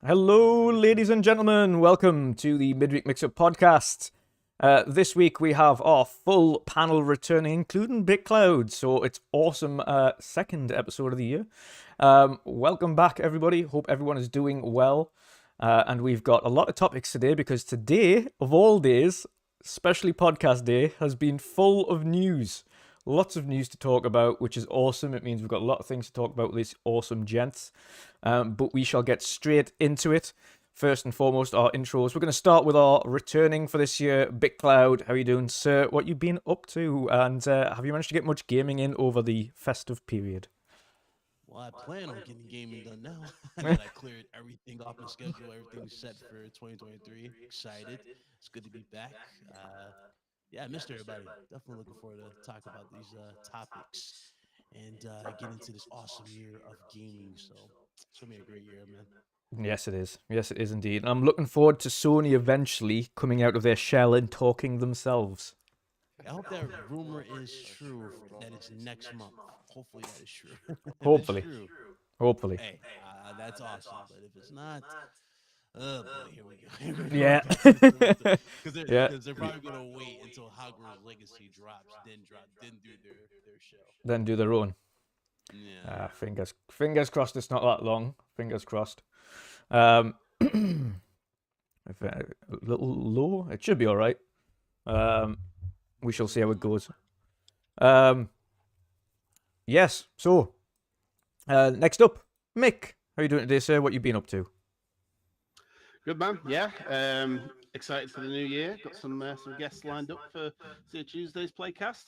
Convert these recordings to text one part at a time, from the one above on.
Hello, ladies and gentlemen. Welcome to the Midweek Mix-Up podcast. This week we have our full panel returning, including Big Cloud. So it's awesome second episode of the year. Welcome back, everybody. Hope everyone is doing well. And we've got a lot of topics today because today, of all days, especially podcast day, has been full of news. Lots of news to talk about, which is awesome. It means we've got a lot of things to talk about with these awesome gents. But we shall get straight into it. First and foremost, our intros. We're going to start with our returning for this year, Big Cloud. How are you doing, sir? What you been up to? And have you managed to get much gaming in over the festive period? Well, I plan on getting gaming done now. That I cleared everything off my schedule. Everything's set for 2023. Excited. It's good to be back. Yeah, I missed everybody. Definitely looking forward to talk about these topics and get into this awesome year of gaming. So it's gonna be a great year, man. Yes, it is. Yes, it is indeed. And I'm looking forward to Sony eventually coming out of their shell and talking themselves. I hope that rumor is true that it's next month. Hopefully that is true. If it's Hopefully. true, Hopefully. hey, that's awesome. But if it's not, oh boy, here we go. Here we go Yeah. back to the winter. Yeah. Because they're probably gonna wait until Hogwarts Legacy drops, then do their show. Then do their own. Yeah. Fingers crossed it's not that long. Fingers crossed. A little low. It should be all right. We shall see how it goes. Yes. So, next up, Mick. How are you doing today, sir? What you been up to? Good man, yeah. Excited for the new year. Got some guests lined up for see Tuesday's playcast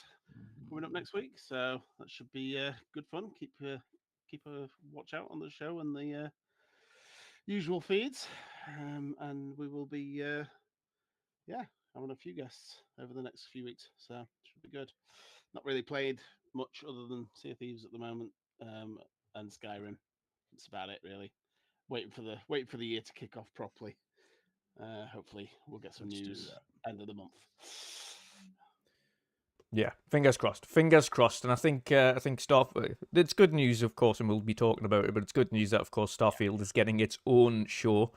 coming up next week. So that should be good fun. Keep a watch out on the show and the usual feeds, and we will be having a few guests over the next few weeks. So should be good. Not really played much other than Sea of Thieves at the moment, and Skyrim. That's about it really. Waiting for the year to kick off properly. Hopefully, we'll get some news end of the month. Yeah, fingers crossed. Fingers crossed. And I think Starfield. It's good news, of course, and we'll be talking about it. But it's good news that, of course, Starfield is getting its own show.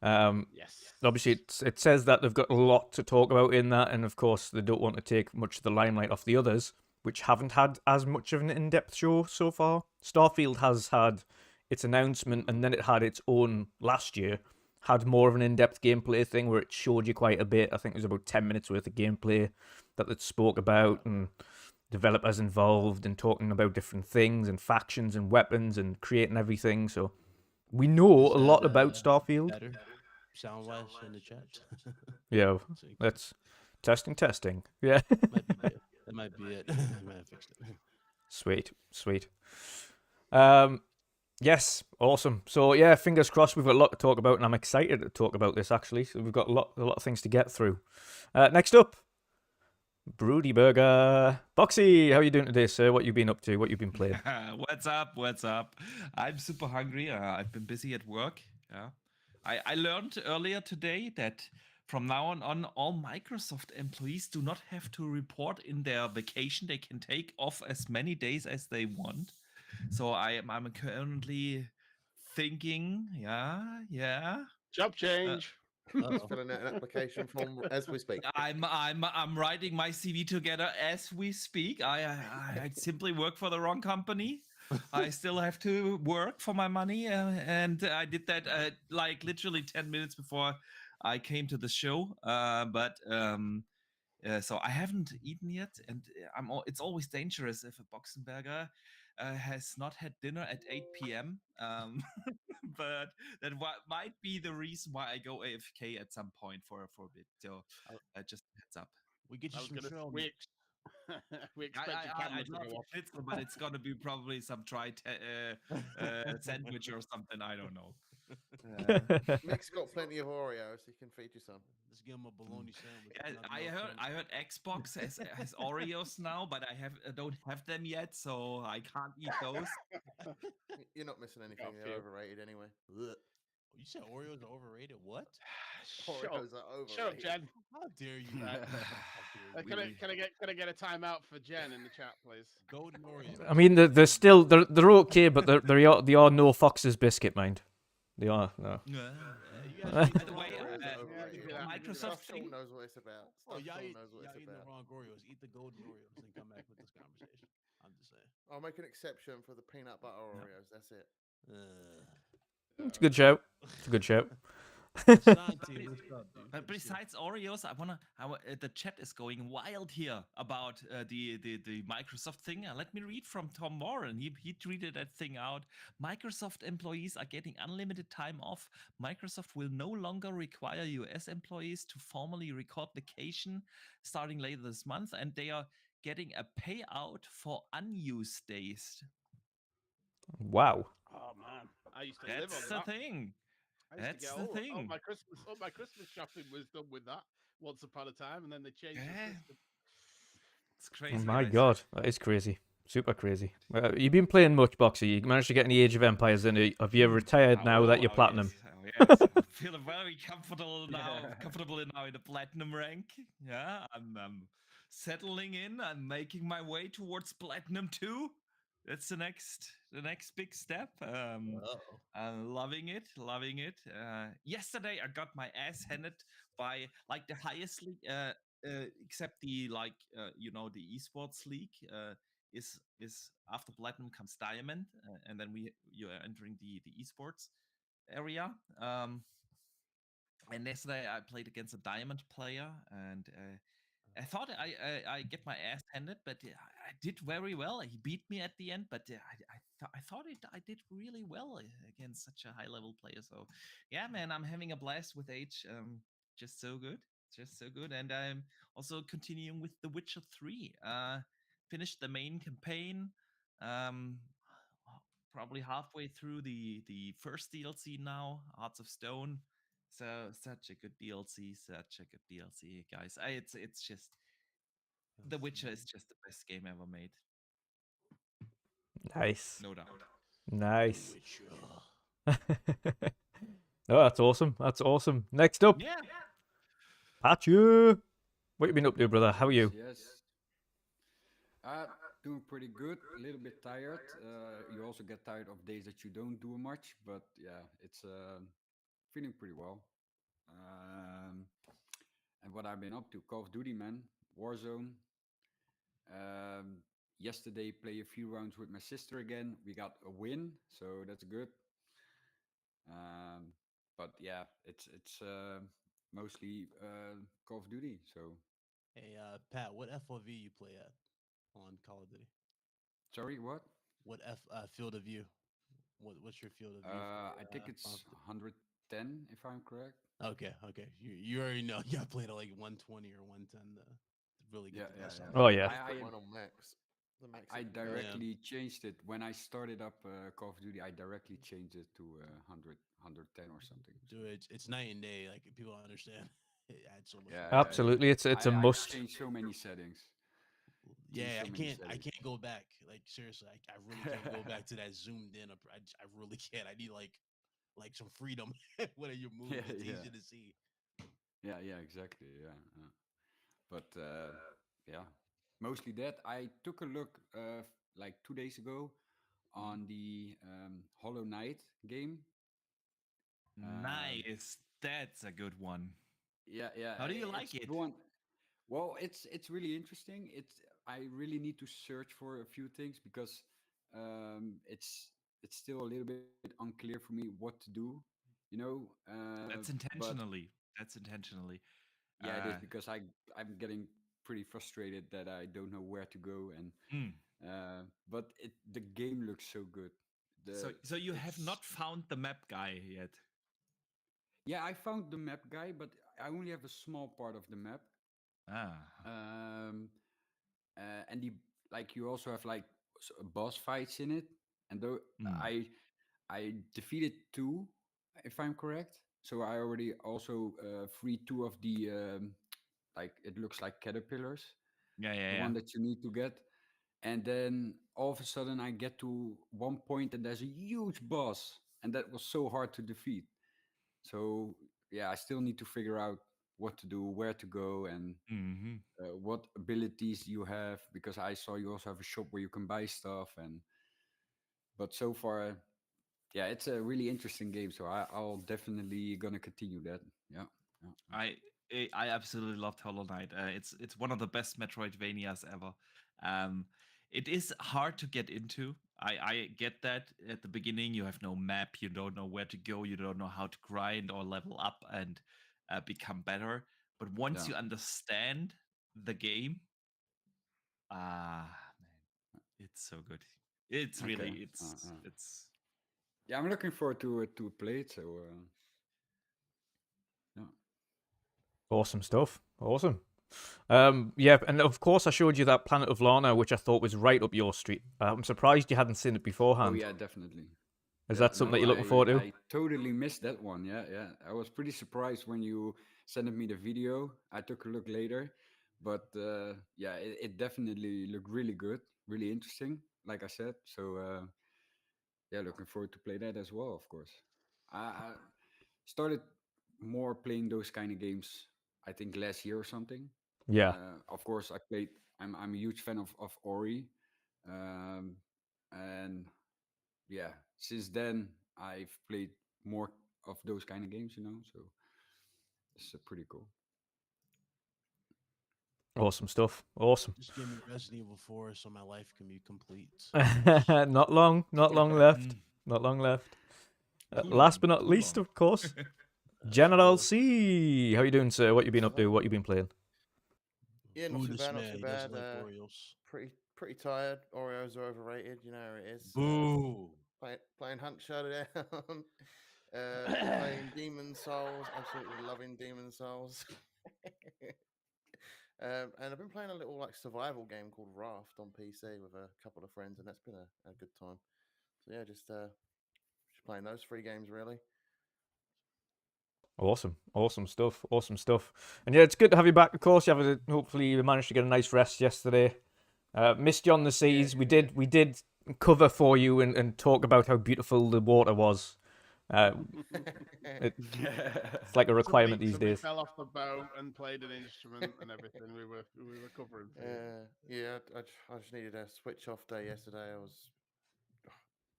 Yes. Obviously, it says that they've got a lot to talk about in that, and of course, they don't want to take much of the limelight off the others, which haven't had as much of an in-depth show so far. Starfield has had its announcement, and then it had its own last year. Had more of an in-depth gameplay thing where it showed you quite a bit. I think it was about 10 minutes worth of gameplay that it spoke about, and developers involved, and talking about different things and factions and weapons and creating everything. So we know a lot about Starfield. Better sound wise in the chat. Yeah, that's testing. Yeah. That might be it. I might have fixed it. Sweet. Yes, awesome. So yeah, fingers crossed. We've got a lot to talk about, and I'm excited to talk about this actually. So we've got a lot of things to get through. Next up, Broody Burger. Boxy, how are you doing today, sir? What you been up to? What you been playing? What's up? I'm super hungry. I've been busy at work. Yeah, I learned earlier today that from now on, all Microsoft employees do not have to report in their vacation. They can take off as many days as they want. So I'm currently thinking, yeah. Job change. Filling out an application form as we speak. I'm writing my CV together as we speak. I simply work for the wrong company. I still have to work for my money, and I did that like literally 10 minutes before I came to the show. So I haven't eaten yet, and it's always dangerous if a Boxenberger has not had dinner at 8 p.m. But that might be the reason why I go AFK at some point for a bit. So just heads up. We get you some show. We expect your I'd cameras to love go off. schnitzel, but it's gonna be probably some sandwich or something. I don't know. Mick's got plenty of Oreos, he can feed you some. Let's give him a bologna sandwich. Yeah, I heard Xbox has Oreos now, but I don't have them yet, so I can't eat those. You're not missing anything. They're overrated anyway. Ugh. You said Oreos are overrated. What? Oreos are overrated. Shut up, Jen. How dare you? Can I get a timeout for Jen in the chat, please? Golden Oreos. I mean, they're okay, but they are no Fox's biscuit, mind. They are. No. You guys are eating By the the wrong way, Oreos. Yeah, Eat you the get golden that. Oreos. Microsoft Stuff thing. Sean knows what it's about. Oh, Stuff Sean knows what y'all it's eating the about. wrong Oreos. Eat the golden Oreos and come back with this conversation. I'm just saying. I'll make an exception for the peanut butter Yeah. Oreos. That's it. It's a good shout. It's a good shout. Asante, what's up, dude? But Good to see you. besides Oreos, the chat is going wild here about the Microsoft thing. Let me read from Tom Warren. He tweeted that thing out. Microsoft employees are getting unlimited time off. Microsoft will no longer require US employees to formally record vacation starting later this month, and they are getting a payout for unused days. Wow. Oh man, I used to live That's on the that. thing. I used to get That's the all thing. my Christmas shopping was done with that once upon a time, and then they changed the Yeah, system. it's Oh crazy, my guys. god, that is crazy. Super crazy. You've been playing much, Boxer. You managed to get any Age of Empires in it. Have you retired now that you're platinum? Yes. I feel very comfortable now. Yeah. Comfortable now in the platinum rank. Yeah, I'm settling in. I'm making my way towards platinum 2. That's the next big step. Uh-oh. I'm loving it, loving it. Yesterday I got my ass handed by like the highest league, except the the esports league. Is after platinum comes diamond, and then you are entering the esports area. And yesterday I played against a diamond player, and I thought I get my ass handed, but I did very well. He beat me at the end, but I thought I did really well against such a high level player. So yeah, man, I'm having a blast with H. Just so good, just so good, and I'm also continuing with The Witcher 3. Finished the main campaign. Um, Probably halfway through the first DLC now, Hearts of Stone. So such a good DLC, such a good DLC, guys. It's just The Witcher is just the best game ever made, Nice. no doubt. Nice. Witcher. Oh, that's awesome. That's awesome. Next up, Yeah, Patchu. What you been up to, brother? How are you? Yes. Doing pretty good. A little bit tired. You also get tired of days that you don't do much, but yeah, it's feeling pretty well. Um, and what I've been up to, Call of Duty, man, Warzone. Um, Yesterday, play a few rounds with my sister again. We got a win, so that's good. Um, but yeah, it's mostly Call of Duty. So Hey, Pat, what FOV you play at on Call of Duty? sorry, what? What field of view? What's your field of view for I think Call of it's Duty? 110 if I'm correct. Okay. You already know. You got played at like 120 or 110 to really get Yeah, the yeah, best yeah. out Oh of it. yeah. Just put mine on max. The max. I it can go. directly changed it when I started up Call of Duty. I directly changed it to 110 or something. So, Dude, it's night and day. Like people don't understand. It adds so much yeah, more. yeah, yeah. Absolutely. It's a I must. changed so many settings. Changed Yeah, so many I settings. can't go back. Like seriously, I really can't go back to that zoomed in. I really can't. I need like some freedom when you're moving. Yeah, It's yeah, easy to see. yeah, exactly. Yeah, but yeah, mostly that. I took a look like 2 days ago Mhm. on the Hollow Knight game. Um, nice. That's a good one. yeah, yeah, How do you it's like it? the one. Well, it's really interesting. It's I really need to search for a few things because it's still a little bit unclear for me what to do, you know. That's But intentionally. That's intentionally. yeah, it is Uh, because I'm getting pretty frustrated that I don't know where to go and mm. but the game looks so good. So you have It's not found the map guy yet. Yeah, I found the map guy, but I only have a small part of the map. Ah. Um, and the like you also have like boss fights in it, and though Mm. I I defeated two, if I'm correct. So I already also freed two of the like it looks like caterpillars, Yeah, yeah, the yeah. one that you need to get. And then all of a sudden I get to one point and there's a huge boss, and that was so hard to defeat. So yeah, I still need to figure out what to do, where to go, and Hmm. what abilities you have, because I saw you also have a shop where you can buy stuff. And but so far, yeah, it's a really interesting game. So I'll definitely gonna continue that. Yeah. Yeah. I absolutely loved Hollow Knight. It's one of the best Metroidvanias ever. Um, it is hard to get into. I get that at the beginning you have no map, you don't know where to go, you don't know how to grind or level up and become better. But once Yeah. you understand the game, man, it's so good. It's really Okay. it's Yeah, I'm looking forward to play it. So yeah. Awesome stuff. Awesome. Yeah, and of course I showed you that Planet of Lana, which I thought was right up your street. I'm surprised you hadn't seen it Oh beforehand. yeah, definitely. Is Yeah, that something that no, you're looking forward to? I totally missed that one. Yeah, yeah. I was pretty surprised when you sent me the video. I took a look later, but yeah, it definitely looked really good, really interesting. Like I said, so yeah, looking forward to play that as well. Of course, I started more playing those kind of games. I think last year or something. Yeah. Of course, I played. I'm a huge fan of Ori, um, and yeah, since then I've played more of those kind of games, so it's pretty cool. Awesome stuff. Awesome. Just give me Resident Evil 4 so my life can be complete. Not long. Not long left. mm, Not long left. too Last long, but not too least, long. of course, Sure General will. C. How you doing, sir? What you been up to? What you been playing? Yeah, not too Buddhist bad, not man, too he doesn't bad. like Oreos. Pretty tired. Oreos are overrated. You know how it is. Boo. Playing Hunt Showdown. Playing Demon Souls. Absolutely loving Demon Souls. And I've been playing a little like survival game called Raft on PC with a couple of friends, and that's been a good time. So yeah, just playing those three games really. Awesome. Awesome stuff. Awesome stuff. And yeah, it's good to have you back. Of course, hopefully you managed to get a nice rest yesterday. Missed you on the seas. We did cover for you and talk about how beautiful the water was. Uh, it's like a requirement these Somebody days. fell off the boat and played an instrument and everything. We were covering for you. Yeah, I just needed a switch off day yesterday. I was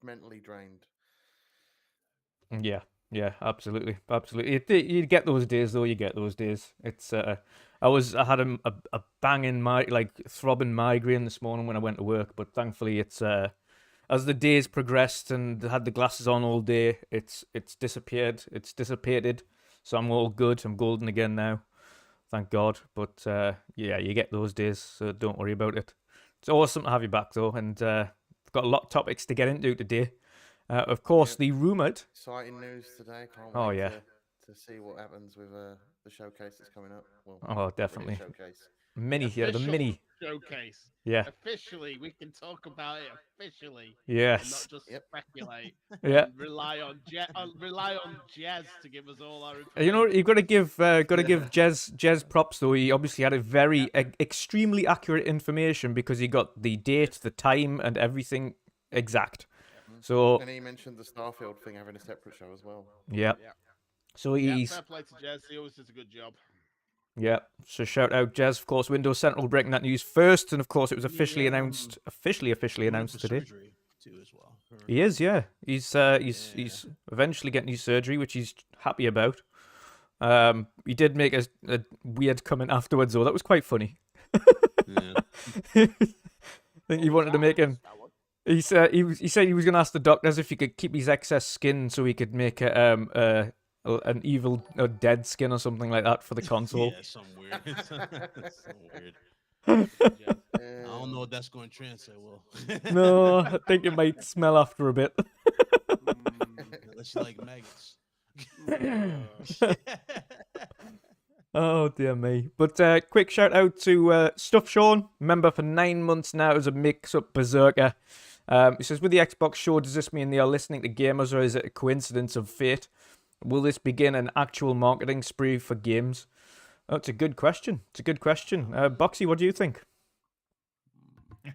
mentally drained. Yeah, yeah, absolutely, absolutely. You get those days though. You get those days. I had a banging throbbing migraine this morning when I went to work, but thankfully it's as the days progressed and had the glasses on all day, it's disappeared. It's dissipated. So I'm all good. I'm golden again now. Thank God. But yeah, you get those days, so don't worry about it. It's awesome to have you back though, and we've got a lot of topics to get into today. Of course, Yep. the rumored. Exciting news today. Can't Oh wait yeah. to see what happens with the showcase that's coming up. Well, Oh, not really a definitely. showcase. Mini here, the Official mini. showcase. Yeah. Officially, we can talk about it officially and not Yes. just Yep. speculate Yeah. and rely on Jazz to give us all our You know, information. you've got to give Jez props though. He obviously had a very extremely accurate information because he got the date, the time, and everything exact. So And he mentioned the Starfield thing having a separate show as well. yeah. Yeah. So Yeah, he's fair play to Jazz. He always does a good job. yeah. So shout out Jez, of course. Windows Central breaking that news first, and of course it was officially announced. Officially Going in for announced today. surgery too, as well. He is, yeah. He's Yeah. eventually getting his surgery, which he's happy about. He did make a weird comment afterwards, though. That was quite funny. Yeah. I think he wanted to make him. He said he said he was going to ask the doctors if he could keep his excess skin so he could make an evil or dead skin or something like that for the console. Yeah, some weird. Some weird. Jazz. I don't know what that's going to translate well. No, I think it might smell after a bit. Unless you like maggots. Oh dear me. But quick shout out to Stuff Sean, member for 9 months now as a mix-up berserker. He says, with the Xbox show, does this mean they are listening to gamers or is it a coincidence of fate? Will this begin an actual marketing spree for games? Oh, it's a good question. It's a good question. Boxy, what do you think?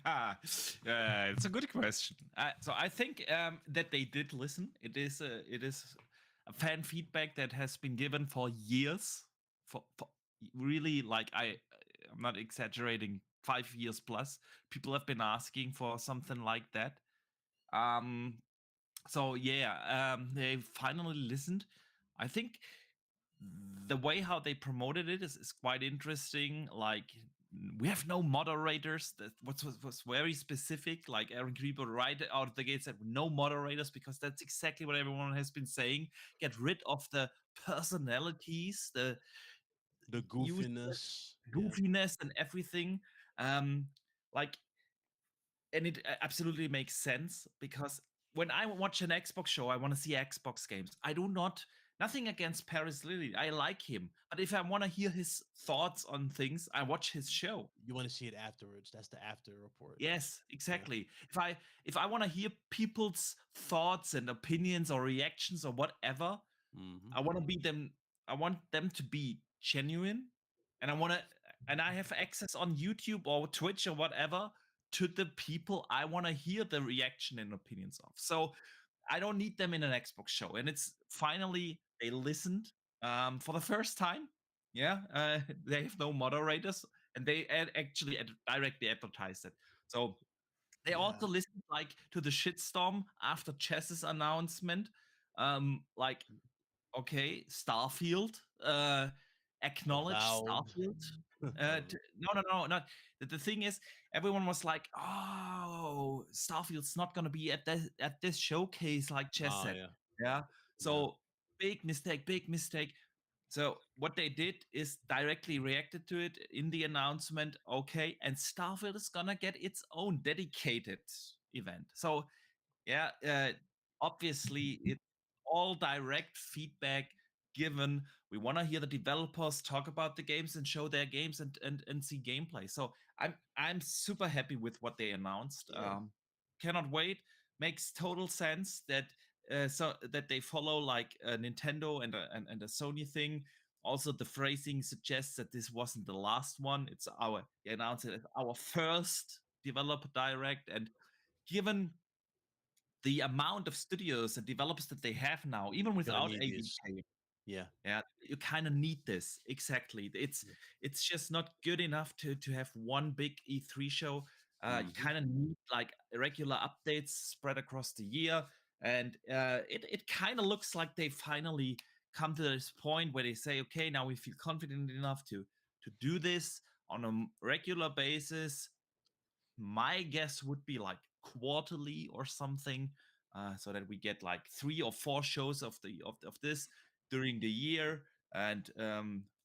It's a good question. So I think that they did listen. It is a fan feedback that has been given for years. For really, like I'm not exaggerating, 5 years plus. People have been asking for something like that. So yeah, they finally listened. I think the way how they promoted it is quite interesting. Like we have no moderators. That was very specific. Like Aaron Grieber right out of the gate said no moderators because that's exactly what everyone has been saying. Get rid of the personalities, the The use goofiness. Yeah. goofiness and everything. Um, like and it absolutely makes sense because when I watch an Xbox show, I want to see Xbox games. I do not nothing against Paris Lily. I like him, but if I want to hear his thoughts on things, I watch his show. You want to see it afterwards. That's the after report. Yes, Yeah. exactly. If I want to hear people's thoughts and opinions or reactions or whatever, Hmm. I want to be them. I want them to be genuine, and I have access on YouTube or Twitch or whatever to the people I want to hear the reaction and opinions of. So I don't need them in an Xbox show, and it's finally they listened for the first time. Yeah, they have no moderators, and they actually directly advertised it. So they Yeah. also listened like to the shitstorm after Chess's announcement. Like okay, Starfield, acknowledge Avowed. Starfield. No, no, no, not. The thing is, everyone was like, "Oh, Starfield's not gonna be at this showcase," like Chess Oh said. yeah. Yeah, Yeah. so big mistake, big mistake. So what they did is directly reacted to it in the announcement. Okay, and Starfield is gonna get its own dedicated event. So yeah, obviously it's all direct feedback given. We want to hear the developers talk about the games and show their games and see gameplay. So I'm super happy with what they announced. Yeah. Cannot wait. Makes total sense that so that they follow like a Nintendo and a Sony thing. Also, the phrasing suggests that this wasn't the last one. It's our they announced it as our first developer direct, and given the amount of studios and developers that they have now, even Gonna without need this. ABK, Yeah. yeah, you kind of need this. Exactly. It's just not good enough to have one big E3 show. You Hmm. kind of need like regular updates spread across the year, and it kind of looks like they finally come to this point where they say, okay, now we feel confident enough to do this on a regular basis. My guess would be like quarterly or something, so that we get like 3 or 4 shows of this during the year, and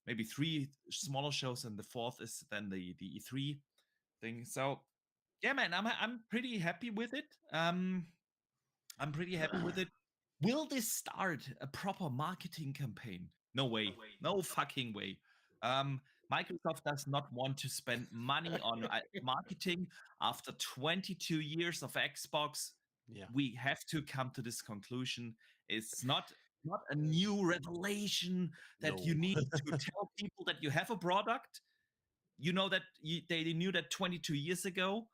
maybe 3 smaller shows, and the fourth is then the E3 thing. So yeah, man, I'm pretty happy with it. I'm pretty happy with it. Will this start a proper marketing campaign? No way. No fucking way. Um, Microsoft does not want to spend money on marketing after 22 years of Xbox. Yeah. We have to come to this conclusion. It's not a Yeah. new revelation that you No. need to tell people that you have a product. You know that they knew that 22 years ago,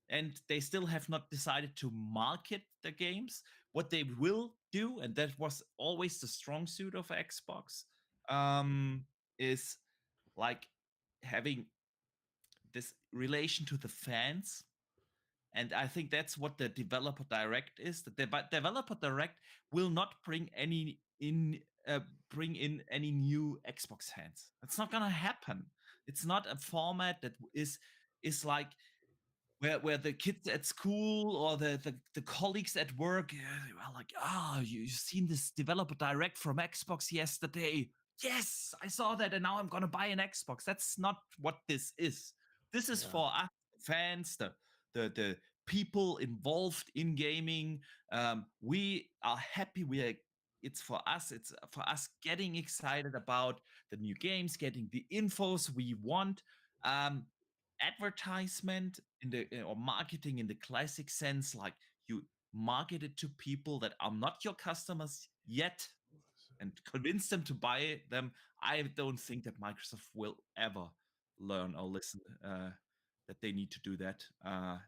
and they still have not decided to market the games. What they will do, and that was always the strong suit of Xbox, um, is like having this relation to the fans. And I think that's what the developer direct is. The developer direct will not bring in any new Xbox fans. It's not gonna happen. It's not a format that is like where the kids at school or the colleagues at work are like, you've seen this developer direct from Xbox yesterday. Yes, I saw that, and now I'm gonna buy an Xbox. That's not what this is. This is Yeah. for us fans, the people involved in gaming. We are happy. It's for us. It's for us getting excited about the new games, getting the infos we want. Um, Advertisement in the or marketing in the classic sense, like you market it to people that are not your customers yet and convince them to buy them. I don't think that Microsoft will ever learn or listen that they need to do that.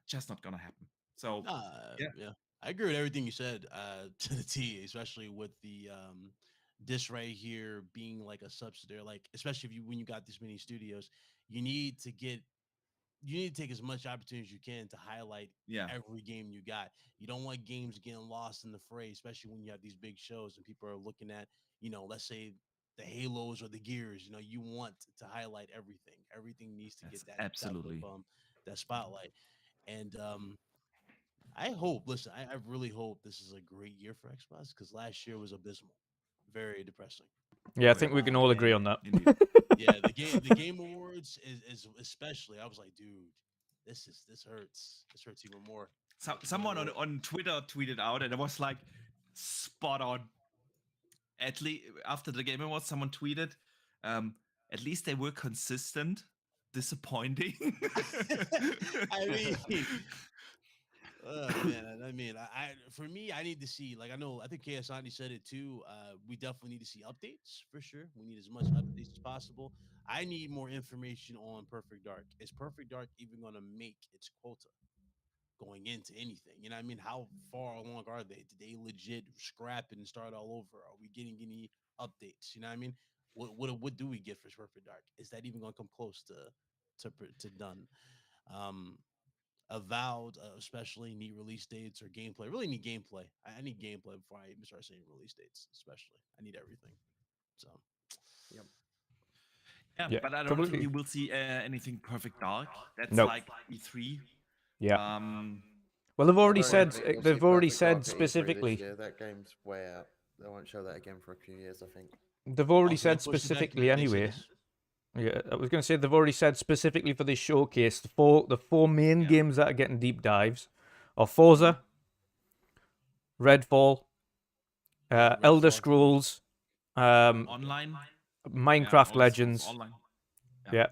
Just not gonna happen. So Nah, yeah. yeah. I agree with everything you said to the T, especially with the this right here being like a subsidiary, like especially if you when you got this many studios, you need to get you need to take as much opportunity as you can to highlight Yeah, every game you got. You don't want games getting lost in the fray, especially when you have these big shows and people are looking at, let's say the Halos or the Gears. You want to highlight everything. Everything needs to get that's that type of absolutely. that spotlight. And I hope. Listen, I really hope this is a great year for Xbox because last year was abysmal, very depressing. Yeah, I Oh yeah, think we can all agree And on that. indeed. yeah, the game awards is especially. I was like, dude, this hurts. This hurts even more. So, The game someone award. on Twitter tweeted out, and it was like spot on. At least after the Game Awards, someone tweeted, um, "At least they were consistent." Disappointing. I mean, oh man, I for me, I need to see. Like, I think KSani said it too. We definitely need to see updates for sure. We need as much updates as possible. I need more information on Perfect Dark. Is Perfect Dark even going to make its quota going into anything? You know what I mean? How far along are they? Did they legit scrap it and start all over? Are we getting any updates? You know what I mean? What do we get for Perfect Dark? Is that even going to come close to done? Um, Avowed, especially need release dates or gameplay. Really need gameplay. I need gameplay before I even start saying release dates. Especially, I need everything. So Yep. Yeah, Yeah, but I don't think completely. you will see anything Perfect Dark. That's No. like E3. Yeah. Um, Well, they've I already don't even said think you'll see they've already Perfect said Dark at E3 this specifically. year. That game's way out. They won't show that again for a few years, I think. They've already also they said pushed it back to specifically release of anyway. this. Yeah, I was going to say they've already said specifically for this showcase the four main yeah. games that are getting deep dives are Forza, Redfall, Yeah, Elder Redfall too. Scrolls, um, Online. Yeah, Minecraft Elder Scrolls Legends. Online. Yeah.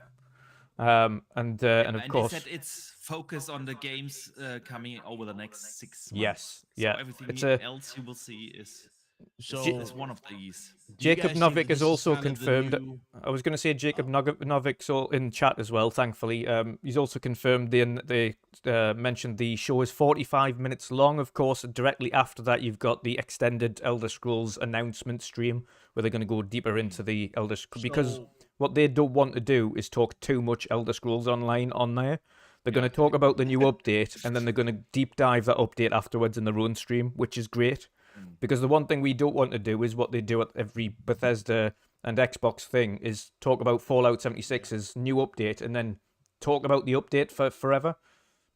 Yeah, and Yeah, of and they said course, it's focus on the games coming over the next 6 months. yes, So yeah, everything it's a else you will see J- is So, one of these. do you Jacob guys think that Novik has this is also kind of the confirmed. new? I was going to say Jacob Oh, Novik's all in chat as well. Thankfully, he's also confirmed they mentioned the show is 45 minutes long. Of course, directly after that, you've got the extended Elder Scrolls announcement stream where they're going to go deeper into the Elder Scrolls because so what they don't want to do is talk too much Elder Scrolls Online on there. They're Yeah. going to talk about the new update and then they're going to deep dive that update afterwards in their own stream, which is great. Mm. Because the one thing we don't want to do is what they do at every Bethesda and Xbox thing is talk about Fallout 76's new update and then talk about the update for forever.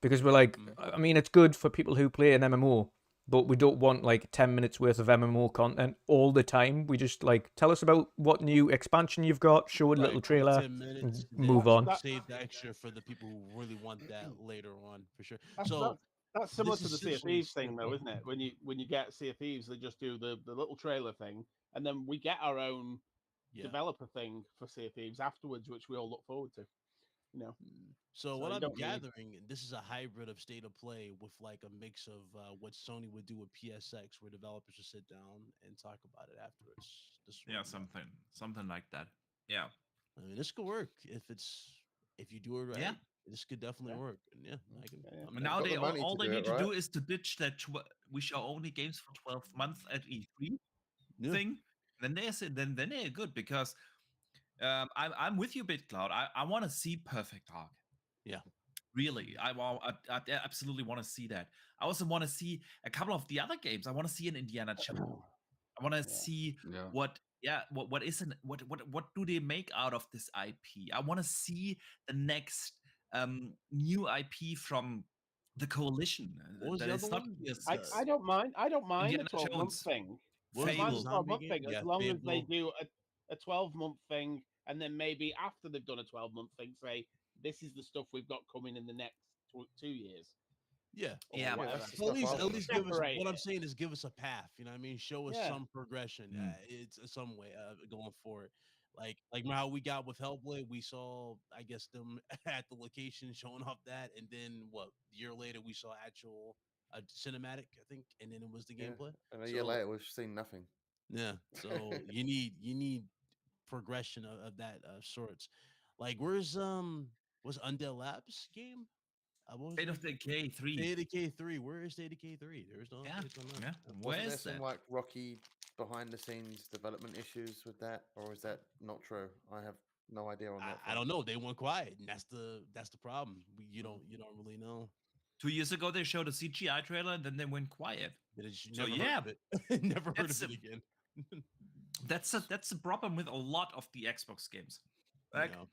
Because we're like, mm, I mean, it's good for people who play an MMO, but we don't want like 10 minutes worth of MMO content all the time. We just like, tell us about what new expansion you've got, show a little right, quick trailer, 10 minutes, and and move then on. save the extra for the people who really want that later on for sure. That's So that's, that's similar this to is the Sea of essentially Thieves thing, though, isn't it? When you get Sea of Thieves, they just do the little trailer thing, and then we get our own yeah. developer thing for Sea of Thieves afterwards, which we all look forward to. You know, So so what you I'm don't need. gathering, this is a hybrid of state of play with like a mix of what Sony would do with PSX, where developers just sit down and talk about it afterwards. This is what Yeah, I'm gathering. something like that. Yeah. I mean, this could work if you do it Yeah. right. This could definitely Yeah, work. And yeah, yeah, I can. yeah, yeah. I'm And They've down. now got the money all to they do need it, to right? do is to ditch that we show only games for 12 months at E3 Yeah, thing. Then they're good because I'm with you, BitCloud. I want to see Perfect Dark. yeah. Really, I absolutely want to see that. I also want to see a couple of the other games. I want to see an Indiana Jones. I want to Yeah. see Yeah. what do they make out of this IP. I want to see the next new IP from the coalition. What was That the other is not one? just I don't mind. I don't mind a Indiana 12-month Jones, thing. What I don't was the mind a Fable. zombie 12-month game? thing as Yeah, long as they Fable. do a 12-month thing, and then maybe after they've done a 12-month thing, say this is the stuff we've got coming in the next 2 years Yeah. or Yeah, Yeah, whatever. that's the Well, stuff I at want to least see. give us. Separate What I'm it. saying is give us a path. You know what I mean? Show us Yeah. some progression. Mm. It's some way going forward. Like how we got with Hellblade, we saw I guess them at the location showing off that, and then what a year later we saw actual cinematic, I think, and then it was the Yeah, gameplay. and a year So later we've seen nothing. yeah, so you need progression of that sorts. Like what's Undead Labs game? What was State the of name? Decay 3. State of K3. Where is State of K3? There's no Yeah, updates on that. yeah. Where Wasn't there is some that? like rocky behind the scenes development issues with that, or is that not true? I have No idea on that. I don't know. They went quiet, and that's the problem. You don't really know. 2 years ago, they showed a CGI trailer and then they went quiet. So Never yeah, heard of it. Never heard that's of a- it again. that's the problem with a lot of the Xbox games. Like You know,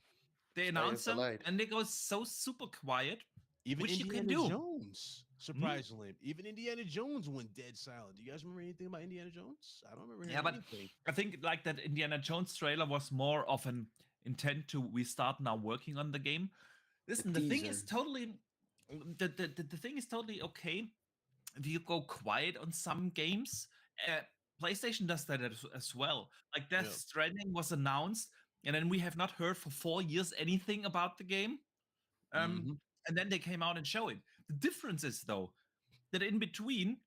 they Status announce them delayed. and they go so super quiet, even which you can Indiana do. Jones, surprisingly, even Indiana Jones went dead silent. Do you guys remember anything about Indiana Jones? I don't remember hearing Yeah, but anything. I think like that Indiana Jones trailer was more of an intent to we start now working on the game. Listen, the thing is teaser. totally the thing is totally okay if you go quiet on some games. PlayStation does that as well. Like Death Yeah. Stranding was announced, and then we have not heard for 4 years anything about the game. Mhm. And then they came out and show it. The difference is though that in between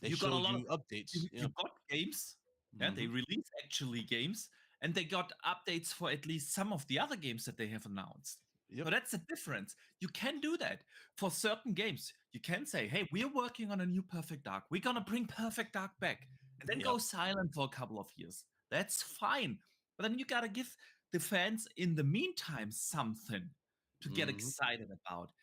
They you got a showed lot of you updates. you, Yeah. you got games. Yeah, they Mhm. release actually games, and they got updates for at least some of the other games that they have announced. Yep. So that's the difference. You can do that for certain games. You can say, "Hey, we're working on a new Perfect Dark. We're gonna bring Perfect Dark back," and then go Yep. silent for a couple of years. That's fine. But then you gotta give the fans in the meantime something to get Mhm. excited about.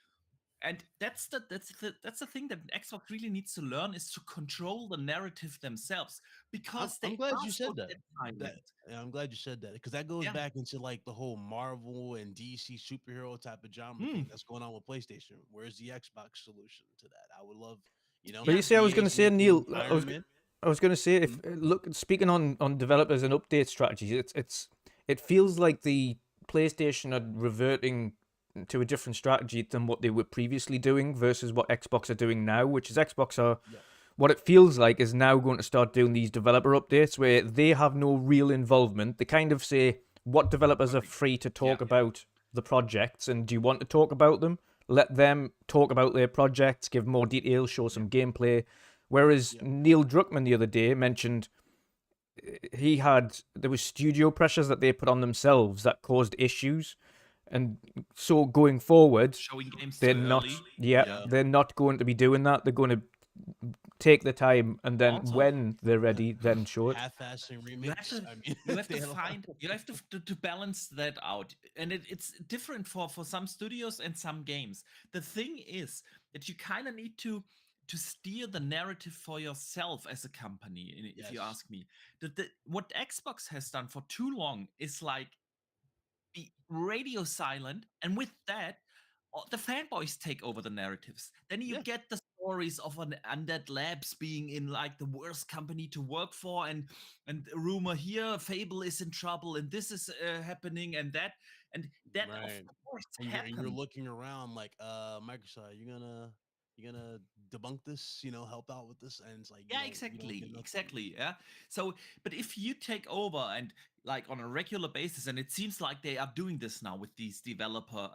And that's the thing that Xbox really needs to learn is to control the narrative themselves because I'm they glad are you so said that. dead silent. Yeah, I'm glad you said that because that goes Yeah. back into like the whole Marvel and DC superhero type of genre Hmm. thing that's going on with PlayStation. Where's the Xbox solution to that? I would love, But you see, I was going to EA's say, Neil, making Iron Man. I was going to say, if look, speaking on developers and update strategies, it feels like the PlayStation are reverting to a different strategy than what they were previously doing versus what Xbox are doing now, which is Xbox are. Yep. What it feels like is now going to start doing these developer updates where they have no real involvement. They kind of say what developers are free to talk about the projects, and do you want to talk about them? Let them talk about their projects, give more details, show some gameplay. Whereas Yep. Neil Druckmann the other day mentioned there was studio pressures that they put on themselves that caused issues, and so going forward, Showing games they're too not. early. Yeah. They're not going to be doing that. They're going to take the time, and then Also, when they're ready, then show it. Half-assing You have remakes. to I mean, you have they to had a lot- find you have to balance that out, and it's different for some studios and some games. The thing is that you kind of need to steer the narrative for yourself as a company, if you Yes. ask me. What Xbox has done for too long is like be radio silent, and with that the fanboys take over the narratives. Then you Yeah. get the stories of an Undead Labs being in like the worst company to work for, and a rumor here Fable is in trouble, and this is happening, and that of Right. course And you're happens. looking around like, Microsoft, you gonna debunk this, help out with this, and it's like Yeah, you don't get nothing. exactly. Yeah. So, but if you take over and like on a regular basis, and it seems like they are doing this now with these developer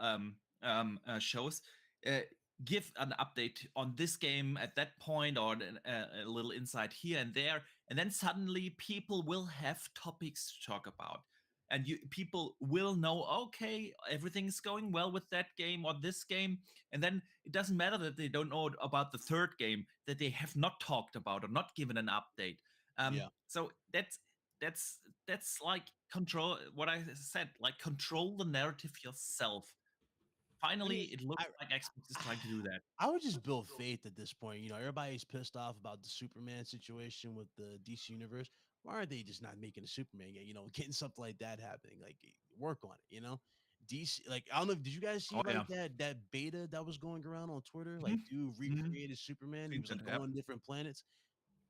shows, uh, give an update on this game at that point, or a little insight here and there, and then suddenly people will have topics to talk about. And people will know, okay, everything's going well with that game or this game, and then it doesn't matter that they don't know about the third game that they have not talked about or not given an update. Yeah. So that's like control what I said, like control the narrative yourself. Finally, mean, it looks I like Xbox is trying to do that. I would just build faith at this point. Everybody's pissed off about the Superman situation with the DC universe. Why aren't they just not making a Superman game? Getting something like that happening. Like, work on it. DC, like, I don't know. Did you guys see Oh like yeah. that beta that was going around on Twitter? Like, Mhm, dude mhm. recreated Superman. He Seen was that, like yeah. going different planets.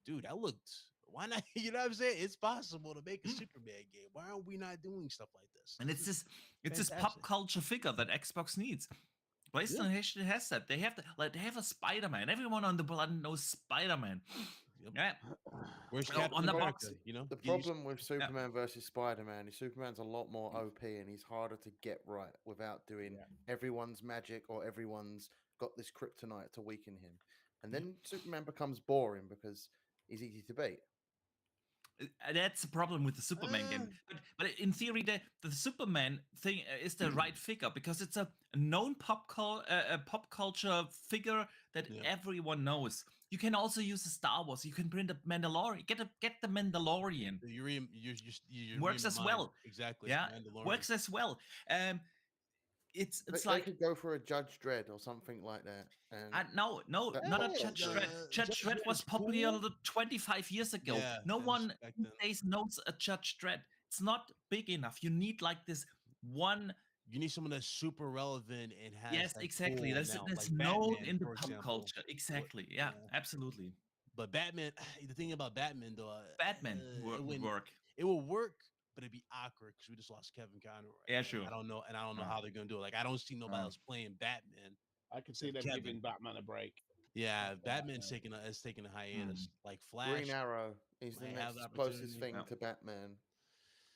Dude, that looked. Why not? You know what I'm saying? It's possible to make a Mm. Superman game. Why are we not doing stuff like this? And This is it's this pop fantastic. culture figure that Xbox needs. Yeah. PlayStation has that. They have they have a Spider-Man. Everyone on the planet knows Spider-Man. Yep. Yeah. Where's Oh, Captain on the America? box. The Get you- problem with Superman versus Spider-Man is Superman's a lot more OP and he's harder to get right without doing everyone's magic or everyone's got this kryptonite to weaken him. And then Superman becomes boring because he's easy to beat. That's a problem with the Superman game. But in theory, the Superman thing is the right figure because it's a known pop culture figure that Yeah. everyone knows. You can also use the Star Wars. You can print a Mandalorian. Get the Mandalorian. You're Works reading as my mind. well. Exactly. Yeah, It's Mandalorian. works as well. It's They like could go for a Judge Dredd or something like that. And no, that not a pops up Judge too. Dredd. Judge Judge Dredd Dredd was is popular cool. 25 years ago. Yeah, No that was one back these then. days knows a Judge Dredd. It's not big enough. You need like this one. You need someone that's super relevant and has Yes, that exactly. pull That's now, that's like known Batman, in the for pop example. culture. Exactly. Yeah, absolutely. But Batman, the thing about Batman though, Batman it would wouldn't. work. It will work, but it'd be awkward because we just lost Kevin Conroy. Yeah, Like, sure. I don't know how they're gonna do it. Like I don't see nobody else playing Batman. I could see them Kevin. giving Batman a break. Yeah, Batman's taking a hiatus. Like Flash. Green Arrow is the might have next the closest opportunity. thing Yeah. to Batman,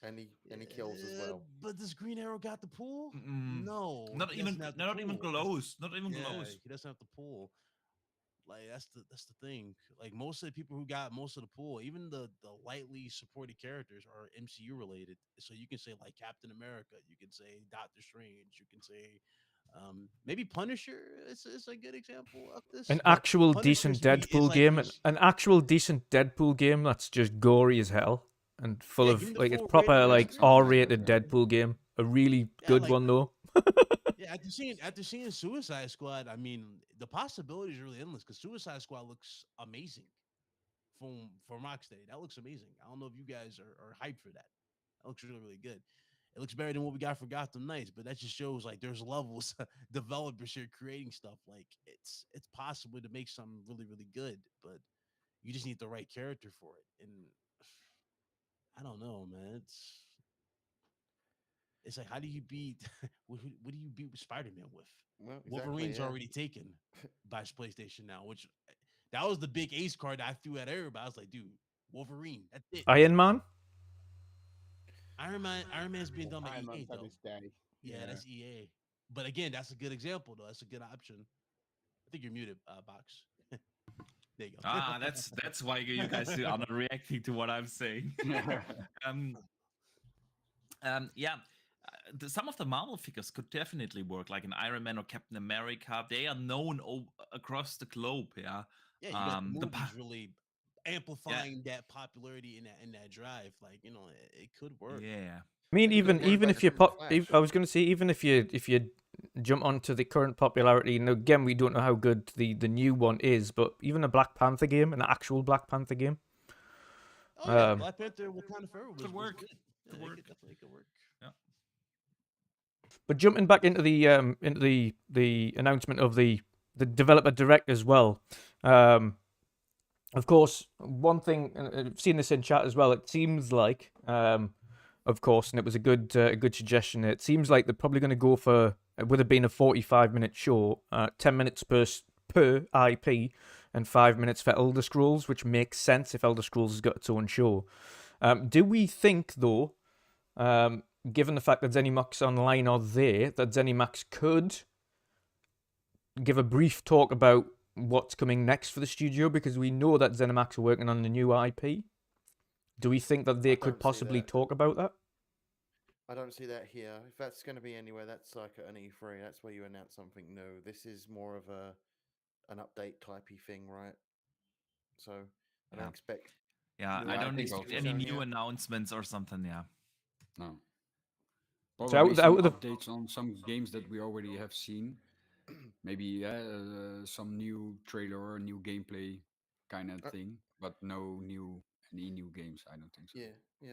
and he kills as well. But does Green Arrow got the pull? Mm-mm. No, Not he even doesn't have the not even pull. close. Not even Yeah, close. he doesn't have the pull. Like that's the thing. Like most of the people who got most of the pool, even the lightly supported characters are MCU related. So you can say like Captain America, you can say Doctor Strange, you can say maybe Punisher. It's a good example of this. An but actual Punisher's decent me- is Deadpool like game, his- an actual decent Deadpool game that's just gory as hell and full Yeah, of give me the like it's full proper rated like X. R-rated Deadpool game. A really Yeah, good like one though. yeah, after seeing Suicide Squad, I mean the possibilities are really endless because Suicide Squad looks amazing from Rocksteady. That looks amazing. I don't know if you guys are hyped for that. That looks really, really good. It looks better than what we got for Gotham Knights, but that just shows like there's levels. Developers here creating stuff. Like it's possible to make something really, really good, but you just need the right character for it. And I don't know, man. It's like how do you beat what do you beat Spider Man with? Well, exactly, Wolverine's yeah. already taken by PlayStation now, which that was the big ace card I threw at everybody. I was like, dude, Wolverine, that's it. Iron Man? Iron Man's being done by Iron EA Man to though. this day. Yeah, that's EA. But again, that's a good example though. That's a good option. I think you're muted, Box. There you go. That's why you guys are not reacting to what I'm saying. Yeah. Some of the Marvel figures could definitely work, like an Iron Man or Captain America. They are known across the globe. Yeah. Yeah, you got the The movies really amplifying that popularity in that drive. Like it could work. Yeah. I mean, It could even work if you better than Flash. I was going to say, even if you jump onto the current popularity, and again, we don't know how good the new one is, but even a Black Panther game, an actual Black Panther game. Oh yeah, Black Panther, Wakanda Forever was work. good. Could Yeah, work. definitely could work. Yeah. But jumping back into the announcement of the developer direct as well. Of course, one thing, and I've seen this in chat as well. It seems like, of course, and it was a good suggestion. It seems like they're probably going to go for, it would have been a 45-minute show, 10 minutes per IP, and 5 minutes for Elder Scrolls, which makes sense if Elder Scrolls has got its own show. Do we think, though, given the fact that ZeniMax Online are there, that ZeniMax could give a brief talk about what's coming next for the studio? Because we know that ZeniMax are working on the new IP. Do we think that they could don't see possibly that. talk about that? I don't see that here. If that's going to be anywhere, that's like an E3. That's where you announce something new. This is more of an update typey thing, right? So I don't Yeah. expect. Yeah, Yeah, I I don't think expect also. any So, new yeah. announcements or something. Yeah. No. So Probably some out of the- updates on some games that we already have seen. Maybe some new trailer or new gameplay kind of thing, but any new games. I don't think so. Yeah.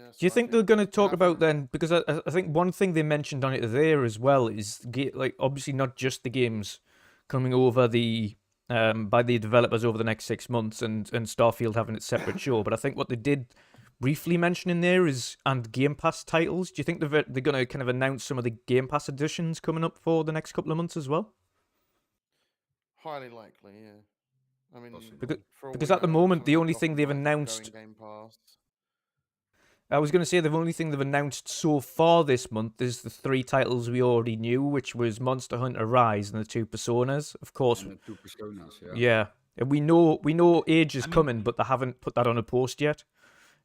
That's Do you what I think they're going to talk I about think- then? Because I think one thing they mentioned on it there as well is like obviously not just the games coming over the by the developers over the next 6 months and Starfield having its separate show, but I think what they did briefly mention in there is and Game Pass titles. Do you think they're going to kind of announce some of the Game Pass editions coming up for the next couple of months as well? Highly likely, yeah. I mean, Possible. for all Because we at the know, moment, some the of only stuff thing they've might go in announced- Game Pass. I was going to say the only thing they've announced so far this month is the 3 titles we already knew, which was Monster Hunter Rise and the 2 Personas. Of course, And the 2 Personas, yeah. yeah. And we know Age is I mean- coming, but they haven't put that on a post yet.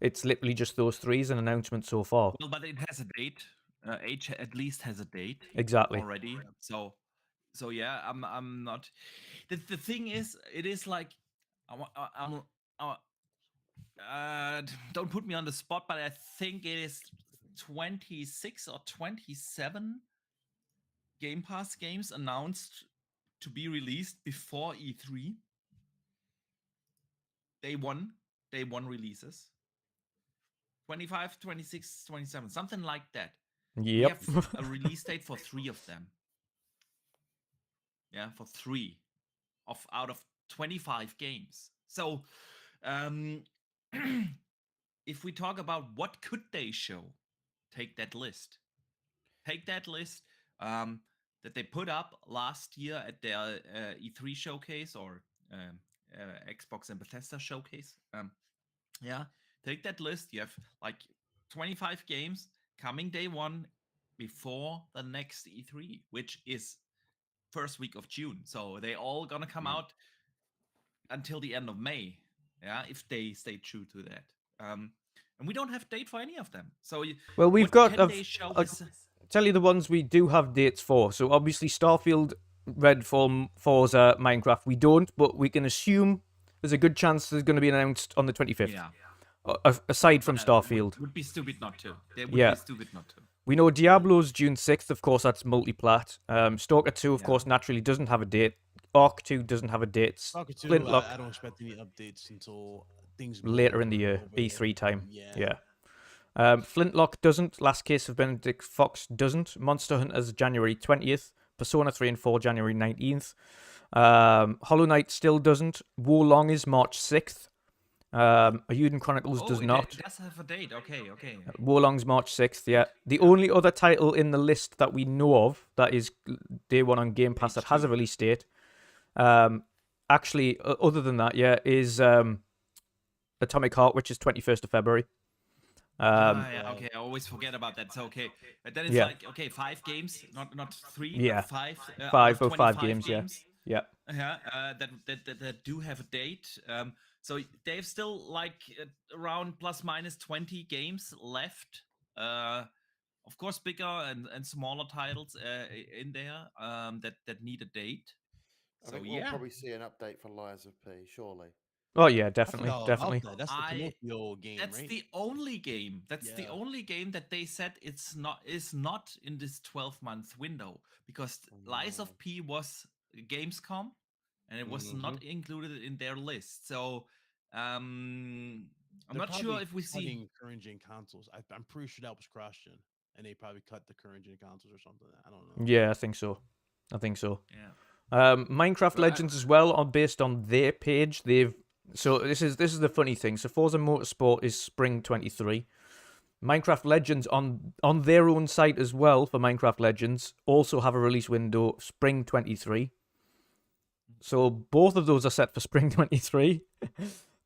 It's literally just those 3 as an announcement so far. Well, but it has a date. Age at least has a date Exactly. already. So yeah, I'm not. The thing is, it is like Don't put me on the spot, but I think it is 26 or 27 Game Pass games announced to be released before E3. Day one releases. 25, 26, 27, something like that. We Yep. have a release date for 3 of them. Yeah, for 3 out of 25 games. So, if we talk about what could they show, take that list. Take that list that they put up last year at their E3 showcase or Xbox and Bethesda showcase. Yeah, take that list. You have like 25 games coming day one before the next E3, which is first week of June. So they all gonna come out until the end of May. Yeah, if they stay true to that. And we don't have date for any of them. So Well, we've what got. can they show us? Tell you the ones we do have dates for. So obviously Starfield, Redfall, Forza, Minecraft. We don't, but we can assume there's a good chance there's going to be announced on the 25th. Yeah. Aside from Starfield. Would be stupid not to. They would Yeah. be stupid not to. We know Diablo's June 6th, of course, that's multi-plat. Stalker 2, of Yeah. course, naturally doesn't have a date. Arc 2 doesn't have a date. Stalker 2, Flintlock I don't expect any updates until things later in the year, over E3 time. Yeah. Flintlock doesn't. Last Case of Benedict Fox doesn't. Monster Hunters January 20th. Persona 3 and 4 January 19th. Hollow Knight still doesn't. Wolong is March 6th. Ayuden Chronicles does not. It does have a date. Okay. Wolong's March 6th, yeah. The only other title in the list that we know of that is day one on Game Pass that has a release date, actually, other than that, yeah, is Atomic Heart, which is 21st of February. Okay, I always forget about that. So okay, and then it's Yeah. like 5 games, not 3, Yeah. but 5. Five, out of 5 25 games, yeah. Yeah. Yeah, that do have a date. So they have still like around plus minus 20 games left. Of course, bigger and smaller titles in there that need a date. I So think we'll probably see an update for Lies of P, surely. Oh, yeah, definitely. Forgot Definitely. about that. That's the Pinocchio game, That's right? the only game. That's the Yeah. only game that they said is not in this 12-month window because Lies of P was Gamescom and it was not included in their list. So I'm They're not sure probably if we see. cutting current gen consoles. I'm pretty sure that was cross gen, and they probably cut the current gen consoles or something. I don't know. Yeah, I think so. Yeah. Minecraft But Legends as well are based on their page. So this is the funny thing. So Forza Motorsport is spring 23. Minecraft Legends on their own site as well for Minecraft Legends also have a release window spring 23. So both of those are set for spring 23.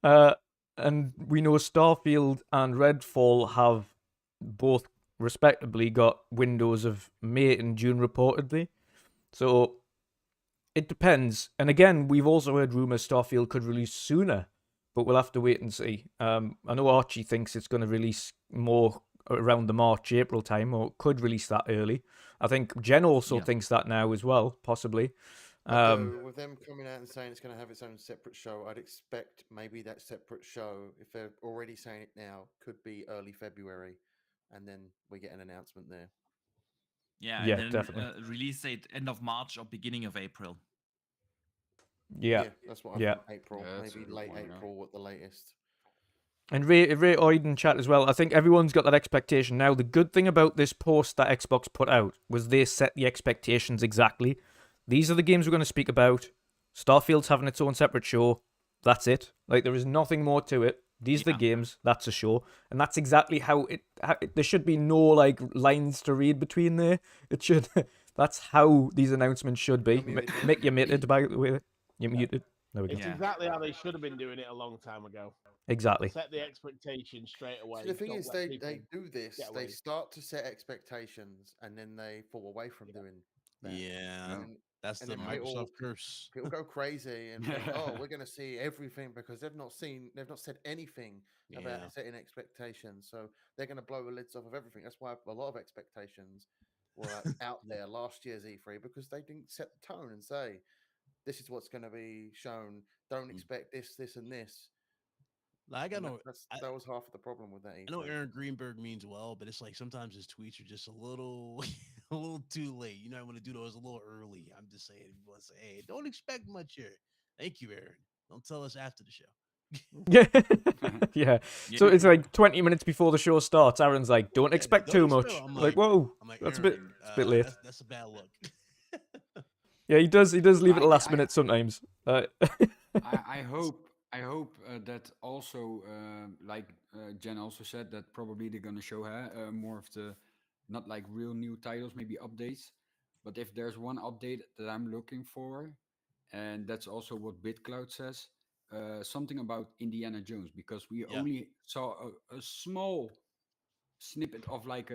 And we know Starfield and Redfall have both respectively got windows of May and June reportedly. So it depends. And again, we've also heard rumors Starfield could release sooner, but we'll have to wait and see. I know Archie thinks it's going to release more around the March, April time, or could release that early. I think Jen also thinks that now as well, possibly. Although, with them coming out and saying it's going to have its own separate show, I'd expect maybe that separate show, if they're already saying it now, could be early February, and then we get an announcement there. Yeah, Yeah, and then definitely. release date end of March or beginning of April. Yeah. That's what I Yeah. thought. April, Yeah, that's a maybe good late point, yeah. April at the latest. And Ray Oid in chat as well. I think everyone's got that expectation now. The good thing about this post that Xbox put out was they set the expectations exactly. These are the games we're going to speak about. Starfield's having its own separate show. That's it. Like, there is nothing more to it. These are the games. That's a show. And that's exactly how there should be no, like, lines to read between there. It should... That's how these announcements should be. Mick, you're muted, by the way. You're muted. There we go. It's exactly how they should have been doing it a long time ago. Exactly. Set the expectation straight away. So the thing Don't is, let they people do this. get They away. start to set expectations, and then they fall away from doing that. Yeah, And, that's and the then Microsoft curse. people go crazy and think, oh, we're going to see everything because they've not said anything about setting expectations. So they're going to blow the lids off of everything. That's why a lot of expectations were out there last year's E3 because they didn't set the tone and say, this is what's going to be shown. Don't expect this, this, and this. Like, And that was half of the problem with that I know E3. Aaron Greenberg means well, but it's like sometimes his tweets are just a little, a little too late. You know, I want to do those a little early. I'm just saying, if you want to say, hey, don't expect much here. Thank you, Aaron. Don't tell us after the show. Yeah. Yeah. So Yeah. it's like 20 minutes before the show starts. Aaron's like, don't Yeah, expect don't too expect- much. I'm Like, whoa, I'm like, that's Aaron, it's a bit late. That's a bad look. Yeah, he does leave it I- last I- minute sometimes. I hope that also, like Jen also said, that probably they're gonna show her more of the, not like real new titles, maybe updates. But if there's one update that I'm looking for, and that's also what BitCloud says, something about Indiana Jones, because we Yeah. only saw a small snippet of like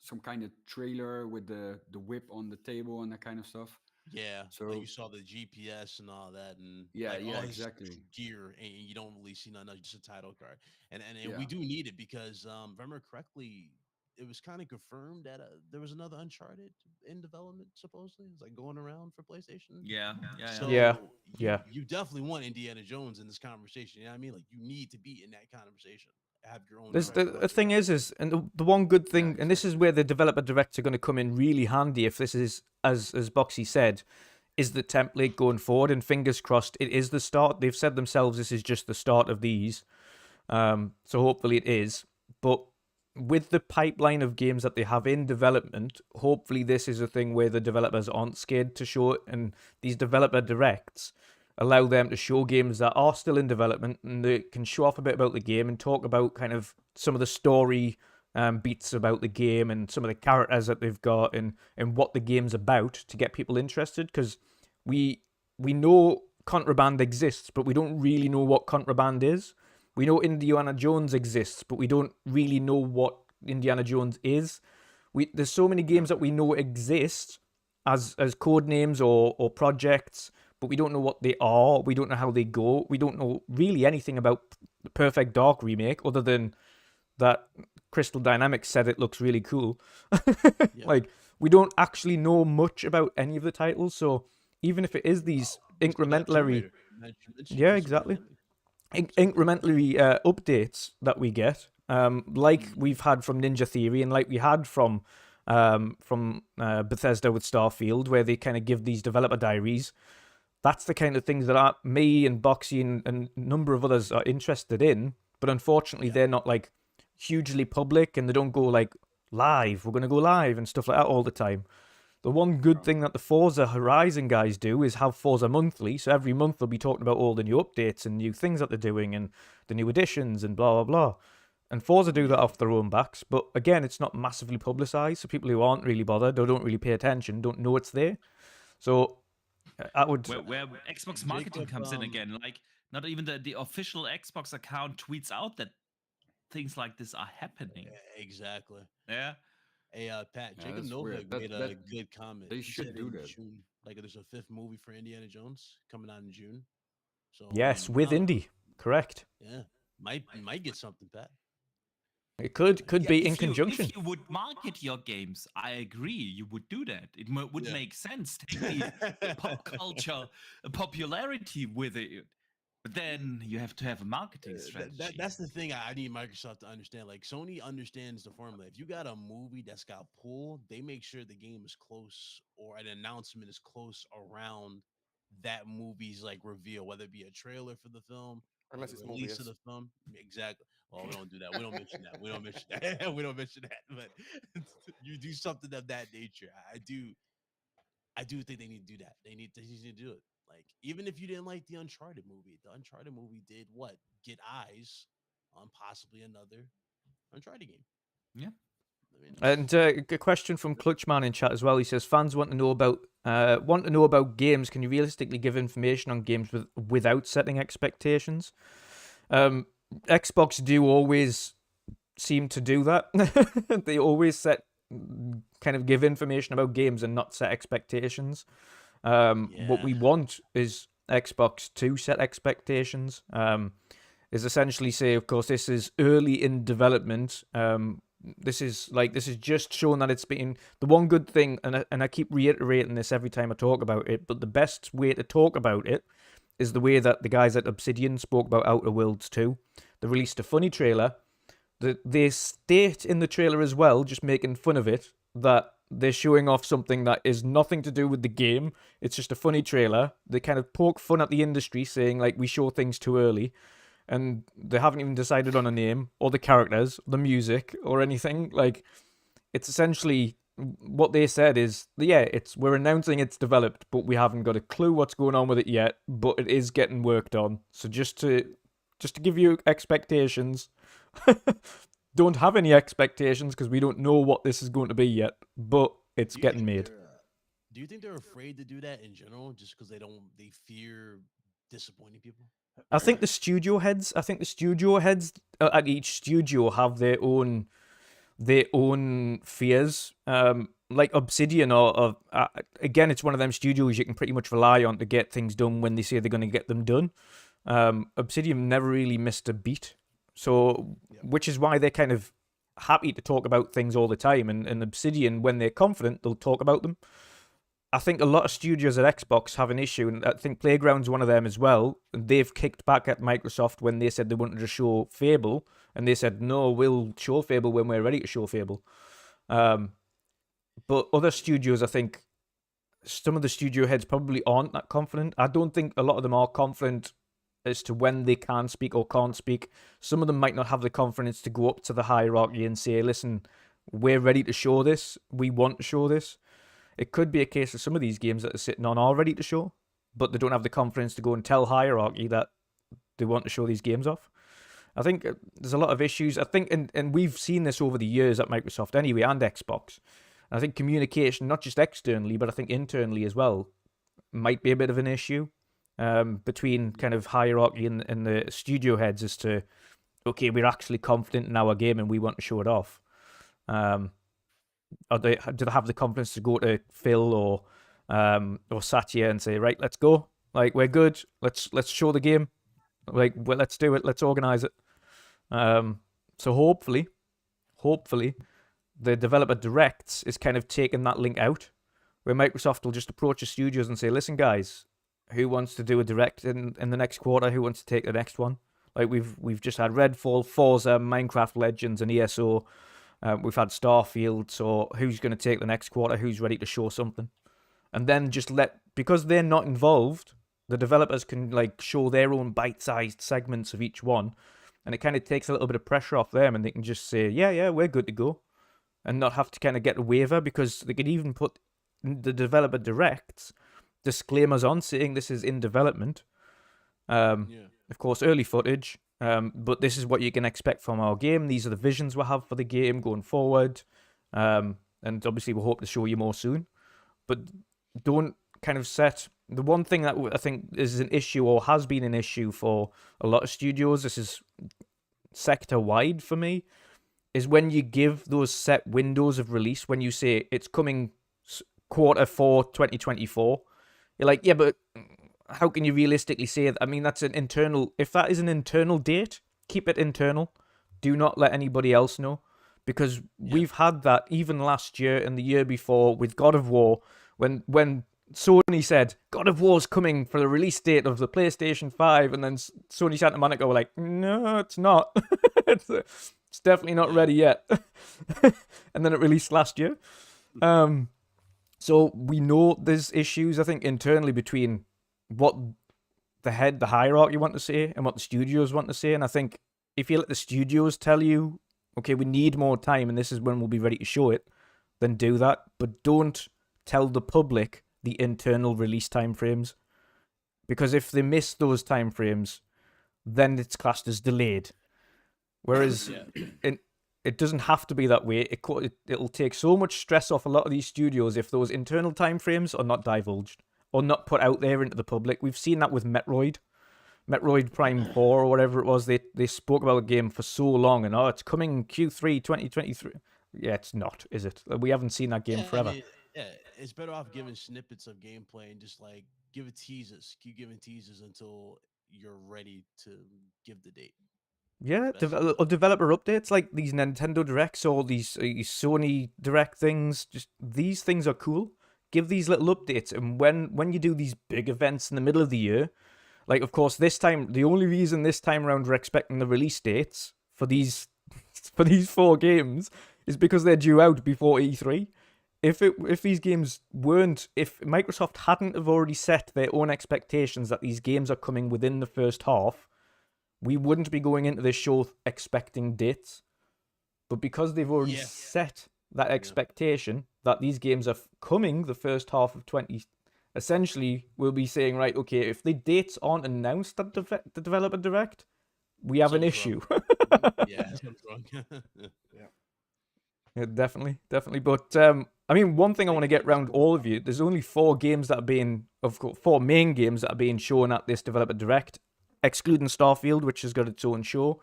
some kind of trailer with the whip on the table and that kind of stuff. Yeah, So like you saw the GPS and all that, and yeah, like yeah, all his exactly. gear, and you don't really see nothing else, just a title card. And Yeah. we do need it because, if I remember correctly, it was kind of confirmed that there was another Uncharted in development. Supposedly, it's like going around for PlayStation. Yeah. So Yeah, you, yeah. you definitely want Indiana Jones in this conversation. You know what I mean? Like, you need to be in that conversation. Have your own. This, track the thing is, and the one good thing, Yeah, and this is where the developer directs are going to come in really handy if this is, as Boxy said, is the template going forward. And fingers crossed, it is the start. They've said themselves this is just the start of these. So hopefully it is. But with the pipeline of games that they have in development, hopefully this is a thing where the developers aren't scared to show it, and these developer directs allow them to show games that are still in development, and they can show off a bit about the game and talk about kind of some of the story beats about the game and some of the characters that they've got and what the game's about to get people interested, because we know contraband exists, but we don't really know what contraband is. We know Indiana Jones exists, but we don't really know what Indiana Jones is. There's so many games that we know exist as code names or projects, but we don't know what they are. We don't know how they go. We don't know really anything about the Perfect Dark remake other than that Crystal Dynamics said it looks really cool. Yeah. Like, we don't actually know much about any of the titles, so even if it is these incrementally... Yeah, exactly. Incrementally updates that we get, like we've had from Ninja Theory and like we had from Bethesda with Starfield, where they kind of give these developer diaries. That's the kind of things that me and Boxy and a number of others are interested in, but unfortunately they're not like hugely public, and they don't go like live. We're going to go live and stuff like that all the time. The one good thing that the Forza Horizon guys do is have Forza Monthly, so every month they'll be talking about all the new updates and new things that they're doing and the new additions and blah, blah, blah. And Forza do that off their own backs, but again, it's not massively publicised, so people who aren't really bothered or don't really pay attention don't know it's there. So I would... Where Xbox marketing Jacob, comes in again, like not even the official Xbox account tweets out that things like this are happening. Exactly. Yeah. Hey, Pat, Yeah, Jacob that's Novak weird. made a That- good comment. they He should said do in that. June, like there's a fifth movie for Indiana Jones coming out in June. So Yes, with now- Indy, correct. Yeah, might get something, Pat. It could Yeah, be in if conjunction. If you would market your games, I agree, you would do that. It would Yeah. make sense. Take the pop culture popularity with it. But then you have to have a marketing strategy. That's the thing I need Microsoft to understand. Like, Sony understands the formula. If you got a movie that's got pull, they make sure the game is close or an announcement is close around that movie's like reveal, whether it be a trailer for the film or Unless the it's release of Morbius. the film. Exactly. Well, we don't do that. We don't mention that. We don't mention that. We don't mention that. But you do something of that nature. I do think they need to do that. They need to do it. Like, even if you didn't like the Uncharted movie did what? Get eyes on possibly another Uncharted game. Yeah. I mean, And a question from Clutchman in chat as well. He says fans want to know about games. Can you realistically give information on games without setting expectations? Xbox do always seem to do that. They always kind of give information about games and not set expectations. What we want is Xbox to set expectations. Is essentially say, of course, this is early in development. This is just showing that it's been the one good thing, and I keep reiterating this every time I talk about it, but the best way to talk about it is the way that the guys at Obsidian spoke about Outer Worlds 2. They released a funny trailer. They state in the trailer as well, just making fun of it, that they're showing off something that is nothing to do with the game. It's just a funny trailer. They kind of poke fun at the industry, saying, like, we show things too early. And they haven't even decided on a name, or the characters, the music, or anything. Like, it's essentially what they said is, yeah, we're announcing it's developed, but we haven't got a clue what's going on with it yet, but it is getting worked on. So just to give you expectations, don't have any expectations because we don't know what this is going to be yet, but it's getting made. Do you think they're afraid to do that in general, just because they fear disappointing people? I think the studio heads at each studio have their own fears. Like Obsidian, or again, it's one of them studios you can pretty much rely on to get things done when they say they're going to get them done. Obsidian never really missed a beat, so which is why they're kind of happy to talk about things all the time. And Obsidian, when they're confident, they'll talk about them. I think a lot of studios at Xbox have an issue, and I think Playground's one of them as well. They've kicked back at Microsoft when they said they wanted to show Fable, and they said, no, we'll show Fable when we're ready to show Fable. But other studios, I think, some of the studio heads probably aren't that confident. I don't think a lot of them are confident as to when they can speak or can't speak. Some of them might not have the confidence to go up to the hierarchy and say, listen, we're ready to show this. We want to show this. It could be a case of some of these games that are sitting on are ready to show, but they don't have the confidence to go and tell hierarchy that they want to show these games off. I think there's a lot of issues. I think, and we've seen this over the years at Microsoft anyway, and Xbox. I think communication, not just externally, but I think internally as well, might be a bit of an issue between kind of hierarchy and the studio heads as to, okay, we're actually confident in our game and we want to show it off. Do they have the confidence to go to Phil or Satya and say, right, let's go, like, we're good, let's show the game, like, well, let's do it, let's organize it. So hopefully the developer directs is kind of taking that link out, where Microsoft will just approach the studios and say, listen guys, who wants to do a direct in the next quarter, who wants to take the next one? Like, we've just had Redfall, Forza, Minecraft Legends, and ESO. We've had Starfield, so who's going to take the next quarter? Who's ready to show something? And then just because they're not involved, the developers can like show their own bite-sized segments of each one, and it kind of takes a little bit of pressure off them, and they can just say, yeah, we're good to go, and not have to kind of get a waiver, because they could even put the developer directs disclaimers on saying this is in development. Of course, early footage. But this is what you can expect from our game. These are the visions we have for the game going forward. And obviously, we hope to show you more soon. But don't kind of set... The one thing that I think is an issue, or has been an issue for a lot of studios, this is sector-wide for me, is when you give those set windows of release, when you say it's coming Q4 2024, you're like, yeah, but... how can you realistically say that? I mean, that's an internal... If that is an internal date, keep it internal. Do not let anybody else know. Because we've had that even last year and the year before with God of War, when Sony said, God of War's coming for the release date of the PlayStation 5, and then Sony Santa Monica were like, no, it's not. It's definitely not ready yet. And then it released last year. So we know there's issues, I think, internally between what the hierarchy want to say and what the studios want to say. And I think if you let the studios tell you, okay, we need more time and this is when we'll be ready to show it, then do that. But don't tell the public the internal release timeframes, because if they miss those timeframes, then it's classed as delayed. Whereas it doesn't have to be that way. It'll take so much stress off a lot of these studios if those internal timeframes are not divulged or not put out there into the public. We've seen that with Metroid Prime 4 or whatever it was. They spoke about the game for so long, and it's coming Q3 2023. Yeah, it's not, is it? We haven't seen that game forever. I mean, it's better off giving snippets of gameplay and just like give it teasers. Keep giving teasers until you're ready to give the date. Yeah, Best. or developer updates like these Nintendo Directs or these Sony Direct things. Just these things are cool. Give these little updates, and when you do these big events in the middle of the year, like of course this time, the only reason this time around we're expecting the release dates for these for these 4 games is because they're due out before E3. If these games weren't, if Microsoft hadn't have already set their own expectations that these games are coming within the first half, we wouldn't be going into this show expecting dates. But because they've already Yeah. set that expectation that these games are coming the first half of 20, essentially we'll be saying, right, okay, if the dates aren't announced at the developer direct, we have an issue. Yeah, something's wrong. Yeah, definitely. But I mean, one thing I want to get round all of you. There's only 4 games that are being, of course, 4 main games that are being shown at this developer direct, excluding Starfield, which has got its own show.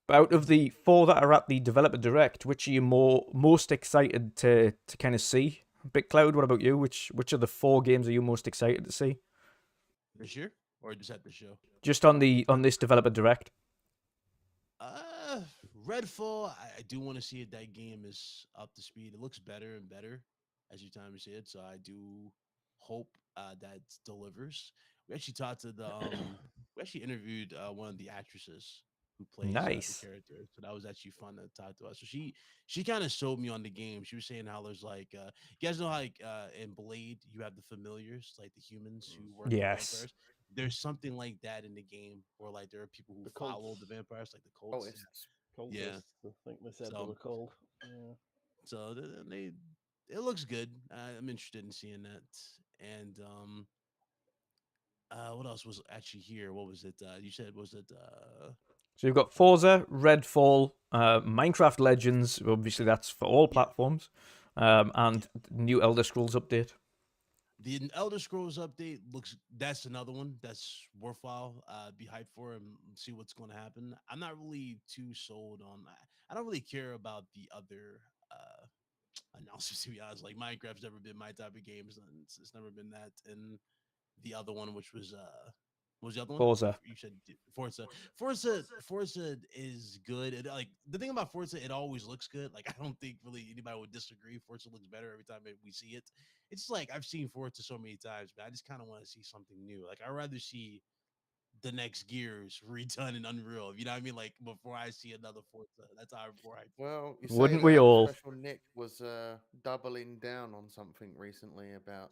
But out of the 4 that are at the developer direct, which are you most excited to kind of see? Big Cloud, what about you? Which of the 4 games are you most excited to see? This year or just at the show? Just on this developer direct. Redfall, I do want to see if that game is up to speed. It looks better and better as you time see it, so I do hope that delivers. We actually talked to the we actually interviewed one of the actresses who plays Nice. the character, so that was actually fun to talk to us. So she kind of sold me on the game. She was saying how there's like you guys know like in Blade you have the familiars, like the humans who work with Yes. vampires. There's something like that in the game where like there are people who The follow cults. the vampires, like the Oh, cults. it's Cultists, Yeah. I think they said they So- were called. Yeah. So it looks good. I'm interested in seeing that. And what else was actually here? What was it? You said was it? So you've got Forza, Redfall, Minecraft Legends. Obviously, that's for all platforms, and new Elder Scrolls update. The Elder Scrolls update looks. That's another one that's worthwhile. Be hyped for and see what's going to happen. I'm not really too sold on. I don't really care about the other announcements, to be honest. Like Minecraft's never been my type of game. It's never been that. And the other one, which was what was the other one? Forza. You said Forza. Forza is good. Like the thing about Forza, it always looks good. Like I don't think really anybody would disagree. Forza looks better every time we see it. It's like I've seen Forza so many times, but I just kind of want to see something new. Like I'd rather see the next Gears redone in Unreal. You know what I mean? Like before I see another Forza. That's how before I. well. You Wouldn't say we that, all? Special Nick was doubling down on something recently about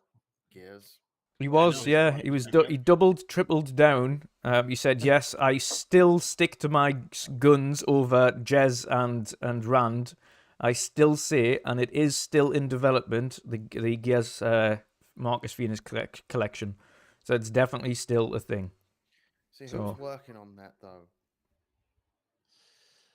Gears. He Yeah, I was, know. yeah. He was. He doubled, tripled down. He said, "Yes, I still stick to my guns over Jez and Rand. I still say, and it is still in development. The Gears Marcus Phoenix collection. So it's definitely still a thing. See, So- who's working on that though?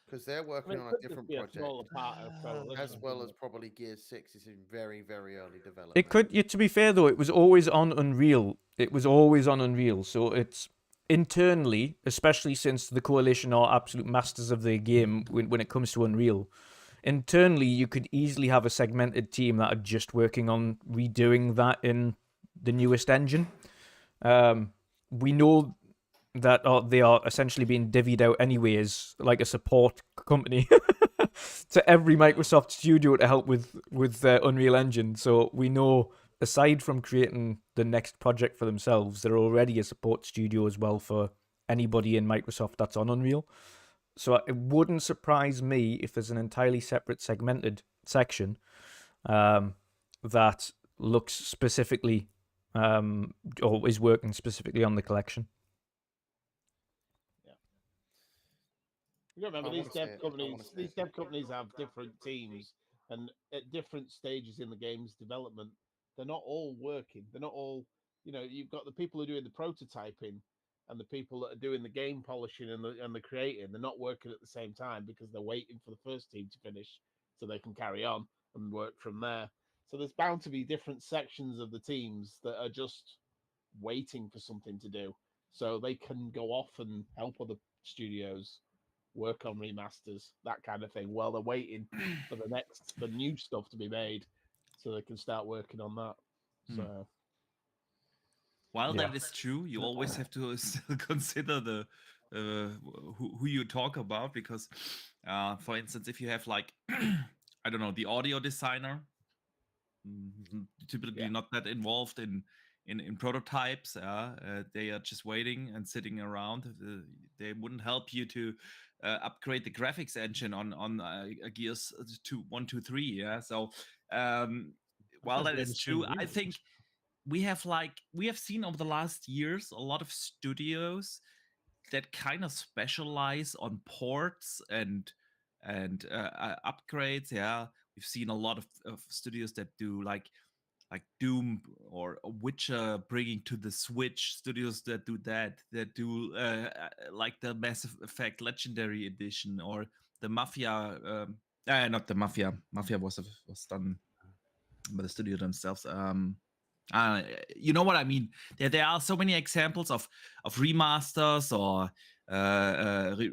Because they're I mean, working it on a could just different be a project, smaller part of Coalition, as well couldn't as it? probably Gears 6 is in very, very early development. It could. Yeah, to be fair though, it was always on Unreal. It was always on Unreal. So it's internally, especially since the Coalition are absolute masters of their game when it comes to Unreal. Internally, you could easily have a segmented team that are just working on redoing that in the newest engine. We know that they are essentially being divvied out anyway as like a support company to every Microsoft studio to help with Unreal Engine. So we know, aside from creating the next project for themselves, they're already a support studio as well for anybody in Microsoft that's on Unreal. So it wouldn't surprise me if there's an entirely separate segmented section that looks specifically or is working specifically on the collection. You got to remember I these wanna see dev it. I companies. wanna see These it. dev companies have different teams, and at different stages in the game's development, they're not all working. They're not all. You've got the people who are doing the prototyping, and the people that are doing the game polishing and the creating. They're not working at the same time because they're waiting for the first team to finish so they can carry on and work from there. So there's bound to be different sections of the teams that are just waiting for something to do, so they can go off and help other studios work on remasters, that kind of thing, while they're waiting for the new stuff to be made, so they can start working on that. So While Yeah. that is true, you always have to still consider the who you talk about, because for instance, if you have like I don't know, the audio designer, typically not that involved in prototypes. They are just waiting and sitting around. They wouldn't help you to upgrade the graphics engine on a Gears 1, 2, 3. Yeah. So while that is true, I think we have seen over the last years a lot of studios that kind of specialize on ports and upgrades. Yeah, we've seen a lot of studios that do like Doom or Witcher bringing to the Switch. Studios that do like the Mass Effect Legendary Edition or the Mafia. Not the Mafia. Mafia was done by the studio themselves. You know what I mean? There are so many examples of remasters or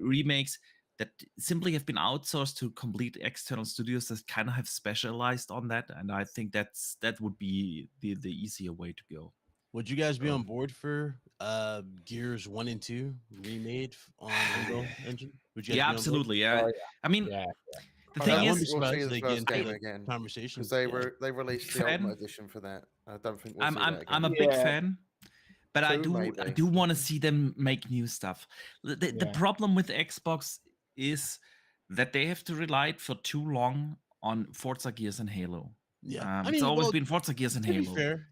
remakes that simply have been outsourced to complete external studios that kind of have specialized on that, and I think that would be the easier way to go. Would you guys be on board for Gears 1 and 2 remade on Unreal Engine? Would you guys Yeah, be on board? absolutely. Yeah. I mean, the I thing don't wouldn't is, be think we'll surprised see if the they get first into game the again conversation. because they released the Fan? Ultimate Edition for that. I don't think we'll see that again. I'm a big fan, but I Two, do maybe. want to see them make new stuff. The problem with Xbox is that they have to rely for too long on Forza Gears and Halo. Yeah, I It's mean, always well, been Forza Gears and to be Halo. fair,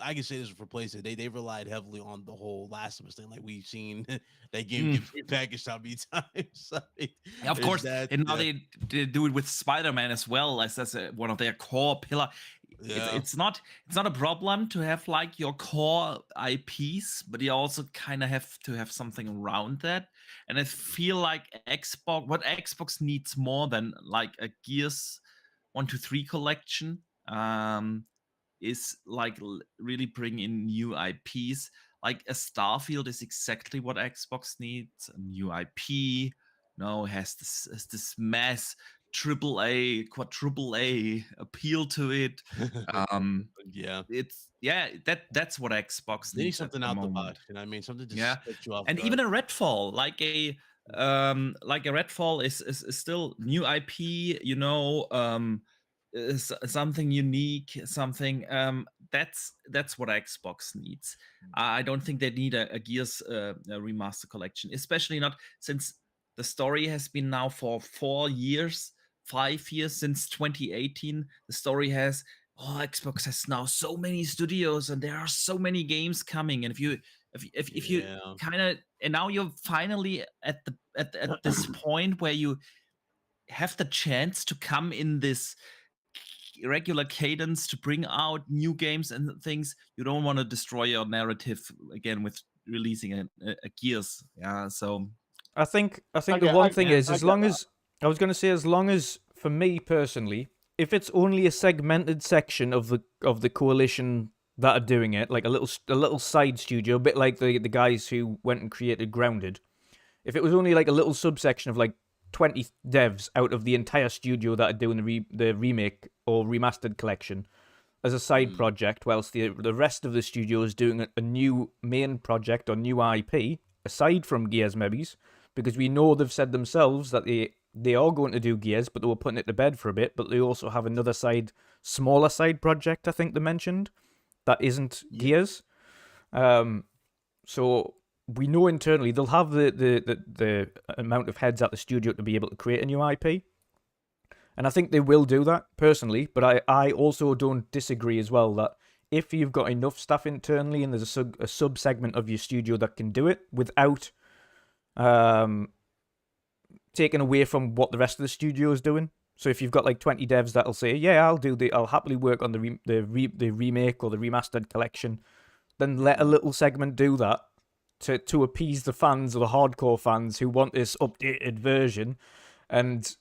I can say this for PlayStation. They relied heavily on the whole Last of Us thing. Like we've seen that game get repackaged how many times. Yeah, of course, and now they do it with Spider-Man as well as one of their core pillar. It's not a problem to have like your core IPs, but you also kind of have to have something around that. And I feel like what Xbox needs more than like a Gears 1, 2, 3 collection, is like really bring in new IPs. Like a Starfield is exactly what Xbox needs. A new IP. No, it has this mass AAA, quadruple A appeal to it. That's what Xbox They need needs something at the out the moment. box. You know what I mean? Something to set you off And guard. even a Redfall, like a Redfall is still new IP. You know, something unique, something that's what Xbox needs. I don't think they need a Gears a remaster collection, especially not since the story has been now for 5 years since 2018. The story has Xbox has now so many studios and there are so many games coming, and if you kind of, and now you're finally at this point where you have the chance to come in this regular cadence to bring out new games and things. You don't want to destroy your narrative again with releasing a Gears. Yeah, so I think the one thing is, as long as I was going to say, as long as for me personally, if it's only a segmented section of the coalition that are doing it, like a little side studio, a bit like the guys who went and created Grounded. If it was only like a little subsection of like 20 devs out of the entire studio that are doing the remake or remastered collection as a side project, whilst the rest of the studio is doing a new main project or new IP aside from Gears maybe, because we know they've said themselves that they are going to do Gears, but they were putting it to bed for a bit, but they also have another smaller side project, I think they mentioned, that isn't Gears. So we know internally they'll have the amount of heads at the studio to be able to create a new IP. And I think they will do that, personally, but I also don't disagree as well that if you've got enough staff internally and there's a sub-segment of your studio that can do it without taken away from what the rest of the studio is doing. So if you've got like 20 devs that'll say, yeah, I'll happily work on the remake or the remastered collection, then let a little segment do that to appease the fans or the hardcore fans who want this updated version, and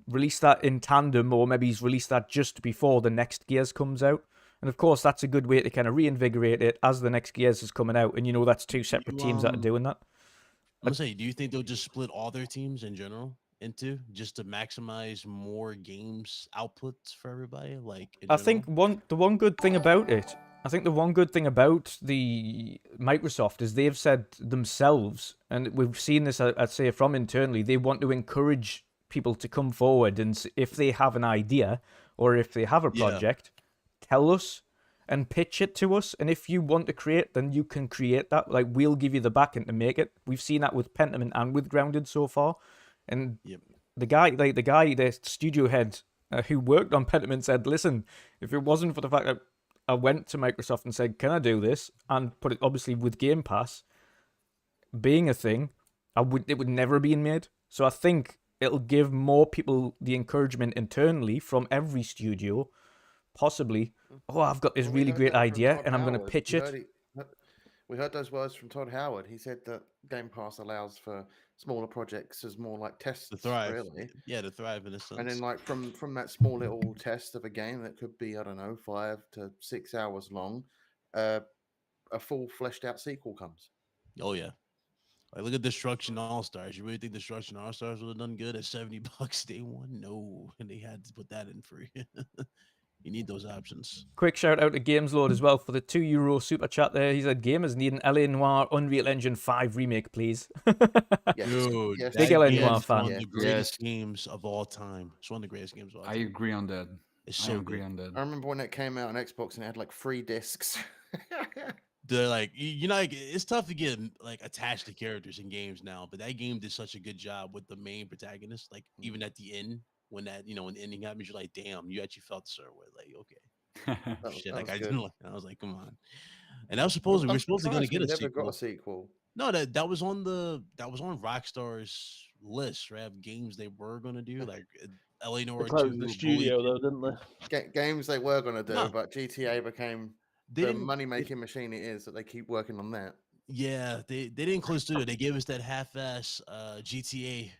release that in tandem, or maybe he's released that just before the next Gears comes out. And of course, that's a good way to kind of reinvigorate it as the next Gears is coming out, and you know that's two separate teams that are doing that. I'm gonna say, do you think they'll just split all their teams in general into just to maximize more games outputs for everybody? Like, I think the one good thing about it I think the one good thing about the Microsoft is they've said themselves, and we've seen this, I'd say, from internally, they want to encourage people to come forward and if they have an idea or if they have a Yeah. project, tell us and pitch it to us. And if you want to create, then you can create that. Like, we'll give you the backing to make it. We've seen that with Pentiment and with Grounded so far. And Yep. the studio head who worked on Pentiment said, listen, if it wasn't for the fact that I went to Microsoft and said, can I do this? And put it obviously with Game Pass being a thing, it would never have been made. So I think it'll give more people the encouragement internally from every studio, possibly. Oh, I've got this Well, we really heard great that from idea, Todd and I'm going to Howard. pitch it. We heard those words from Todd Howard. He said that Game Pass allows for smaller projects as more like tests, To thrive. really. Yeah, to thrive in a sense. And then, like from that small little test of a game that could be, I don't know, 5 to 6 hours long, a full fleshed out sequel comes. Oh yeah. Like, look at Destruction All Stars. You really think Destruction All Stars would have done good at $70 day one? No, and they had to put that in free. You need those options. Quick shout out to Gameslord as well for the €2 super chat there. He said, gamers need an LA Noire Unreal Engine 5 remake, please. Yes. Dude, Yes. Big that LA game Noire is fan. one of the Yes. greatest games of all time. It's one of the greatest games of all I time. agree on that. It's I so agree good. on that. I remember when it came out on Xbox and it had like 3 discs. They're like, you know, like, it's tough to get like attached to characters in games now, but that game did such a good job with the main protagonist. Like, even at the end, when that, when the ending happens, you're like, damn, you actually felt the certain way. Like, okay, That shit, that like was I good. didn't like. I was like, come on. And that was Well, we're I'm supposedly going to surprised get we a never sequel. got a sequel. No, that was on Rockstar's list, right? Of games they were going to do, like LA They Noire closed 2, the Bully studio Kid. though, didn't they? Games they were going to do, No. but GTA became They the didn't. money making machine it is that they keep working on that. Yeah, they didn't close studio. They gave us that half-ass GTA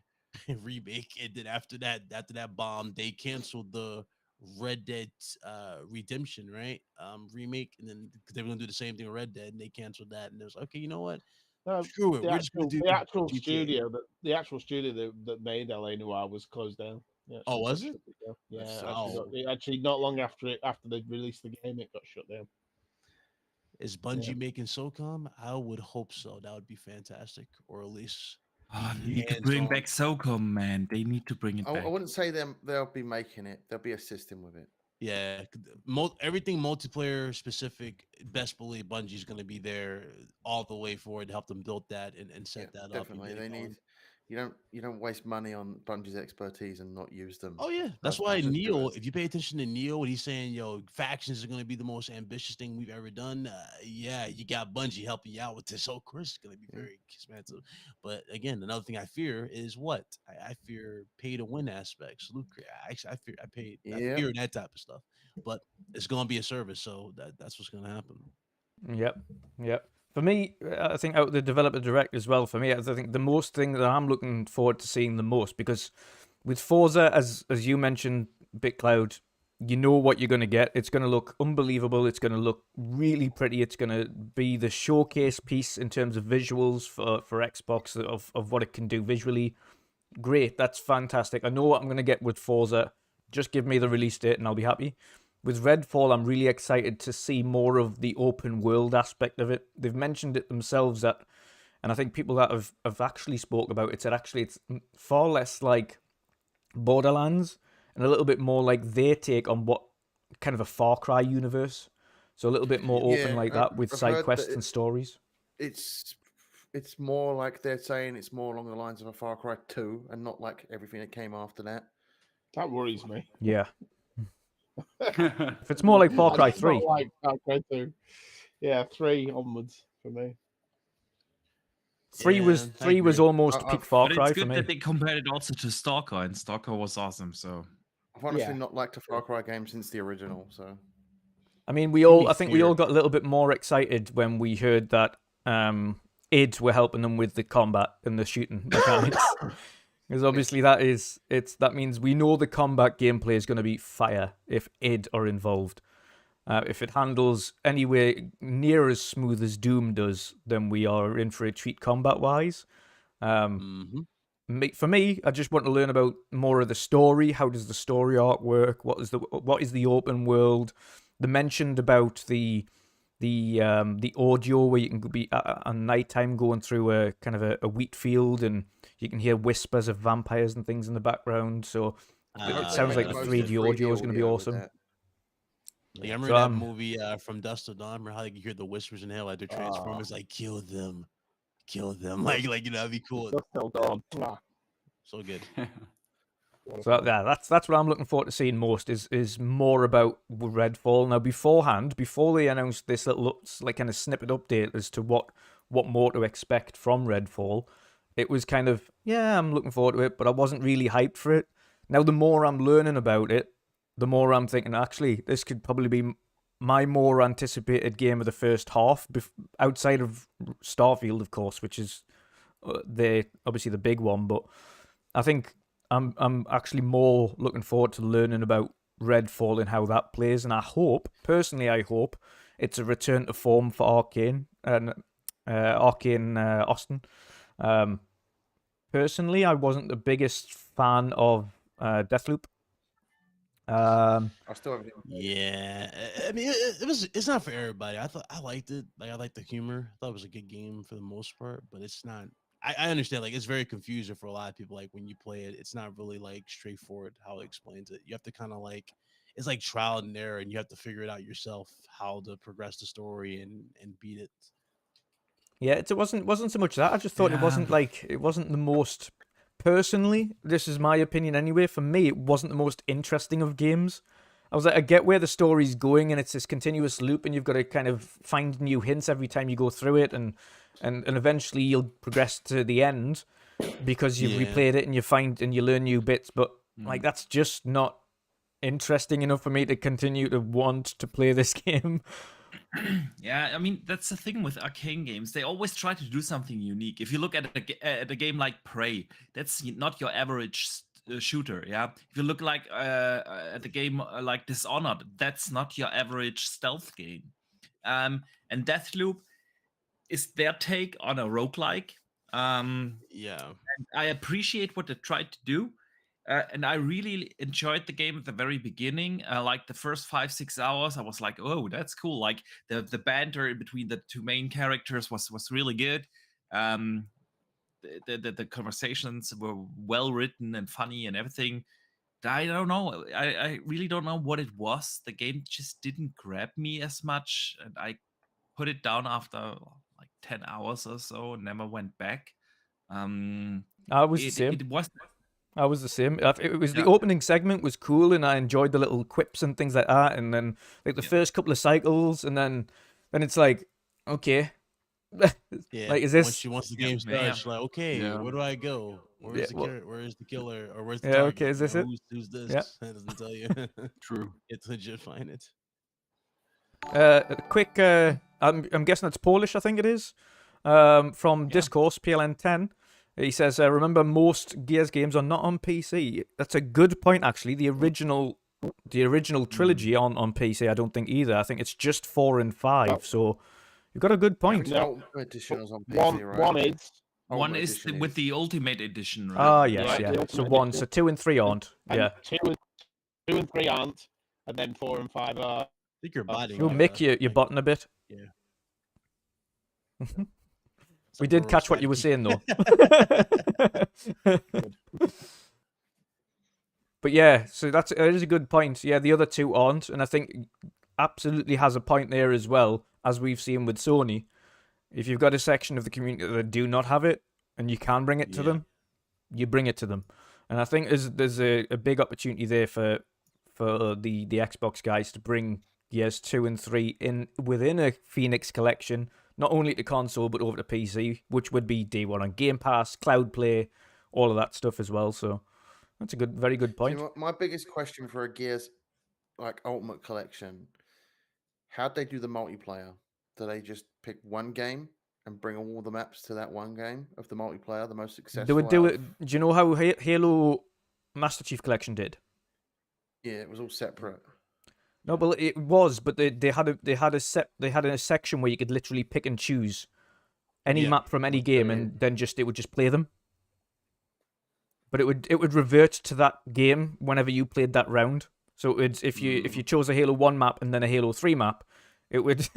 remake, and then after that bomb, they canceled the Red Dead Redemption, right? Remake, and then 'cause they were gonna do the same thing with Red Dead, and they canceled that, and it was like, okay, you know what? No, Screw it. We're just gonna do the actual GTA. studio that made LA Noire was closed down. Yeah, Oh, was got it? shut down. Yeah, That's actually not long after they released the game, it got shut down. Is Bungie making SOCOM? I would hope so. That would be fantastic, or at least Oh, they need to bring hands-on. back SOCOM, man. They need to bring it I back. wouldn't say they'll be making it. There'll be a system with it. Yeah, everything multiplayer specific. Best believe Bungie's going to be there all the way forward to help them build that and set that up. Definitely, they need. You don't waste money on Bungie's expertise and not use them. Oh yeah, that's Just why do Neil. it. If you pay attention to Neil, what he's saying, factions are going to be the most ambitious thing we've ever done. Yeah, you got Bungie helping you out with this. So of course, it's going to be very expensive. But again, another thing I fear is what I fear pay to win aspects. Lucre. I fear that type of stuff. But it's going to be a service, so that's what's going to happen. Yep. For me, I think out of the developer direct as well, for me, I think the most thing that I'm looking forward to seeing the most, because with Forza, as you mentioned, BitCloud, you know what you're going to get. It's going to look unbelievable. It's going to look really pretty. It's going to be the showcase piece in terms of visuals for Xbox of what it can do visually. Great. That's fantastic. I know what I'm going to get with Forza. Just give me the release date and I'll be happy. With Redfall, I'm really excited to see more of the open world aspect of it. They've mentioned it themselves that, and I think people that have actually spoke about it said actually it's far less like Borderlands and a little bit more like their take on what kind of a Far Cry universe. So a little bit more open like that with side quests and stories. It's more like they're saying it's more along the lines of a Far Cry 2 and not like everything that came after that. That worries me. Yeah. If it's more like Far Cry 3. Not like Far Cry 2. Yeah, 3 onwards for me. 3 was almost peak Far but Cry it's for good me. that they compared it also to Stalker, and Stalker was awesome. So I've honestly not liked a Far Cry game since the original. So I mean, I think we all got a little bit more excited when we heard that id were helping them with the combat and the shooting mechanics. Because obviously that means we know the combat gameplay is going to be fire if id are involved. If it handles anywhere near as smooth as Doom does, then we are in for a treat combat-wise. For me, I just want to learn about more of the story. How does the story arc work? What is the open world? The mentioned about the the audio where you can be at nighttime going through a kind of a wheat field and you can hear whispers of vampires and things in the background. So it sounds like the that's 3D good. audio is going to be with awesome. that. Like, I remember So, that movie From Dusk Till Dawn. Remember how you hear the whispers in hell like they're Transformers, like kill them. Like that'd be cool. Just still gone. So good. So yeah, that's what I'm looking forward to seeing most is more about Redfall. Now before they announced this little like kind of snippet update as to what more to expect from Redfall, it was kind of, yeah, I'm looking forward to it, but I wasn't really hyped for it. Now the more I'm learning about it, the more I'm thinking, actually, this could probably be my more anticipated game of the first half, outside of Starfield, of course, which is obviously the big one. But I think I'm actually more looking forward to learning about Redfall and how that plays. And I hope it's a return to form for Arcane and Arcane Austin. Personally, I wasn't the biggest fan of Deathloop. I still haven't. Yeah, I mean, it's not for everybody. I liked it. Like, I liked the humor. I thought it was a good game for the most part, but it's not. I understand, like, it's very confusing for a lot of people. Like, when you play it, it's not really like straightforward how it explains it. You have to kind of like, it's like trial and error, and you have to figure it out yourself how to progress the story and beat it. Yeah, it wasn't so much that. I just thought it wasn't the most. Personally, this is my opinion anyway. For me, it wasn't the most interesting of games. I was like, I get where the story's going, and it's this continuous loop, and you've got to kind of find new hints every time you go through it, and eventually you'll progress to the end because you've replayed it and you learn new bits. But like, that's just not interesting enough for me to continue to want to play this game. Yeah, I mean, that's the thing with Arcane games. They always try to do something unique. If you look at a game like Prey, that's not your average shooter. Yeah, if you look like at a game like Dishonored, that's not your average stealth game. And Deathloop is their take on a roguelike. Yeah, And I appreciate what they tried to do. And I really enjoyed the game at the very beginning. Like the first 5-6 hours, I was like, "Oh, that's cool!" Like the banter between the two main characters was really good. The conversations were well written and funny and everything. I don't know. I really don't know what it was. The game just didn't grab me as much, and I put it down after like 10 hours or so and never went back. I was the same. It was. I was the same. It was Yeah. the opening segment was cool, and I enjoyed the little quips and things like that. And then like the first couple of cycles, and then it's like, okay, yeah. like, is this? Once the game starts, you're like, okay, Yeah. where do I go? Yeah, Where's the killer? Or where's the Yeah, target? okay, is this it? Who's this? Yeah. That doesn't tell you. True. It's legit. Find it. A quick. I'm guessing it's Polish. I think it is. From Discourse PLN10. He says, remember, most Gears games are not on PC. That's a good point, actually. The original trilogy on PC, I don't think either. I think it's just 4 and 5. No. So you've got a good point. No. Edition was on PC, One right? One Ultimate is Edition with the Ultimate Edition, right? Ah, yes, Yeah, yeah. the So Ultimate 1, Edition. so 2 and 3 aren't. And Yeah. 2 and 3 aren't, and then 4 and 5 are. I think you're botting. You'll Mick, you're button a bit. Yeah. We did catch what you were saying, though. But yeah, so it is a good point. Yeah, the other two aren't, and I think absolutely has a point there as well, as we've seen with Sony. If you've got a section of the community that do not have it, and you can bring it to them, you bring it to them. And I think there's a big opportunity there for the Xbox guys to bring Gears 2 and 3 within a Phoenix collection, not only to console but over to PC, which would be day one on Game Pass, Cloud Play, all of that stuff as well. So that's a very good point. See, my biggest question for a Gears like Ultimate Collection, how'd they do the multiplayer? Do they just pick one game and bring all the maps to that one game of the multiplayer, the most successful? They would do it. Do you know how Halo Master Chief Collection did? Yeah, it was all separate. No, but it was. But they had a section where you could literally pick and choose any map from any game, and then it would just play them. But it would revert to that game whenever you played that round. So if you chose a Halo 1 map and then a Halo 3 map, It would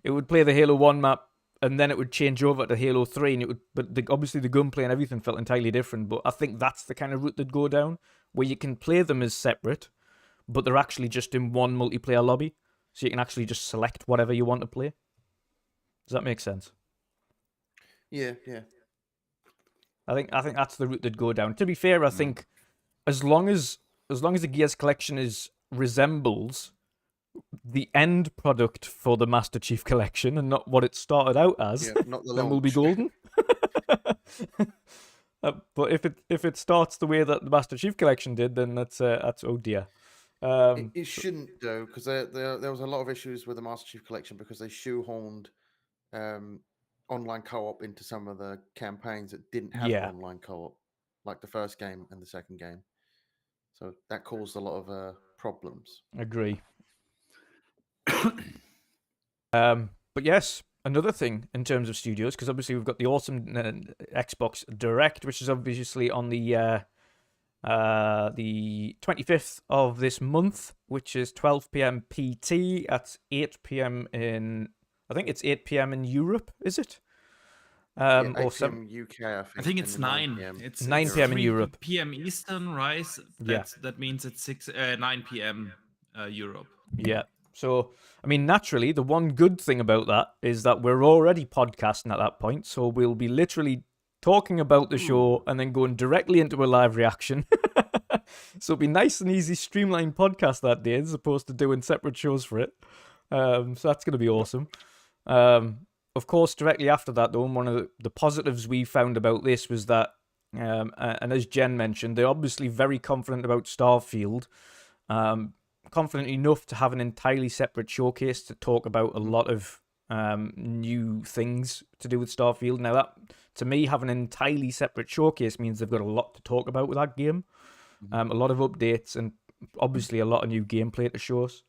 it would play the Halo 1 map, and then it would change over to Halo 3, and it would. But obviously the gunplay and everything felt entirely different. But I think that's the kind of route they'd go down, where you can play them as separate, but they're actually just in one multiplayer lobby, so you can actually just select whatever you want to play. Does that make sense? Yeah. I think that's the route they'd go down. To be fair, I think as long as the Gears collection resembles the end product for the Master Chief collection and not what it started out as, Not the then we'll be launch. golden. But if it starts the way that the Master Chief collection did, then that's oh dear. It shouldn't though, because there was a lot of issues with the Master Chief collection because they shoehorned online co-op into some of the campaigns that didn't have online co-op, like the first game and the second game. So that caused a lot of problems. Agree. But yes, another thing in terms of studios, because obviously we've got the awesome Xbox Direct, which is obviously on the 25th of this month, which is 12 p.m. PT. That's 8 p.m. I think it's 8 p.m. in Europe, is it? 8 or p.m. UK, I think it's and 9. 9 It's 9 p.m. in 3 Europe. p.m. Eastern, right? That means it's 9 p.m. Europe. Yeah. So, I mean, naturally, the one good thing about that is that we're already podcasting at that point. So we'll be literally talking about the show and then going directly into a live reaction. So it'll be nice and easy, streamlined podcast that day, as opposed to doing separate shows for it. So that's going to be awesome. Of course, directly after that, though, one of the positives we found about this was that, and as Jen mentioned, they're obviously very confident about Starfield. Confident enough to have an entirely separate showcase to talk about a lot of new things to do with Starfield. Now, that, to me, having an entirely separate showcase means they've got a lot to talk about with that game. A lot of updates and obviously a lot of new gameplay to show us.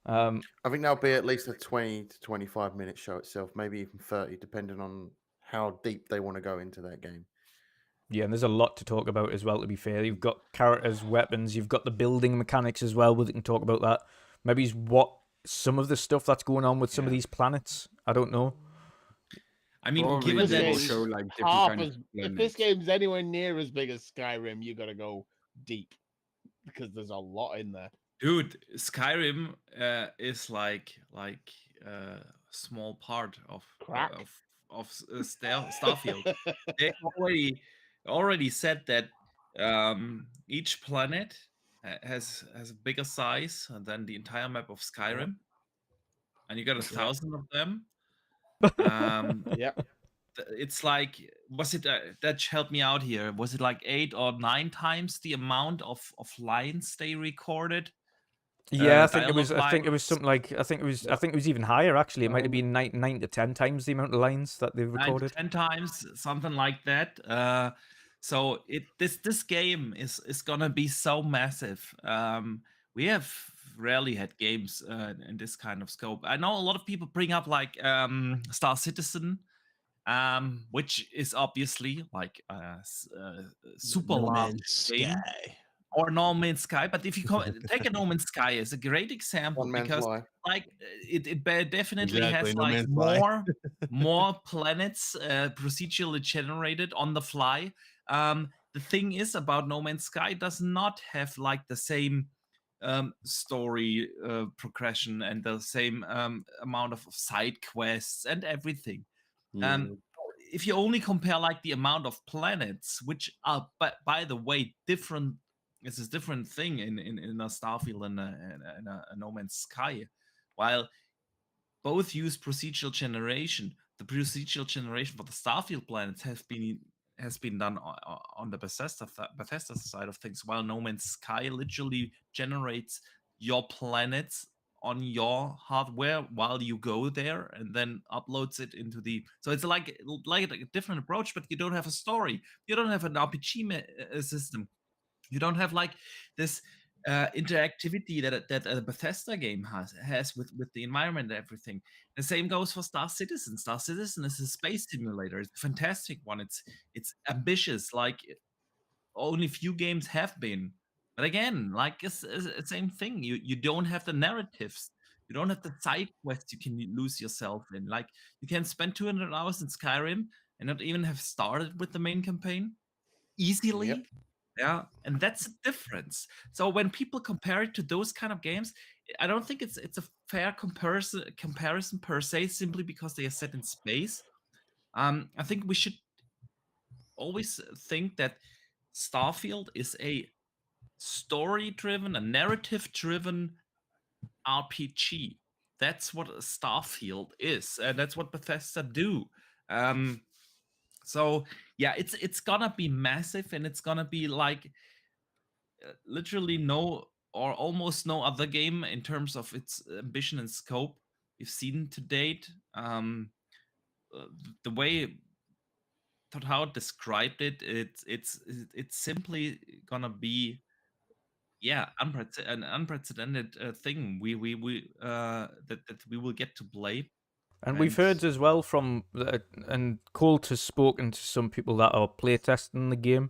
I think there'll be at least a 20 to 25 minute show itself, maybe even 30, depending on how deep they want to go into that game. Yeah, and there's a lot to talk about as well, to be fair. You've got characters, weapons, you've got the building mechanics as well, we can talk about that. Maybe what some of the stuff that's going on with some of these planets. I don't know. I mean, Probably given they will that show like different Half kind as, of if this planets. game's anywhere near as big as Skyrim, you gotta go deep because there's a lot in there. Dude, Skyrim is like a small part of Crack. Starfield. They already said that each planet has a bigger size than the entire map of Skyrim, and you got 1,000 of them. Yeah. It's like, was it that helped me out here? Was it like 8 or 9 times the amount of lines they recorded? Yeah, I think it was dialogue something like I think it was even higher actually. It might have been 9 to 10 times the amount of lines that they've 9 to recorded. 10 times, something like that. So this game is gonna be so massive. We have rarely had games in this kind of scope. I know a lot of people bring up like Star Citizen, which is obviously like a super No loved Man's game. Sky. Or No Man's Sky, but if you take a No Man's Sky as a great example, One man's because lie. like it definitely Exactly, has No like Man's Lie. more planets procedurally generated on the fly. The thing is about No Man's Sky does not have like the same story progression and the same amount of side quests and everything. If you only compare like the amount of planets, which are by the way different, it's a different thing in a Starfield and a No Man's Sky, while both use procedural generation. The procedural generation for the Starfield planets has been done on the Bethesda side of things, while No Man's Sky literally generates your planets on your hardware while you go there and then uploads it into the. So it's like a different approach, but you don't have a story. You don't have an RPG system. You don't have like this interactivity that a Bethesda game has with the environment and everything. The same goes for Star Citizen. Star Citizen is a space simulator. It's a fantastic one. It's ambitious, like only few games have been. But again, like it's the same thing. You don't have the narratives. You don't have the side quests you can lose yourself in. Like you can spend 200 hours in Skyrim and not even have started with the main campaign easily. Yep. Yeah, and that's the difference. So when people compare it to those kind of games, I don't think it's a fair comparison per se, simply because they are set in space. I think we should always think that Starfield is a story-driven, a narrative-driven RPG. That's what Starfield is, and that's what Bethesda do. So yeah, it's gonna be massive, and it's gonna be like literally no or almost no other game in terms of its ambition and scope we've seen to date. The way Todd Howard described it, it's simply gonna be an unprecedented thing that we will get to play. And we've heard as well from, and Colt has spoken to some people that are playtesting the game.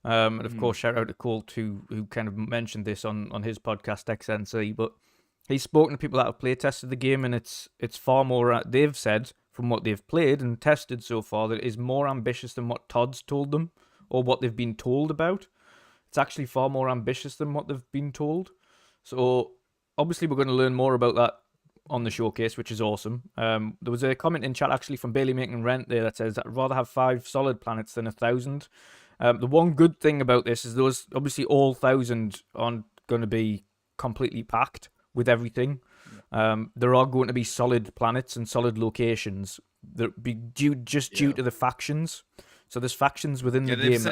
And of course, shout out to Colt who kind of mentioned this on his podcast XNC. But he's spoken to people that have playtested the game, and it's far more. They've said from what they've played and tested so far that it is more ambitious than what Todd's told them or what they've been told about. It's actually far more ambitious than what they've been told. So obviously, we're going to learn more about that on the showcase, which is awesome. There was a comment in chat actually from Bailey Making Rent there that says, I'd rather have 5 solid planets than 1,000. The one good thing about this is those, obviously all 1,000 aren't going to be completely packed with everything. There are going to be solid planets and solid locations that be due to the factions. So there's factions within the game.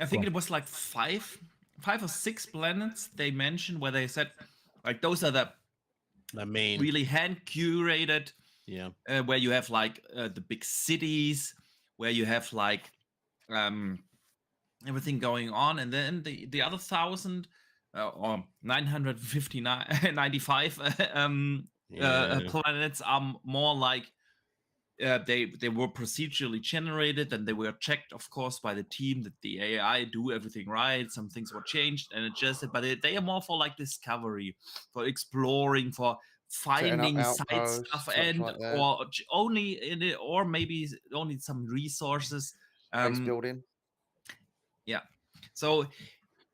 I think it was like five or six planets they mentioned where they said like those are the main really hand curated, where you have like the big cities, where you have like everything going on, and then the other 1,000 or 995 planets are more like they were procedurally generated, and they were checked, of course, by the team that the AI do everything right. Some things were changed and adjusted, but they are more for like discovery, for exploring, for finding side stuff, and like or only in it, or maybe only some resources. Base building. Yeah. So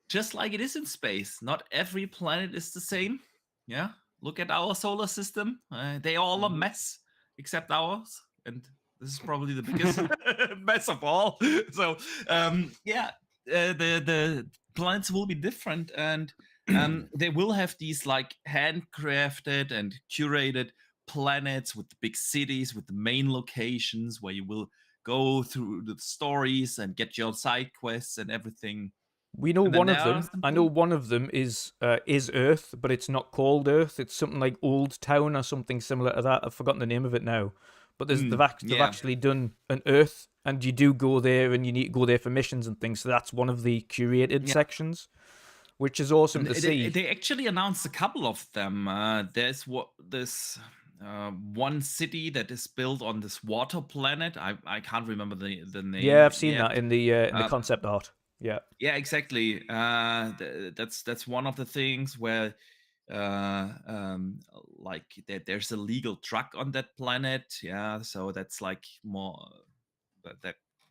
just like it is in space, not every planet is the same. Yeah. Look at our solar system. They are all a mess except ours. And this is probably the biggest mess of all. So the planets will be different, and they will have these like handcrafted and curated planets with the big cities, with the main locations where you will go through the stories and get your side quests and everything. We know one of them. I know one of them is Earth, but it's not called Earth. It's something like Old Town or something similar to that. I've forgotten the name of it now. But they've actually done an Earth, and you do go there, and you need to go there for missions and things. So that's one of the curated sections, which is awesome to see. They actually announced a couple of them. There's one city that is built on this water planet. I can't remember the name. Yeah, I've seen that in the concept art. Yeah. Yeah, exactly. That's one of the things where like there's a legal drug on that planet. Yeah, so that's like more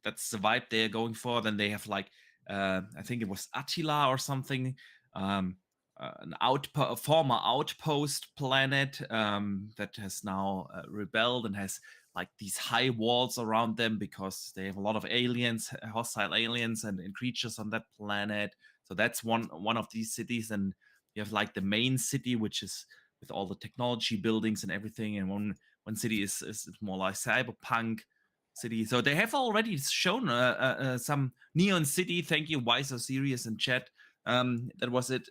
that's the vibe they're going for. Then they have like I think it was Attila or something, an former outpost planet that has now rebelled and has like these high walls around them because they have a lot of aliens, hostile aliens and creatures on that planet. So that's one of these cities. And you have like the main city, which is with all the technology buildings and everything. And one city is more like cyberpunk city. So they have already shown some Neon City. Thank you, Why So Serious in chat. That was it.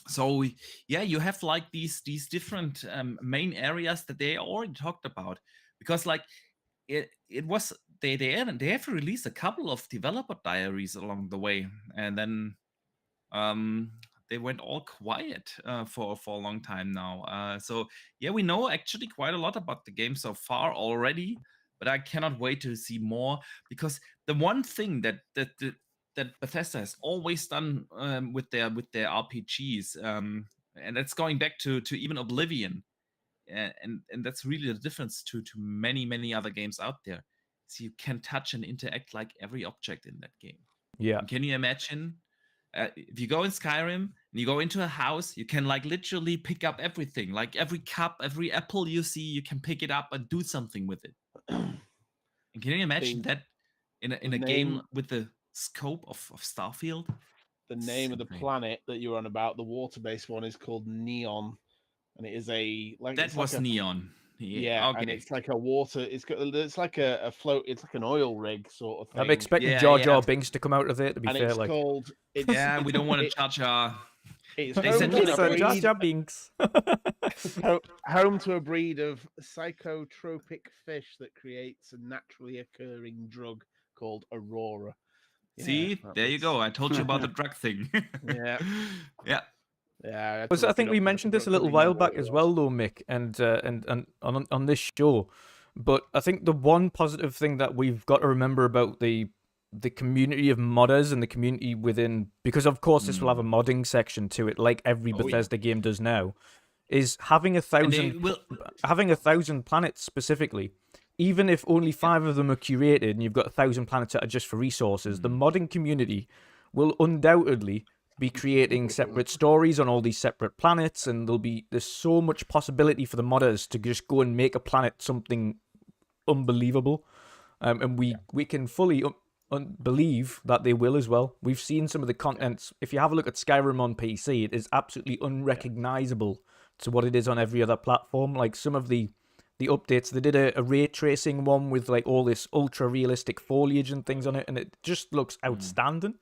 So yeah, you have like these different main areas that they already talked about, because like it was they have released a couple of developer diaries along the way, and then they went all quiet for a long time now. So yeah, we know actually quite a lot about the game so far already, but I cannot wait to see more, because the one thing that Bethesda has always done with their RPGs and that's going back to even Oblivion, and that's really the difference to many other games out there. So you can touch and interact like every object in that game. Yeah. And can you imagine if you go in Skyrim and you go into a house, you can like literally pick up everything, like every cup, every apple you see, you can pick it up and do something with it. And can you imagine that in a game with the scope of Starfield? The name of the planet that you're on about, the water-based one, is called Neon, and it is that was Neon. Yeah, okay. and it's like a water. It's like a float. It's like an oil rig sort of thing. I'm expecting Jar Jar Binks to come out of it. To be and fair, it's like called. Yeah, we don't want to charge our. It's They home sent to me a Jar breed- Jar Binks. home to a breed of psychotropic fish that creates a naturally occurring drug called Aurora. Yeah, See, that there you was- go. I told you about the drug thing. Yeah. Yeah. Yeah, I think we mentioned this a little while back as well, though, Mick, and on this show. But I think the one positive thing that we've got to remember about the community of modders and the community within, because of course this will have a modding section to it, like every Bethesda game does now, is having a thousand planets specifically. Even if only 5 of them are curated and you've got 1,000 planets that are just for resources, the modding community will undoubtedly be creating separate stories on all these separate planets, and there's so much possibility for the modders to just go and make a planet something unbelievable, and we can fully believe that they will as well. We've seen some of the contents. If you have a look at Skyrim on PC, it is absolutely unrecognizable to what it is on every other platform. Like some of the updates, they did a ray tracing one with like all this ultra realistic foliage and things on it, and it just looks outstanding.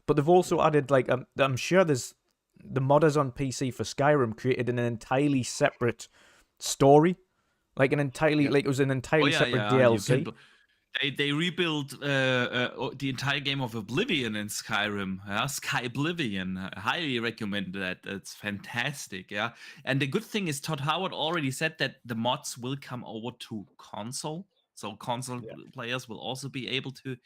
But they've also added, like, I'm sure there's the modders on PC for Skyrim created an entirely separate story, like it was an entirely separate DLC. They rebuilt the entire game of Oblivion in Skyrim. Sky Oblivion. I highly recommend that. It's fantastic. Yeah, and the good thing is Todd Howard already said that the mods will come over to console, so console players will also be able to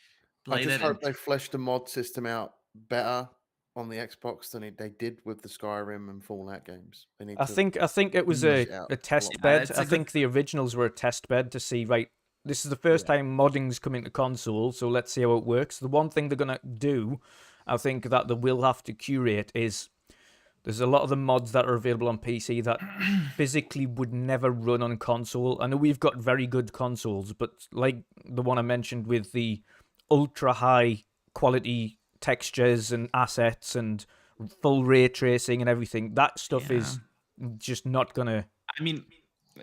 play that. I just hope they fleshed the mod system out better on the Xbox than they did with the Skyrim and Fallout games. They need I think it was a test bed. I think the originals were a test bed to see, right, this is the first time modding's coming to console, so let's see how it works. The one thing they're going to do, I think, that they will have to curate is there's a lot of the mods that are available on PC that physically would never run on console. I know we've got very good consoles, but like the one I mentioned with the ultra high quality textures and assets and full ray tracing and everything, that stuff is just not gonna. I mean,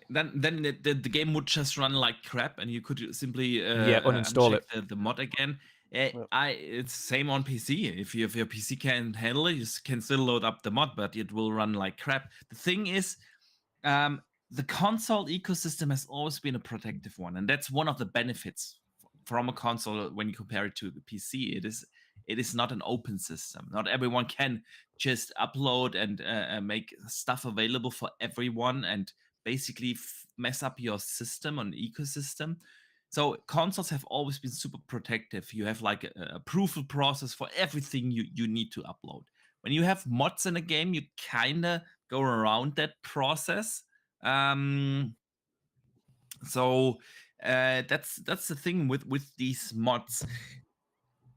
then the game would just run like crap, and you could simply uninstall it. The mod again. It's same on PC. If your PC can handle it, you can still load up the mod, but it will run like crap. The thing is, the console ecosystem has always been a protective one, and that's one of the benefits from a console when you compare it to the PC. It is not an open system. Not everyone can just upload and make stuff available for everyone and basically mess up your system and ecosystem. So consoles have always been super protective. You have like a approval process for everything you need to upload. When you have mods in a game, you kind of go around that process. So that's the thing with these mods.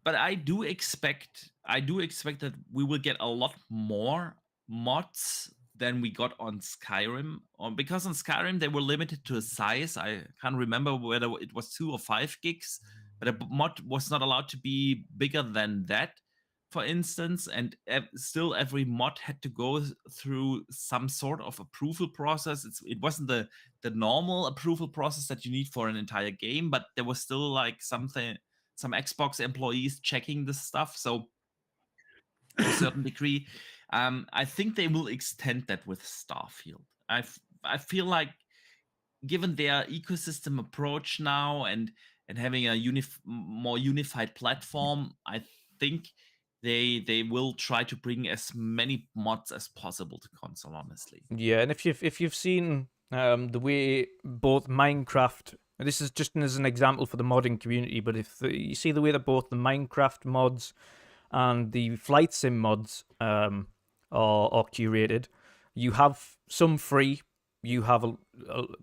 But I do expect that we will get a lot more mods than we got on Skyrim, because on Skyrim they were limited to a size. I can't remember whether it was 2 or 5 gigs, but a mod was not allowed to be bigger than that, for instance. And still, every mod had to go through some sort of approval process. It wasn't the normal approval process that you need for an entire game, but there was still like some Xbox employees checking this stuff. So to a certain degree, I think they will extend that with Starfield. I feel like, given their ecosystem approach now and having a more unified platform, I think they will try to bring as many mods as possible to console, honestly. Yeah, and if you've seen the way both Minecraft, this is just as an example for the modding community, but if you see the way that both the Minecraft mods and the flight sim mods are curated, You have some free. You have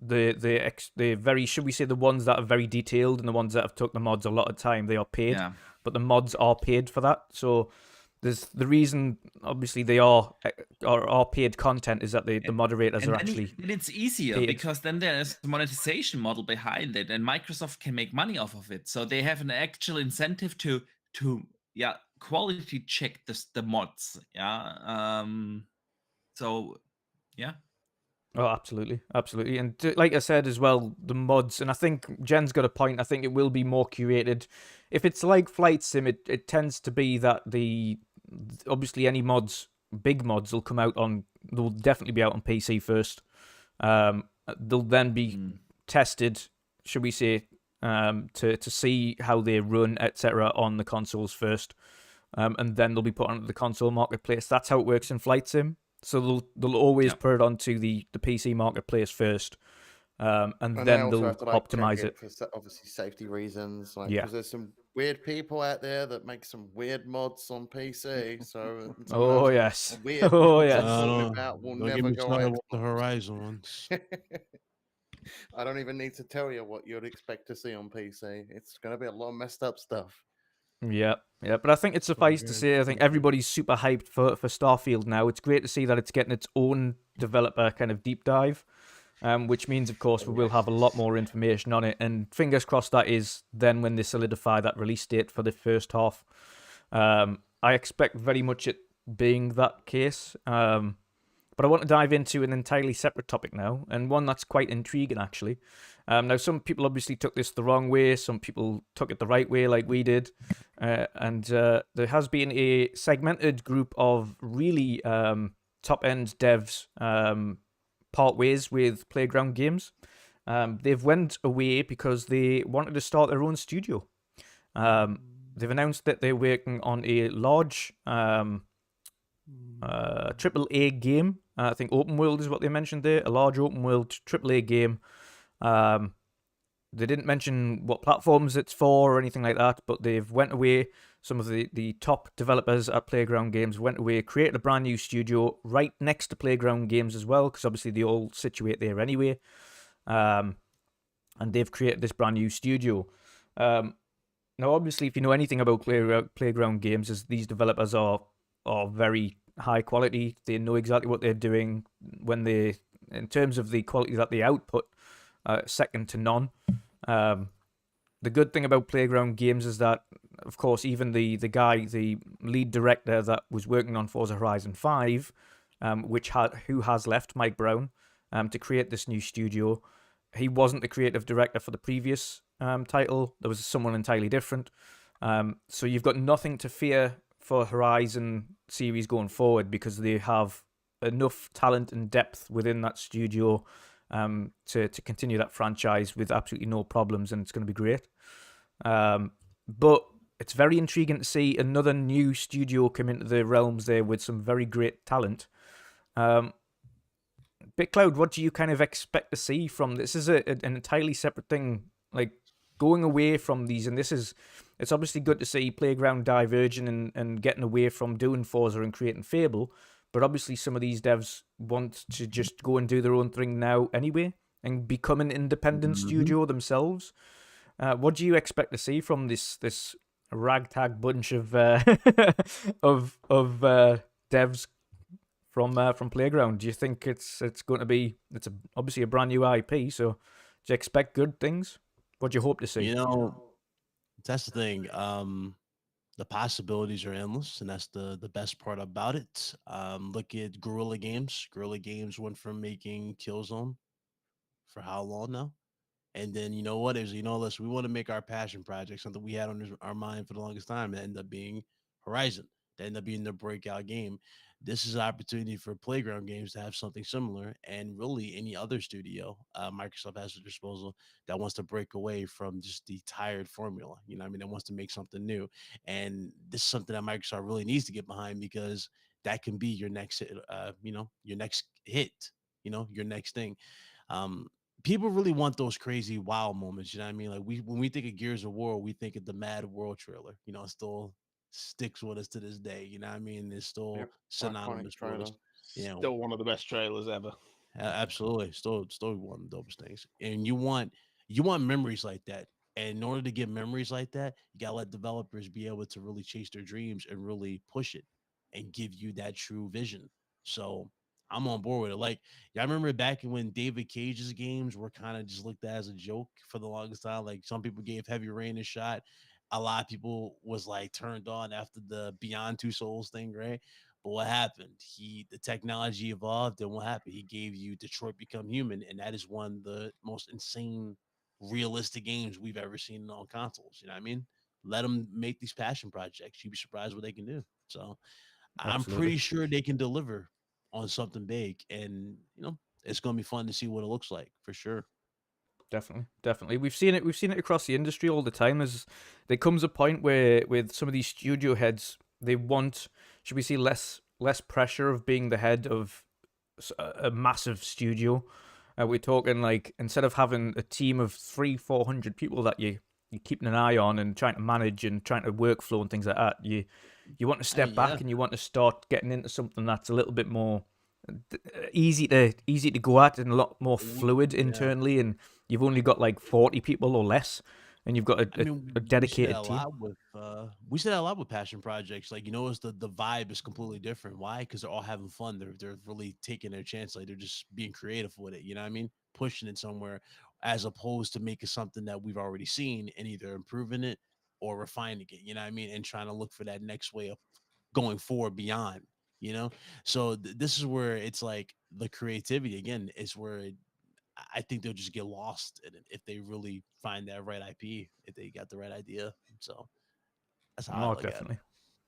the very, should we say, the ones that are very detailed and the ones that have took the mods a lot of time. They are paid, Yeah. but the mods are paid for that. So there's the reason, obviously, they are paid content is that the moderators And are then, actually then it's easier paid. because then there's a monetization model behind it, and Microsoft can make money off of it. So they have an actual incentive to quality check the mods. Yeah. So yeah. Oh, absolutely, absolutely, and like I said as well, the mods, and I think Jen's got a point. I think it will be more curated. If it's like Flight Sim, it tends to be that obviously any mods, big mods, will come out on. They'll definitely be out on PC first. They'll then be tested, should we say, to see how they run, etc., on the consoles first, and then they'll be put onto the console marketplace. That's how it works in Flight Sim. So they'll always put it onto the PC marketplace first, and And they then also they'll have to like check optimize it it. for obviously safety reasons, like Yeah. because there's some weird people out there that make some weird mods on PC. So some Oh of those yes. weird Oh mods yes. I'm talking about will Don't get never me go started on with the Xbox. Horizon ones. I don't even need to tell you what you'd expect to see on PC. It's going to be a lot of messed up stuff. Yeah, yeah, but I think it's suffice to say, I think everybody's super hyped for Starfield now. It's great to see that it's getting its own developer kind of deep dive, which means, of course, we will have a lot more information on it. And fingers crossed that is then when they solidify that release date for the first half. I expect very much it being that case. But I want to dive into an entirely separate topic now, and one that's quite intriguing, actually. Now, some people obviously took this the wrong way. Some people took it the right way, like we did. And there has been a segmented group of really top-end devs part ways with Playground Games. They've went away because they wanted to start their own studio. They've announced that they're working on a large AAA game. I think open world is what they mentioned there. A large open world AAA game. They didn't mention what platforms it's for or anything like that, but they've went away. Some of the top developers at Playground Games went away, created a brand new studio right next to Playground Games as well, because obviously they all situate there anyway. And they've created this brand new studio. Now, obviously, if you know anything about Playground Games, is these developers are very high quality. They know exactly what they're doing when in terms of the quality that they output, second to none. The good thing about Playground Games is that, of course, even the lead director that was working on Forza Horizon 5, who has left, Mike Brown, to create this new studio. He wasn't the creative director for the previous title. There was someone entirely different. So you've got nothing to fear for Horizon series going forward because they have enough talent and depth within that studio to continue that franchise with absolutely no problems, and it's going to be great. But it's very intriguing to see another new studio come into the realms there with some very great talent. BitCloud, what do you kind of expect to see from this? Is an entirely separate thing, like going away from these, and it's obviously good to see Playground diverging and getting away from doing Forza and creating Fable, but obviously some of these devs want to just go and do their own thing now anyway and become an independent studio themselves. What do you expect to see from this ragtag bunch of devs from Playground? Do you think it's going to be obviously a brand new IP? So do you expect good things? What do you hope to see? You know, that's the thing. The possibilities are endless, and that's the best part about it. Look at Guerrilla Games. Guerrilla Games went from making Killzone for how long now? And then you know what is listen, we want to make our passion project something we had on our mind for the longest time. That ended up being Horizon. That ended up being the breakout game. This is an opportunity for Playground Games to have something similar, and really any other studio Microsoft has at their disposal that wants to break away from just the tired formula. You know, what I mean, that wants to make something new, and this is something that Microsoft really needs to get behind because that can be your next, your next hit. Your next thing. Um, People really want those crazy wow moments. You know what I mean? Like when we think of Gears of War, we think of the Mad World trailer. It still sticks with us to this day. You know what I mean? It's still Yep. Iconic synonymous with trailer. us. You know, Still one of the best trailers ever. absolutely, still one of the dopest things. And you want memories like that. And in order to get memories like that, you gotta let developers be able to really chase their dreams and really push it and give you that true vision. So I'm on board with it. Like, yeah, I remember back when David Cage's games were kind of just looked at as a joke for the longest time. Like some people gave Heavy Rain a shot. A lot of people was like turned on after the Beyond Two Souls thing, right? But what happened? The technology evolved, and what happened? He gave you Detroit Become Human, and that is one of the most insane, realistic games we've ever seen on consoles. You know what I mean? Let them make these passion projects. You'd be surprised what they can do. So I'm Absolutely. pretty sure they can deliver on something big, and it's gonna be fun to see what it looks like for sure. Definitely. We've seen it across the industry all the time. There comes a point where with some of these studio heads, they want, should we say, less pressure of being the head of a massive studio. We're talking like, instead of having a team of 300-400 people that you're keeping an eye on and trying to manage and trying to workflow and things like that, you want to step back and you want to start getting into something that's a little bit more easy to go at and a lot more fluid internally, and you've only got like 40 people or less, and you've got a dedicated team. We said that a lot with passion projects. Like, it's the vibe is completely different. Why? Because they're all having fun. They're really taking their chance. Like, they're just being creative with it. You know what I mean? Pushing it somewhere, as opposed to making something that we've already seen and either improving it or refining it. You know what I mean? And trying to look for that next way of going forward beyond. So this is where it's like the creativity again is where I think they'll just get lost in it if they really find that right IP, if they got the right idea. So that's how I look at it.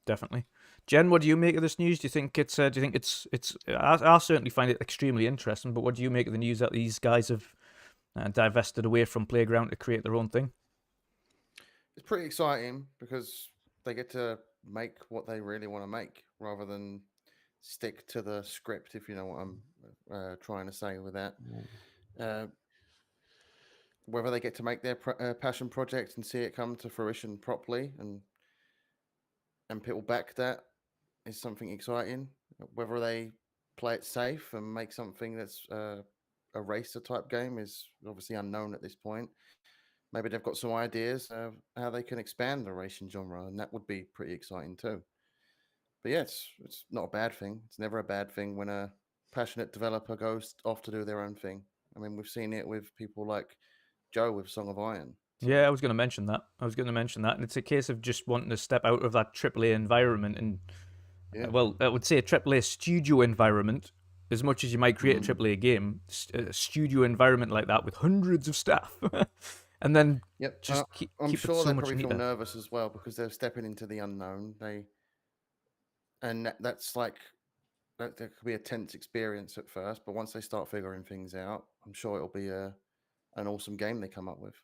Definitely. Jen, what do you make of this news? Do you think it's? I certainly find it extremely interesting. But what do you make of the news that these guys have divested away from Playground to create their own thing? It's pretty exciting because they get to make what they really want to make rather than stick to the script, if you know what I'm trying to say with that. Whether they get to make their passion project and see it come to fruition properly and people back that is something exciting. Whether they play it safe and make something that's a racer type game is obviously unknown at this point. Maybe they've got some ideas of how they can expand the racing genre, and that would be pretty exciting too. But yeah, it's not a bad thing. It's never a bad thing when a passionate developer goes off to do their own thing. I mean, we've seen it with people like Joe with Song of Iron. So. Yeah, I was going to mention that. And it's a case of just wanting to step out of that AAA environment and, well, I would say a AAA studio environment. As much as you might create a AAA game, a studio environment like that with hundreds of staff, and then just keep I'm keep sure it so they much probably neater. feel nervous as well because they're stepping into the unknown. That's like that could be a tense experience at first, but once they start figuring things out, I'm sure it'll be an awesome game they come up with.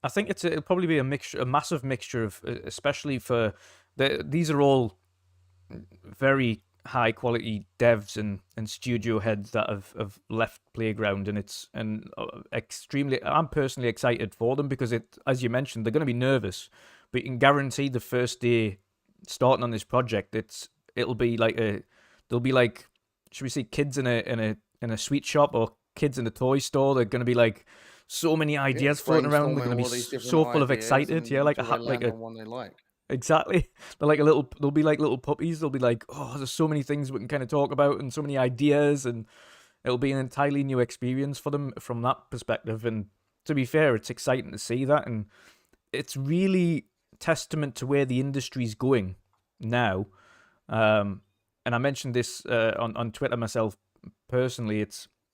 I think it'll probably be a massive mixture of, especially for these are all very high quality devs and studio heads that have left Playground, and it's extremely. I'm personally excited for them because as you mentioned, they're going to be nervous, but you can guarantee the first day starting on this project, there'll be like, should we say, kids in a sweet shop or kids in a toy store. They're going to be like so many ideas floating around. They're going to be so full of excited. Yeah, like one they like. Exactly. They'll be like little puppies. They'll be like, oh, there's so many things we can kind of talk about and so many ideas, and it'll be an entirely new experience for them from that perspective. And to be fair, it's exciting to see that, and it's really testament to where the industry's going now. And I mentioned this on Twitter myself personally.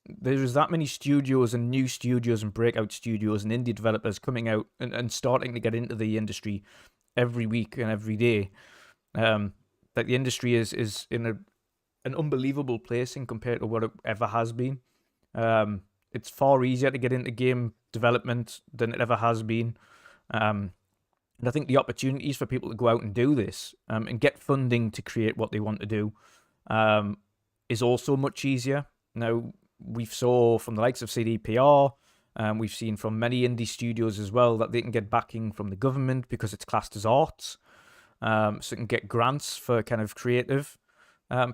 There's that many studios and new studios and breakout studios and indie developers coming out and starting to get into the industry every week and every day. That the industry is in an unbelievable placing compared to what it ever has been. It's far easier to get into game development than it ever has been. And I think the opportunities for people to go out and do this and get funding to create what they want to do is also much easier. Now, we've saw from the likes of CDPR, we've seen from many indie studios as well that they can get backing from the government because it's classed as arts. So they can get grants for kind of creative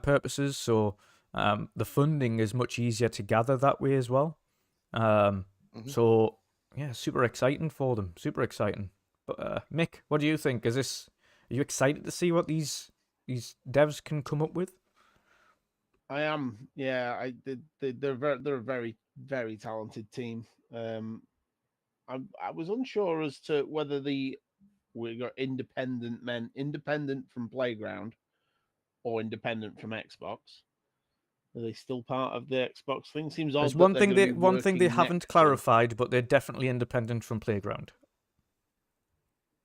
purposes. So The funding is much easier to gather that way as well. Mhm. So yeah, super exciting for them. Super exciting. But Mick, what do you think? Are you excited to see what these devs can come up with? I am. Yeah, they're a very very talented team. I was unsure as to whether we got independent from Playground or independent from Xbox. Are they still part of the Xbox thing? Seems There's odd that one they're thing going to be one thing they working haven't next to. clarified, but they're definitely independent from Playground.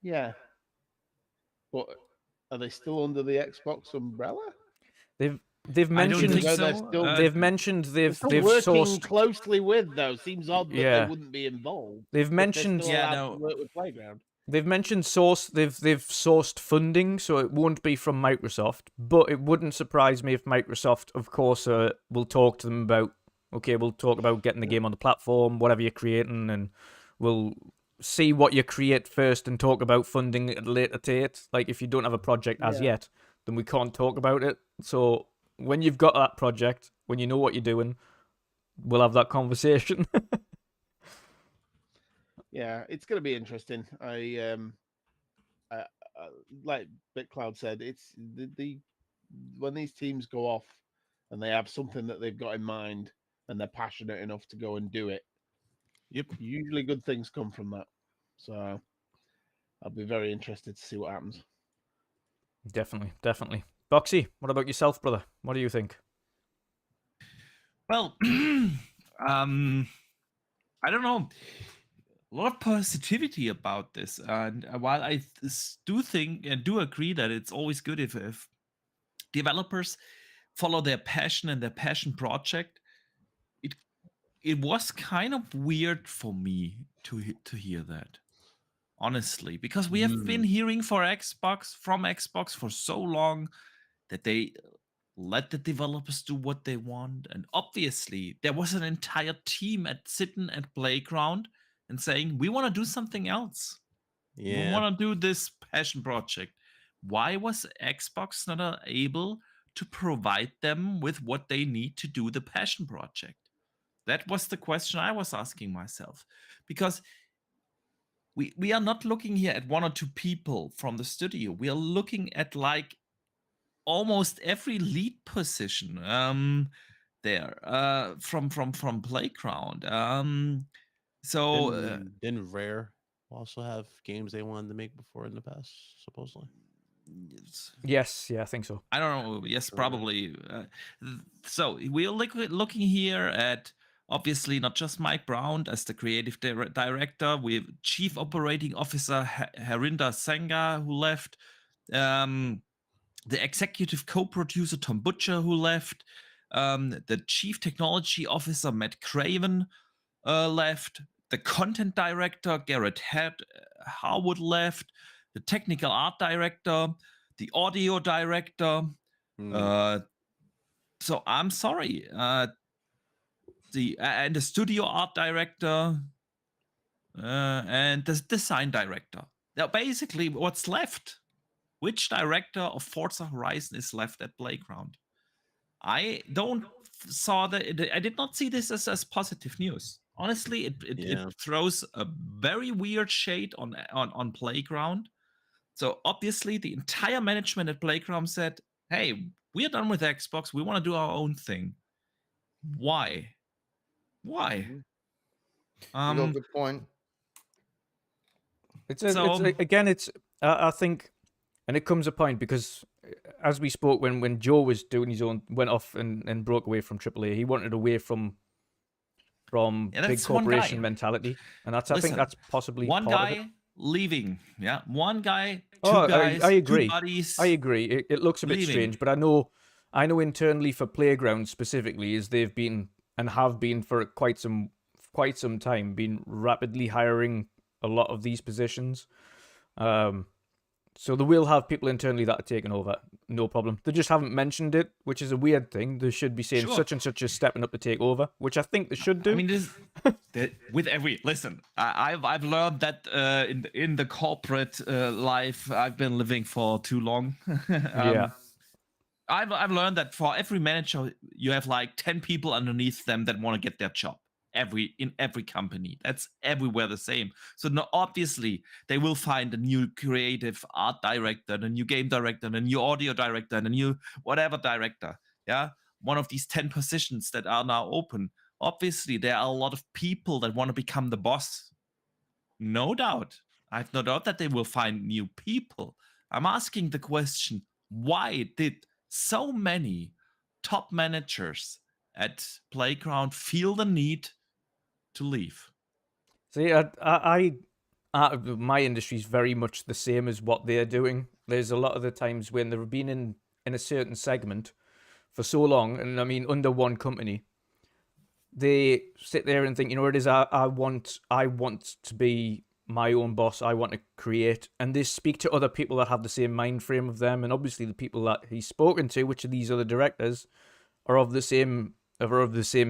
Yeah, but are they still under the Xbox umbrella? They've I don't mentioned think Though they're so. still- they've mentioned They're they've still working sourced closely with though. Seems odd that they Yeah. wouldn't be involved. they've If they're mentioned still Yeah, allowed no. to work with Playground. they've mentioned they've sourced funding, so it won't be from Microsoft. But it wouldn't surprise me if Microsoft, of course, will talk to them about we'll talk about getting the game on the platform, whatever you're creating, and we'll see what you create first and talk about funding at a later date. Like if you don't have a project as Yeah. yet, then we can't talk about it. So when you've got that project, when you know what you're doing, we'll have that conversation. Yeah, it's going to be interesting. Like BitCloud said, it's the when these teams go off and they have something that they've got in mind and they're passionate enough to go and do it. Yep. Usually, good things come from that. So I'll be very interested to see what happens. Definitely. Boxy, what about yourself, brother? What do you think? Well, I don't know. A lot of positivity about this, and while I do think and do agree that it's always good if developers follow their passion and their passion project, it was kind of weird for me to hear that, honestly, because we have been hearing from Xbox for so long that they let the developers do what they want, and obviously there was an entire team sitting at Playground and saying we want to do something else. We want to do this passion project. Why was Xbox not able to provide them with what they need to do the passion project? That was the question I was asking myself, because we are not looking here at one or two people from the studio. We are looking at like almost every lead position there from Playground. So Didn't Rare also have games they wanted to make before in the past, supposedly? Yes, yeah, I think so. I don't know. Yes, probably. So we're looking here at obviously not just Mike Brown as the creative director. We have Chief Operating Officer Harinder Sangha, who left. The executive co-producer Tom Butcher, who left. The Chief Technology Officer Matt Craven left. The content director Garrett Harwood left. The technical art director, the audio director. So I'm sorry. And the studio art director and the design director. Now, basically, what's left? Which director of Forza Horizon is left at Playground? I don't saw that. I did not see this as positive news. Honestly, it throws a very weird shade on Playground. So obviously, the entire management at Playground said, "Hey, we are done with Xbox. We want to do our own thing." Why? You got a good point. I think, and it comes a point because as we spoke when Joe was doing his own, went off and broke away from AAA, he wanted away from big corporation mentality, and I think that's possibly one part guy of it. Leaving. Yeah, one guy, two guys, I agree. two buddies. I agree. It looks a bit strange, but I know internally for Playground specifically is they've been and have been for quite some time been rapidly hiring a lot of these positions. So they will have people internally that are taking over, no problem. They just haven't mentioned it, which is a weird thing. They should be saying such and such is stepping up to take over, which I think they should do. I mean, with every listen, I've learned that in the corporate life I've been living for too long. Yeah. I've learned that for every manager, you have like 10 people underneath them that want to get their job. In every company, that's everywhere the same. So now, obviously, they will find a new creative art director, a new game director, a new audio director, and a new whatever director. Yeah, one of these 10 positions that are now open. Obviously, there are a lot of people that want to become the boss. No doubt. I have no doubt that they will find new people. I'm asking the question, why did so many top managers at Playground feel the need to leave? See, my industry is very much the same as what they're doing. There's a lot of the times when they've been in a certain segment for so long, and I mean under one company, they sit there and think, you know what it is, I want to be my own boss. I want to create, and they speak to other people that have the same mind frame of them, and obviously the people that he's spoken to, which are these other directors, are of the same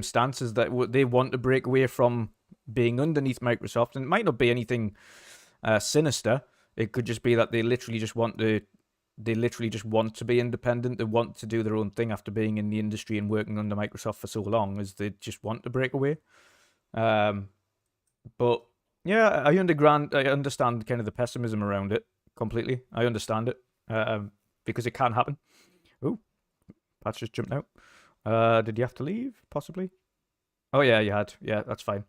stances that they want to break away from being underneath Microsoft. And it might not be anything sinister. It could just be that they literally just want to be independent. They want to do their own thing after being in the industry and working under Microsoft for so long, as they just want to break away. But yeah, I understand kind of the pessimism around it completely. I understand it because it can happen. Oh, Pat's just jumped out. Did you have to leave? Possibly. Oh yeah, you had. Yeah, that's fine.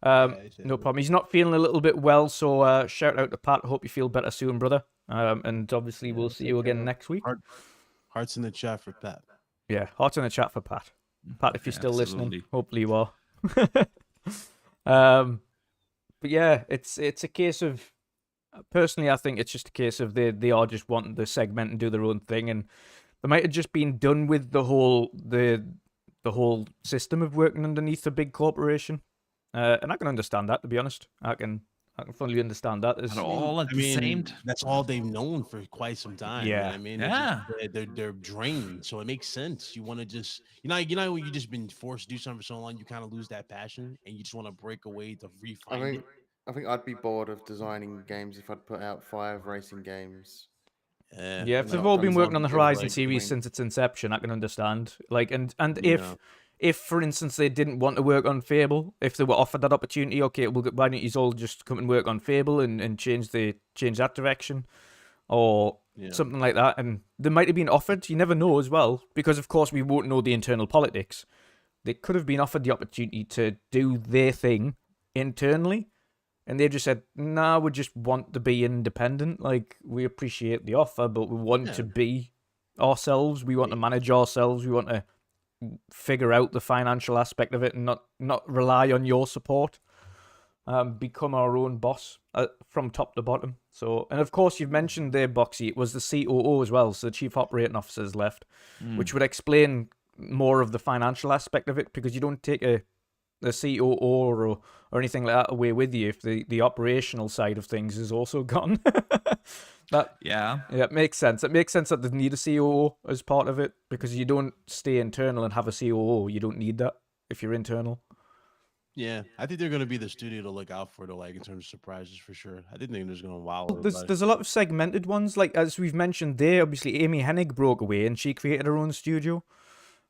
No problem. He's not feeling a little bit well, so shout out to Pat. Hope you feel better soon, brother. And obviously we'll see you again next week. Hearts in the chat for Pat. Yeah, hearts in the chat for Pat. Pat, if you're still listening, hopefully you are. But yeah, it's a case of, personally, I think it's just a case of they are just wanting to segment and do their own thing, and they might have just been done with the whole system of working underneath a big corporation. And I can understand that, to be honest. I can fully understand that. And all at the same time. That's all they've known for quite some time. Yeah. I mean, Yeah. they're drained, so it makes sense. You want to just, when you just been forced to do something for so long, you kind of lose that passion, and you just want to break away to refine it. I think I'd be bored of designing games if I'd put out 5 racing games. Yeah, if they've all been working on the Horizon series since its inception, I can understand. Like, and if for instance they didn't want to work on Fable, if they were offered that opportunity, okay, why don't you all just come and work on Fable and change that direction, or something like that? And they might have been offered. You never know as well, because of course we won't know the internal politics. They could have been offered the opportunity to do their thing internally, and they just said, "Nah, we just want to be independent. Like, we appreciate the offer, but we want to be ourselves. We want to manage ourselves. We want to figure out the financial aspect of it and not rely on your support. Become our own boss from top to bottom." So, and of course, you've mentioned there, Boxy, it was the COO as well, so the Chief Operating Officer's left, which would explain more of the financial aspect of it, because you don't take a COO or anything like that away with you if the operational side of things is also gone. It makes sense. It makes sense that they need a COO as part of it, because you don't stay internal and have a COO. You don't need that if you're internal. Yeah, I think they're going to be the studio to look out for, though, like in terms of surprises for sure. I didn't think there's going to wow. There's a lot of segmented ones, like as we've mentioned there. Obviously, Amy Hennig broke away and she created her own studio.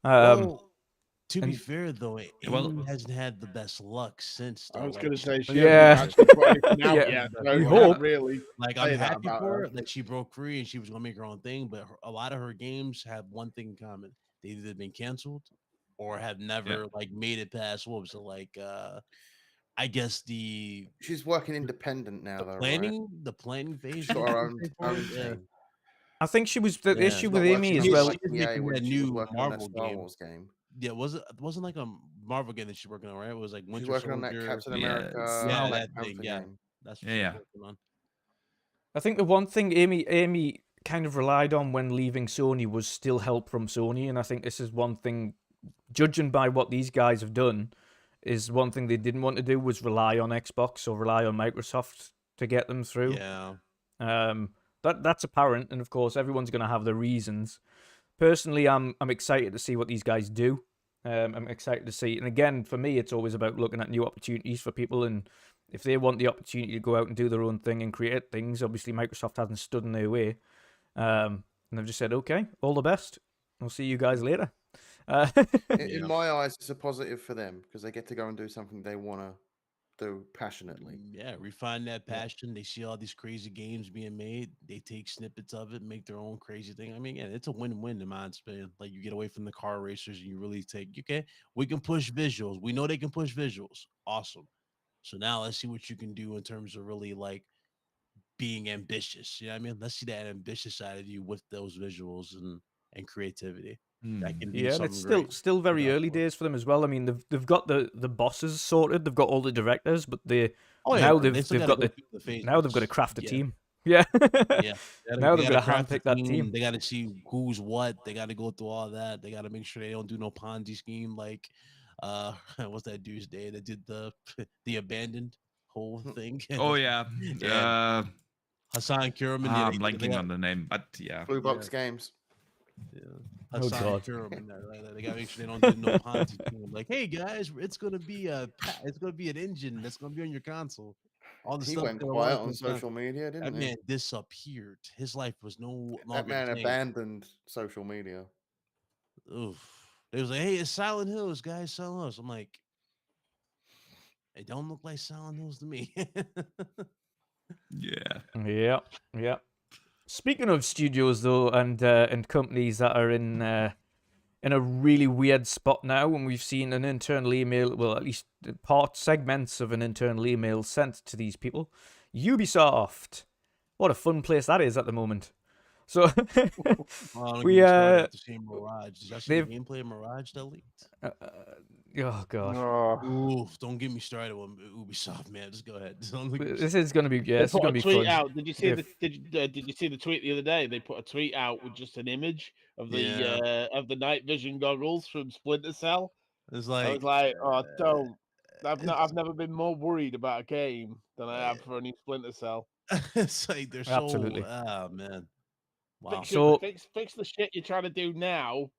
To be fair, though, Amy hasn't had the best luck since. I was going to say, she hasn't actually put anything out yet. So we hope. Really, like, I'm happy for her that she broke free and she was going to make her own thing. But a lot of her games have one thing in common: they've either been canceled or have never like made it past. What was it like? I guess she's working independent now, though. The planning phase. She's got her own thing. I think she was the issue with Amy as well. She's making that new Marvel Star Wars game. Yeah, it wasn't like a Marvel game that she's working on, right? It was like Winter She's working Soldier. on that Captain America. That thing. Yeah, game. That's what she's working on. I think the one thing Amy kind of relied on when leaving Sony was still help from Sony, and I think this is one thing, judging by what these guys have done, is one thing they didn't want to do was rely on Xbox or rely on Microsoft to get them through. Yeah. That's apparent, and of course everyone's going to have their reasons. Personally, I'm excited to see what these guys do. I'm excited to see, and again, for me, it's always about looking at new opportunities for people, and if they want the opportunity to go out and do their own thing and create things, obviously Microsoft hasn't stood in their way, and they've just said, okay, all the best. I'll see you guys later. In my eyes, it's a positive for them because they get to go and do something they want to do passionately. Yeah, refine that passion. They see all these crazy games being made. They take snippets of it, make their own crazy thing. I mean, yeah, it's a win-win in my opinion. Like you get away from the car racers and you really take, okay, we can push visuals. We know they can push visuals. Awesome. So now let's see what you can do in terms of really like being ambitious. You know what I mean? Let's see that ambitious side of you with those visuals and creativity. That can be Yeah, and it's something great. still very Look out early for. days for them as well. I mean, they've got the bosses sorted. They've got all the directors, but Oh yeah, now they they've still they've gotta got go through the now they've got to phases. craft a Yeah. team. Yeah. Yeah, Now they they've got to gotta craft the handpick that team. They gotta see who's what. They gotta go through all that. They gotta make sure they don't do no Ponzi scheme like what's that dude's day that did the the abandoned whole thing. Oh yeah. And Hassan Kuraman, yeah, I'm they blanking got on the name, but yeah. Blue Box Games. yeah, Oh, Hassan God. Kuraman. They gotta make sure they don't do no Ponzi scheme. Like, hey guys, it's gonna be it's gonna be an engine that's gonna be on your console. All the He stuff went gonna run quiet on on your console. social media, That didn't he? man disappeared. His life was no That longer man the same. abandoned social media. Oof. It was like, hey, it's Silent Hills, guys. Silent Hills. I'm like, it don't look like Silent Hills to me. Yeah. Yeah, yeah. Speaking of studios though, and companies that are in a really weird spot now, when we've seen an internal email, well, at least segments of an internal email sent to these people, Ubisoft. What a fun place that is at the moment. So Well, don't we get me started with the same Mirage. Did y'all see the they've gameplay of Mirage that leaked? oh god, Oh. Oof, don't get me started with Ubisoft, man. Just go ahead. Don't get me this is gonna be They this is put gonna a be tweet fun. out. Did you see They've- did you see the tweet the other day? They put a tweet out with just an image of Yeah. the night vision goggles from Splinter Cell. It's I was like, like, oh, don't. I've never been more worried about a game than I have for a new Splinter Cell. it's like they're so, Absolutely. oh, man. Wow. So- Fix the shit you're trying to do now.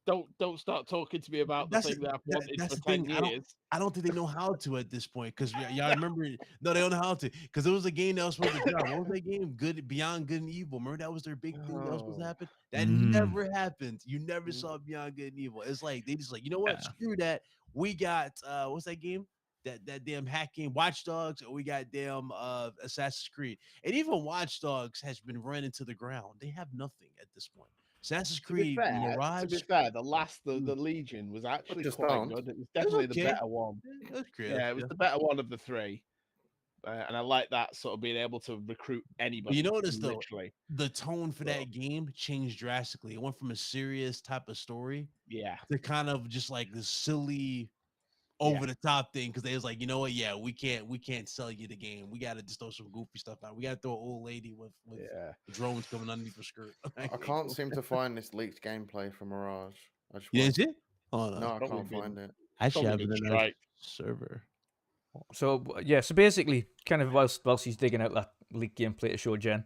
Don't start talking to me about the thing that I've wanted That's for the 10 thing. years. I don't think they know how to at this point because y'all remember. No, they don't know how to because it was a game that was supposed to drop. What was that game? Good Beyond Good and Evil. Remember that was their big thing that was supposed to Oh. happen. That Mm. never happened. You never saw Beyond Good and Evil. It's like they just like, you know what? Yeah. Screw that. We got what's that game? That damn hack game, Watch Dogs, and we got damn Assassin's Creed. And even Watch Dogs has been run into the ground. They have nothing at this point. Assassin's To be Creed fair, Mirage. the Legion was actually just quite aren't. good. It was It was definitely the okay. better one. It was creative. Yeah, it was the better one of the three. And I like that sort of being able to recruit anybody. notice, though, literally. the tone for So- that game changed drastically. It went from a serious type of story Yeah. to kind of just like this silly, over the top thing because they was like, you know what? Yeah, we can't sell you the game. We got to just throw some goofy stuff out. We got to throw an old lady with Yeah. drones coming underneath her skirt. I can't seem to find this leaked gameplay for Mirage. I just You want- didn't see it? Oh no, No, I Probably can't been- find it. actually, I've probably been been in that strike. server. So yeah, so basically, kind of whilst he's digging out that leaked gameplay to show Jen,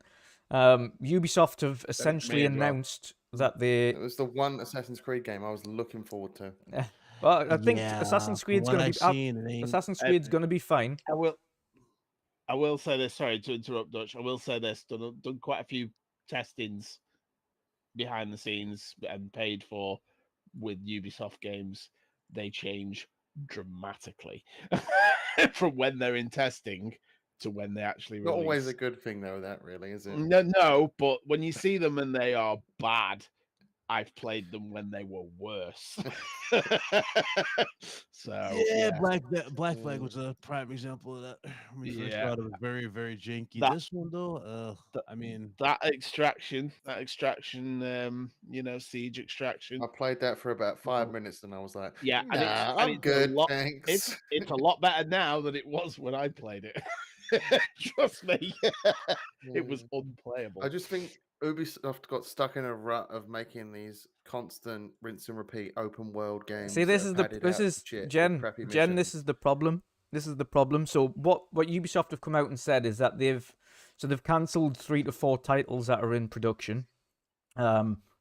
Ubisoft have essentially as well. announced that they. It was the one Assassin's Creed game I was looking forward to. Well, I think Yeah, Assassin's from Creed's what gonna I've be seen, it ain't- Assassin's Creed's gonna be fine. I will say this. Sorry to interrupt, Dutch. I will say this. Done quite a few testings behind the scenes and paid for with Ubisoft games. They change dramatically from when they're in testing to when they actually Not release. always a good thing though, that really, is it? No, but when you see them and they are bad, I've played them when they were worse. So yeah, Black Flag was a prime example of that. When we first Yeah. thought it was very, very janky. That- This one though, I mean, that extraction, siege extraction. I played that for about 5 minutes and I was like, Yeah, and nah, it's I'm a good, lot- thanks. It's a lot better now than it was when I played it. Trust me, it was unplayable. I just think Ubisoft got stuck in a rut of making these constant rinse and repeat open world games. See, this that is are the padded this out to is shit with Jen. crappy Jen, this missions. is the problem. This is the problem. So what Ubisoft have come out and said is that they've cancelled 3 to 4 titles that are in production.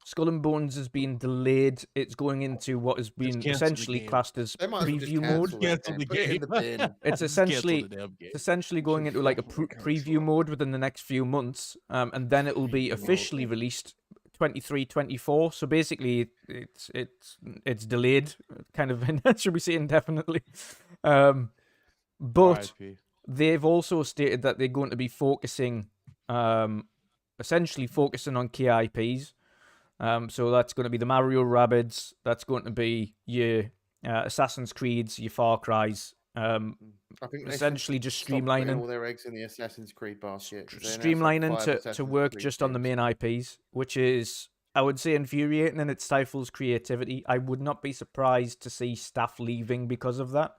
Skull and Bones has been delayed. It's going into what has been cancel the essentially game. classed as They might as well just preview mode. cancel it, Cancel man. the Put it in the game. bin. It's Just cancel essentially the damn game. it's essentially going into like a preview mode within the next few months, and then it will be officially released 23-24. So basically, it's delayed, kind of. Should we say indefinitely? But RIP. they've also stated that they're going to be focusing, essentially focusing on key IPs. So that's going to be the Mario Rabbids. That's going to be your Assassin's Creeds, your Far Cries. I think they should Essentially just stop putting streamlining all their eggs in the Assassin's Creed basket. 'cause they announced, like, streamlining 5 to Assassin's work Creed just on the games. main IPs, which is, I would say, infuriating, and it stifles creativity. I would not be surprised to see staff leaving because of that.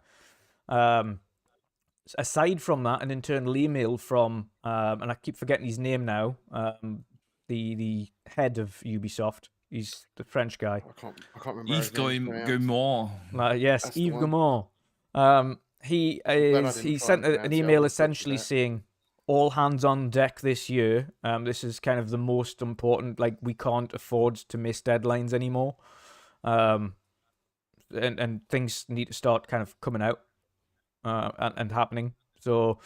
Aside from that, an internal email from, and I keep forgetting his name now, the head of Ubisoft. He's the French guy. I can't remember. Yves his name pronounced. Guillemot. Yes, That's the Yves one. Guillemot. He glad I didn't he try sent and an pronounce it, I email would've butchered essentially that. saying all hands on deck this year. This is kind of the most important. Like, we can't afford to miss deadlines anymore. And things need to start kind of coming out and happening. So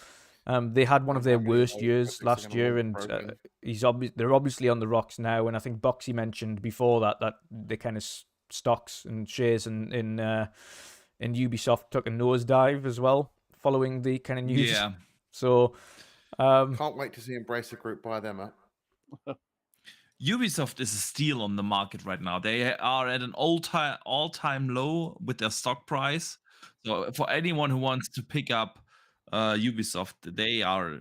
they had one of their How many worst of those years graphics are last gonna year, look and broken? they're obviously on the rocks now. And I think Boxy mentioned before that the kind of stocks and shares in Ubisoft took a nosedive as well following the kind of news. Yeah. So Can't wait to see Embracer Group buy them up. Ubisoft is a steal on the market right now. They are at an all-time low with their stock price. So for anyone who wants to pick up Ubisoft, they are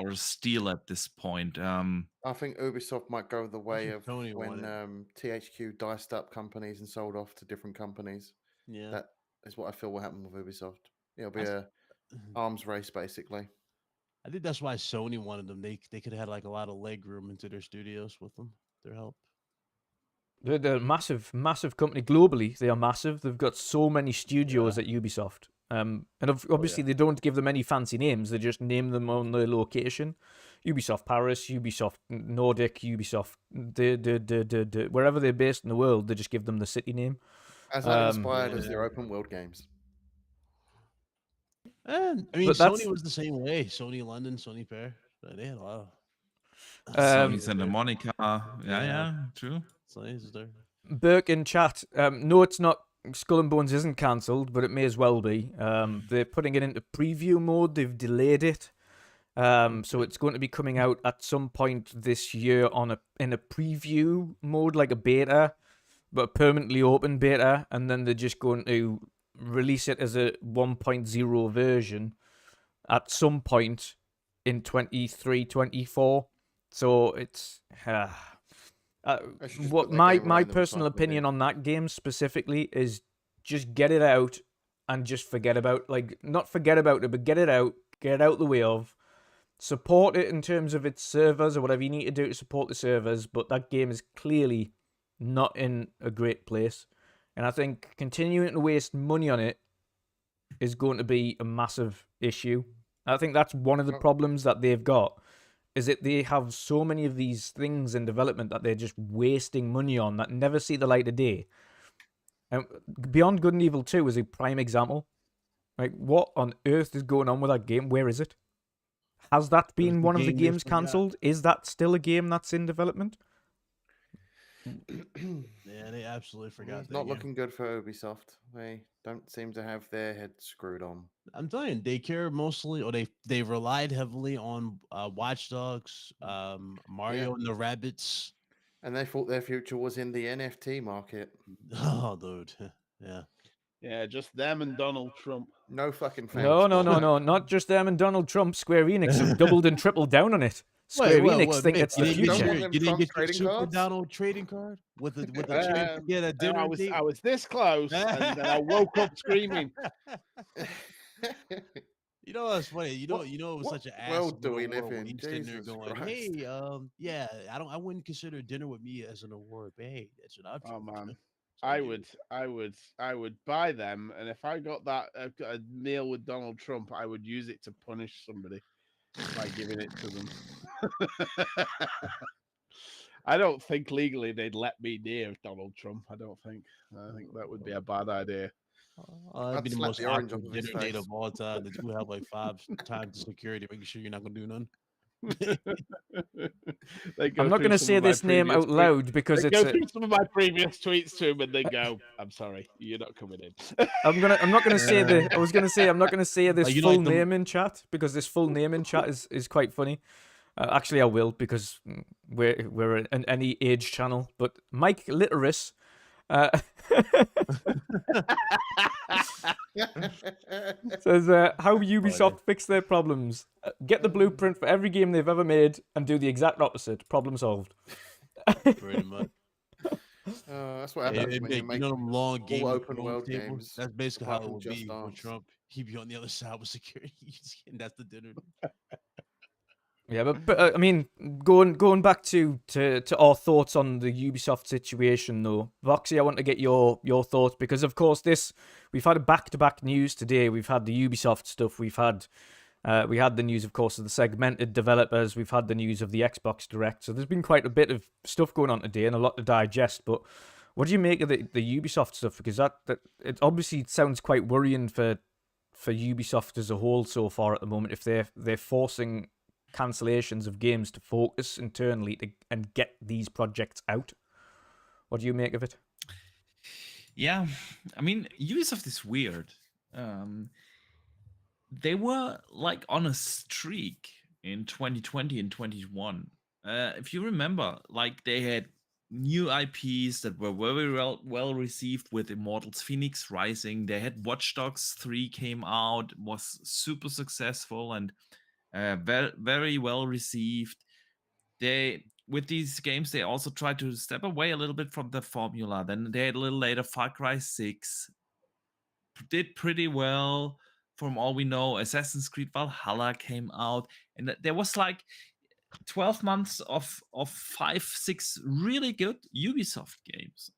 a steal at this point. I think Ubisoft might go the way what of Tony when wanted. THQ diced up companies and sold off to different companies. Yeah. That is what I feel will happen with Ubisoft. It'll be That's- a arms race, basically. I think that's why Sony wanted them. They could have had like a lot of leg room into their studios with them. Their help. they're a massive company globally. They are massive. They've got so many studios at Ubisoft. And obviously they don't give them any fancy names. They just name them on their location. Ubisoft Paris, Ubisoft Nordic, Ubisoft wherever they're based in the world, they just give them the city name. As uninspired as their open world games. And I mean, But that's- Sony was the same way. Sony London, Sony Paris. They had a lot of. Sony Santa Monica. Yeah, true. Sony's there. Burke in chat. No, it's not. Skull and Bones isn't cancelled, but it may as well be. They're putting it into preview mode. They've delayed it. So it's going to be coming out at some point this year in a preview mode, like a beta, but a permanently open beta, and then they're just going to release it as a 1.0 version at some point in 23-24. So it's what my personal opinion on that game specifically is, just get it out and just forget about, like, not forget about it, but get it out the way of. Support it in terms of its servers or whatever you need to do to support the servers, but that game is clearly not in a great place. And I think continuing to waste money on it is going to be a massive issue. I think that's one of the problems that they've got, is that they have so many of these things in development that they're just wasting money on that never see the light of day. And Beyond Good and Evil 2 is a prime example. Like, what on earth is going on with that game? Where is it? Has that been one of the games cancelled? Is that still a game that's in development? Yeah, they absolutely forgot. It's not looking good for Ubisoft. They don't seem to have their heads screwed on. I'm telling you, they care mostly, or they relied heavily on Watch Dogs, Mario and the Rabbids. And they thought their future was in the NFT market. Oh, dude. Yeah. Yeah, just them and Donald Trump. No fucking thanks. No, not just them and Donald Trump. Square Enix have doubled and tripled down on it. Square Enix think it's the you didn't future. get your trading Super cards? Donald trading card with the chance to get a dinner date? I was this close, and then I woke up screaming. You know what's funny? You know it was such an ass world do we little live world when in? he's sitting there Jesus going, Christ. "Hey, yeah, I wouldn't consider dinner with me as an award, but hey, that's an option." Oh man, So I get would buy them, and if I got that a meal with Donald Trump, I would use it to punish somebody by giving it to them. I don't think legally they'd let me near Donald Trump. I think that would be a bad idea. that'd be I'd the slap most the orange awkward off of his dinner date face. of all time. That you have like 5 times the security, making sure you're not gonna do none. I'm not going to say this name out loud because They it's. go through some of my previous tweets to him and they go, "I'm sorry, you're not coming in." I'm not gonna say the. I was gonna say I'm not gonna say this you full like the- name in chat because this full name in chat is quite funny. Actually, I will because we're an any age channel. But Mike Litteris says how Ubisoft fix their problems. Get the blueprint for every game they've ever made and do the exact opposite. Problem solved. Pretty much. That's what happens when you make them long game open world games, That's basically apart how it from would Just be with Dance. Trump. He'd be on the other side with security, and that's the dinner. Yeah, but I mean, going back to our thoughts on the Ubisoft situation, though, Voxy, I want to get your thoughts because, of course, we've had a back-to-back news today. We've had the Ubisoft stuff. We had the news, of course, of the segmented developers. We've had the news of the Xbox Direct. So there's been quite a bit of stuff going on today and a lot to digest. But what do you make of the Ubisoft stuff? Because that it obviously sounds quite worrying for Ubisoft as a whole so far at the moment if they're forcing cancellations of games to focus internally and get these projects out. What do you make of it? Yeah, I mean, Ubisoft is weird. They were like on a streak in 2020 and 2021. If you remember, like they had new IPs that were very well received with Immortals Phoenix Rising. They had Watch Dogs 3 came out, was super successful and very, very well received. With these games, they also tried to step away a little bit from the formula. Then they had a little later Far Cry 6, did pretty well. From all we know, Assassin's Creed Valhalla came out, and there was like 12 months of 5-6 really good Ubisoft games.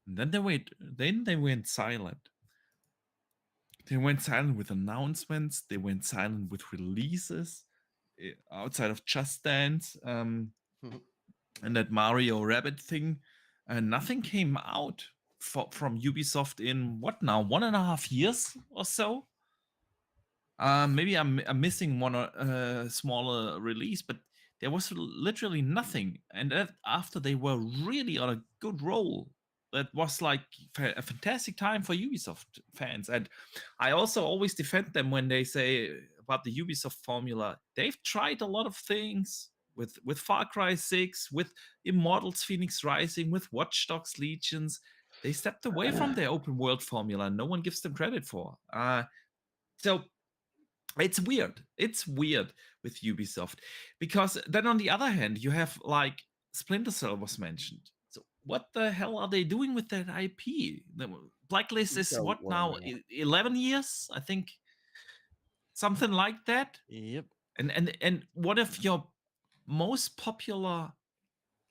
And then they went silent. They went silent with announcements. They went silent with releases outside of Just Dance and that Mario Rabbit thing. Nothing came out from Ubisoft in what now? 1.5 years or so. Maybe I'm missing one smaller release, but there was literally nothing. And after they were really on a good roll, that was like a fantastic time for Ubisoft fans. And I also always defend them when they say about the Ubisoft formula. They've tried a lot of things with Far Cry 6, with Immortals Phoenix Rising, with Watch Dogs Legions. They stepped away from their open world formula. No one gives them credit for. So it's weird. It's weird with Ubisoft because then on the other hand, you have like Splinter Cell was mentioned. So what the hell are they doing with that IP? The Blacklist is Don't what worry now? about it. 11 years, I think, something like that. Yep. And what if your most popular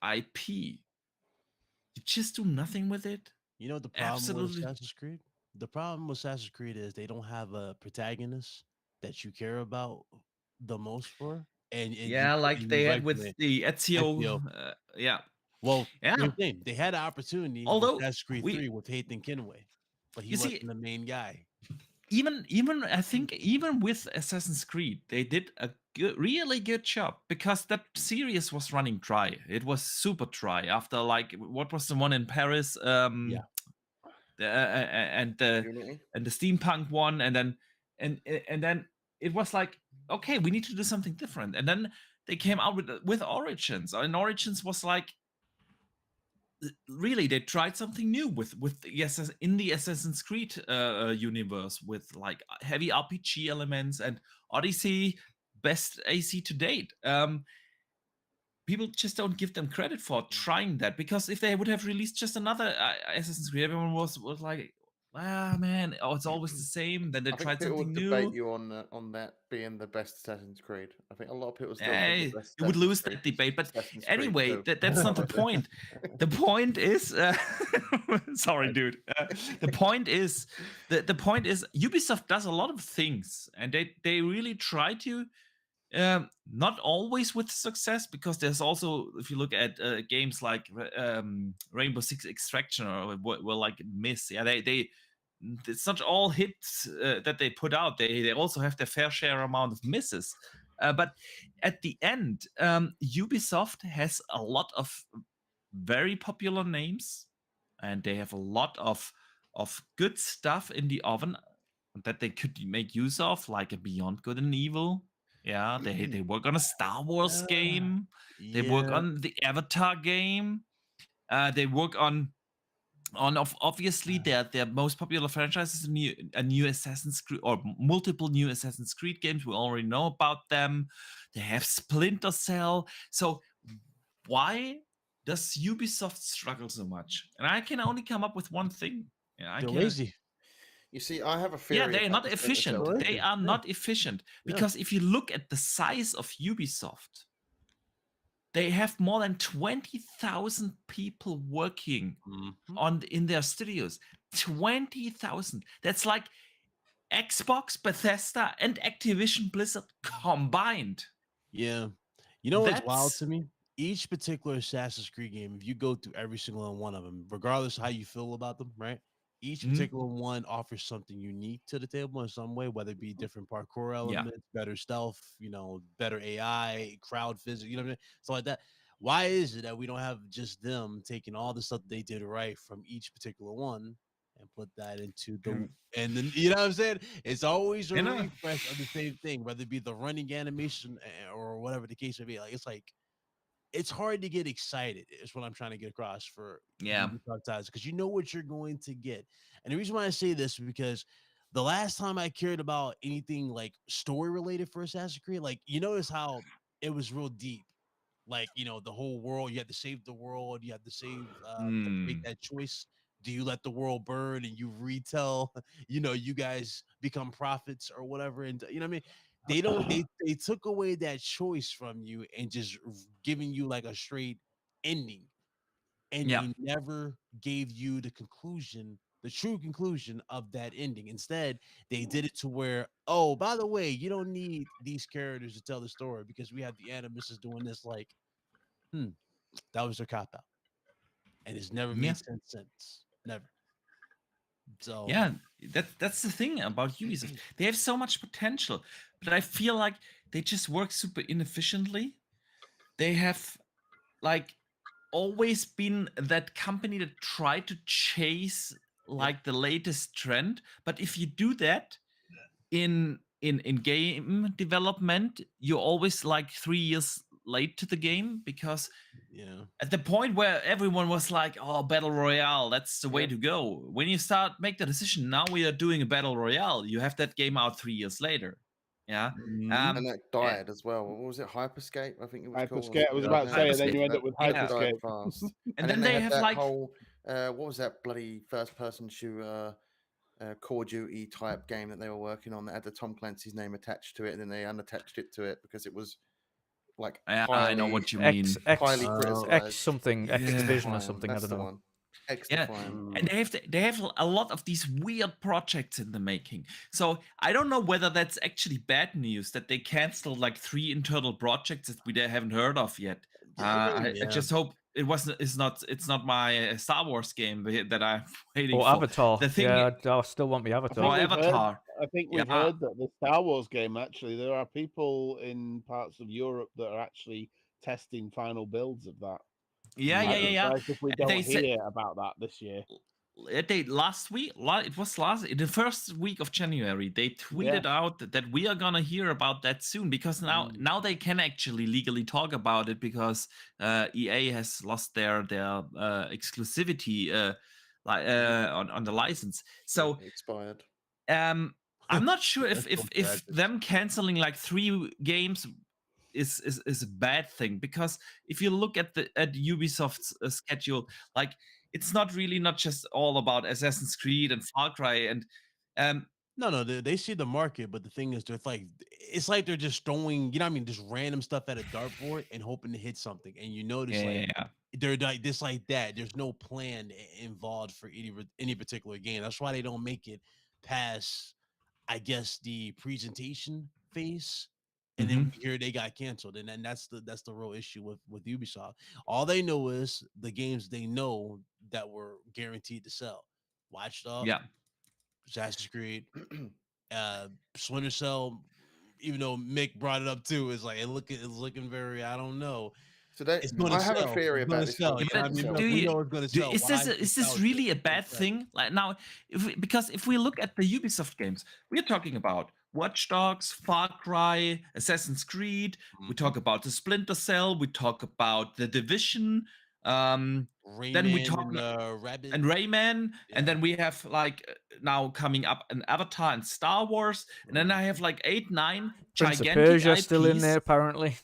IP, you just do nothing with it? You know what the problem Absolutely. with Assassin's Creed? The problem with Assassin's Creed is they don't have a protagonist that you care about the most for. And Yeah, like they had with the Ezio. Yeah. Well, Yeah. same thing. They had an opportunity Although with Assassin's Creed we- 3 with Hayden Kinway, but he You see- wasn't the main guy. even I think even with Assassin's Creed, they did a really good job because that series was running dry. It was super dry after like what was the one in Paris? And the Unity. and the steampunk one, and then it was like, okay, we need to do something different. And then they came out with Origins, and Origins was like, really, they tried something new with in the Assassin's Creed universe with like heavy RPG elements, and Odyssey, best AC to date. People just don't give them credit for trying that, because if they would have released just another Assassin's Creed, everyone was like, ah, man, it's always the same. Then they I think tried people something would debate new. you on that being the best Assassin's Creed. I think a lot of people still Hey, think the best you would Assassin's lose Creed that debate, but Assassin's Creed anyway, 2. that's not the point. The point is, sorry, dude. The point is, the point is, Ubisoft does a lot of things, and they really try to, not always with success, because there's also, if you look at games like Rainbow Six Extraction or will like miss, yeah, it's not all hits that they put out. They also have their fair share amount of misses. But at the end, Ubisoft has a lot of very popular names, and they have a lot of good stuff in the oven that they could make use of, like a Beyond Good and Evil. Yeah, they work on a Star Wars game. They work on the Avatar game. They work on obviously their most popular franchises, a new Assassin's Creed or multiple new Assassin's Creed games. We already know about them. They have Splinter Cell. So why does Ubisoft struggle so much? And I can only come up with one thing. Yeah, They're lazy. You see, I have a theory. Yeah, they are about not the Splinter Cell efficient. game. They are not efficient because if you look at the size of Ubisoft, they have more than 20,000 people working in their studios. 20,000. That's like Xbox, Bethesda, and Activision Blizzard combined. Yeah. You know what's wild to me? Each particular Assassin's Creed game, if you go through every single one of them, regardless of how you feel about them, right? Each particular one offers something unique to the table in some way, whether it be different parkour elements, better stealth, better AI, crowd physics, what I mean? Stuff like that. Why is it that we don't have just them taking all the stuff they did right from each particular one and put that into the and then you know what I'm saying? It's always a refresh of the same thing, whether it be the running animation or whatever the case may be. It's hard to get excited, is what I'm trying to get across for Ubisoft titles, because you know what you're going to get. And the reason why I say this is because the last time I cared about anything like story related for Assassin's Creed, you notice how it was real deep. The whole world, you had to save the world, you have to save, make that choice. Do you let the world burn and you retell, you guys become prophets or whatever? And you know what I mean? They took away that choice from you and just giving you like a straight ending, and they never gave you the true conclusion of that ending. Instead, they did it to where, oh, by the way, you don't need these characters to tell the story because we have the animus is doing this. That was their cop out, and it's never made sense since. Never. So that's the thing about Ubisoft. They have so much potential, but I feel like they just work super inefficiently. They have always been that company that tried to chase the latest trend. But if you do that in game development, you're always 3 years late to the game, because at the point where everyone was like, oh, battle royale, that's the way to go. When you make the decision, now we are doing a battle royale, you have that game out 3 years later. And that died as well. What was it? Hyperscape, I think it was called. Hyperscape. I was about to say, and then you end up with Hyperscape. Fast. And then they have that whole what was that bloody first-person shooter Call of Duty type game that they were working on that had the Tom Clancy's name attached to it, and then they unattached it to it because it was I know what you mean. Highly criticized. X something, X Division or something. That's I don't know. One. X-Define. And they have a lot of these weird projects in the making. So I don't know whether that's actually bad news that they canceled 3 internal projects that we haven't heard of yet. I just hope it's not my Star Wars game that I'm waiting for. Avatar. I still want my Avatar. Avatar. I think we've heard that the Star Wars game, actually, there are people in parts of Europe that are actually testing final builds of that. Yeah. If we don't hear about that this year. Last week, it was in the first week of January, they tweeted out that we are gonna hear about that soon, because now they can actually legally talk about it, because EA has lost their exclusivity on the license. So expired. I'm not sure if them canceling 3 games is a bad thing, because if you look at Ubisoft's schedule, it's not just all about Assassin's Creed and Far Cry and no, they see the market, but the thing is, it's like they're just throwing, just random stuff at a dartboard and hoping to hit something. And you notice, they're this like that. There's no plan involved for any particular game. That's why they don't make it past, I guess, the presentation phase. And then we hear they got canceled, and then that's the real issue with Ubisoft. All they know is the games they know that were guaranteed to sell. Watch Dogs, Assassin's Creed, Splinter Cell, even though Mick brought it up too, it's like it's looking very. I don't know. So they, It's gonna I have a sell. theory It's gonna about this whole sell. You know what I Splinter mean? Cell do We thing. know it's gonna do sell. is Why this nostalgia? really a That's bad right. thing? Like now, because if we look at the Ubisoft games, we're talking about Watch Dogs, Far Cry, Assassin's Creed. We talk about the Splinter Cell. We talk about the Division. Then we Rayman talk and Rabbit. and Rayman, and Yeah. then we have like now coming up an Avatar and Star Wars, and then I have like 8, 9 Prince of gigantic Persia still in IPs. there, apparently.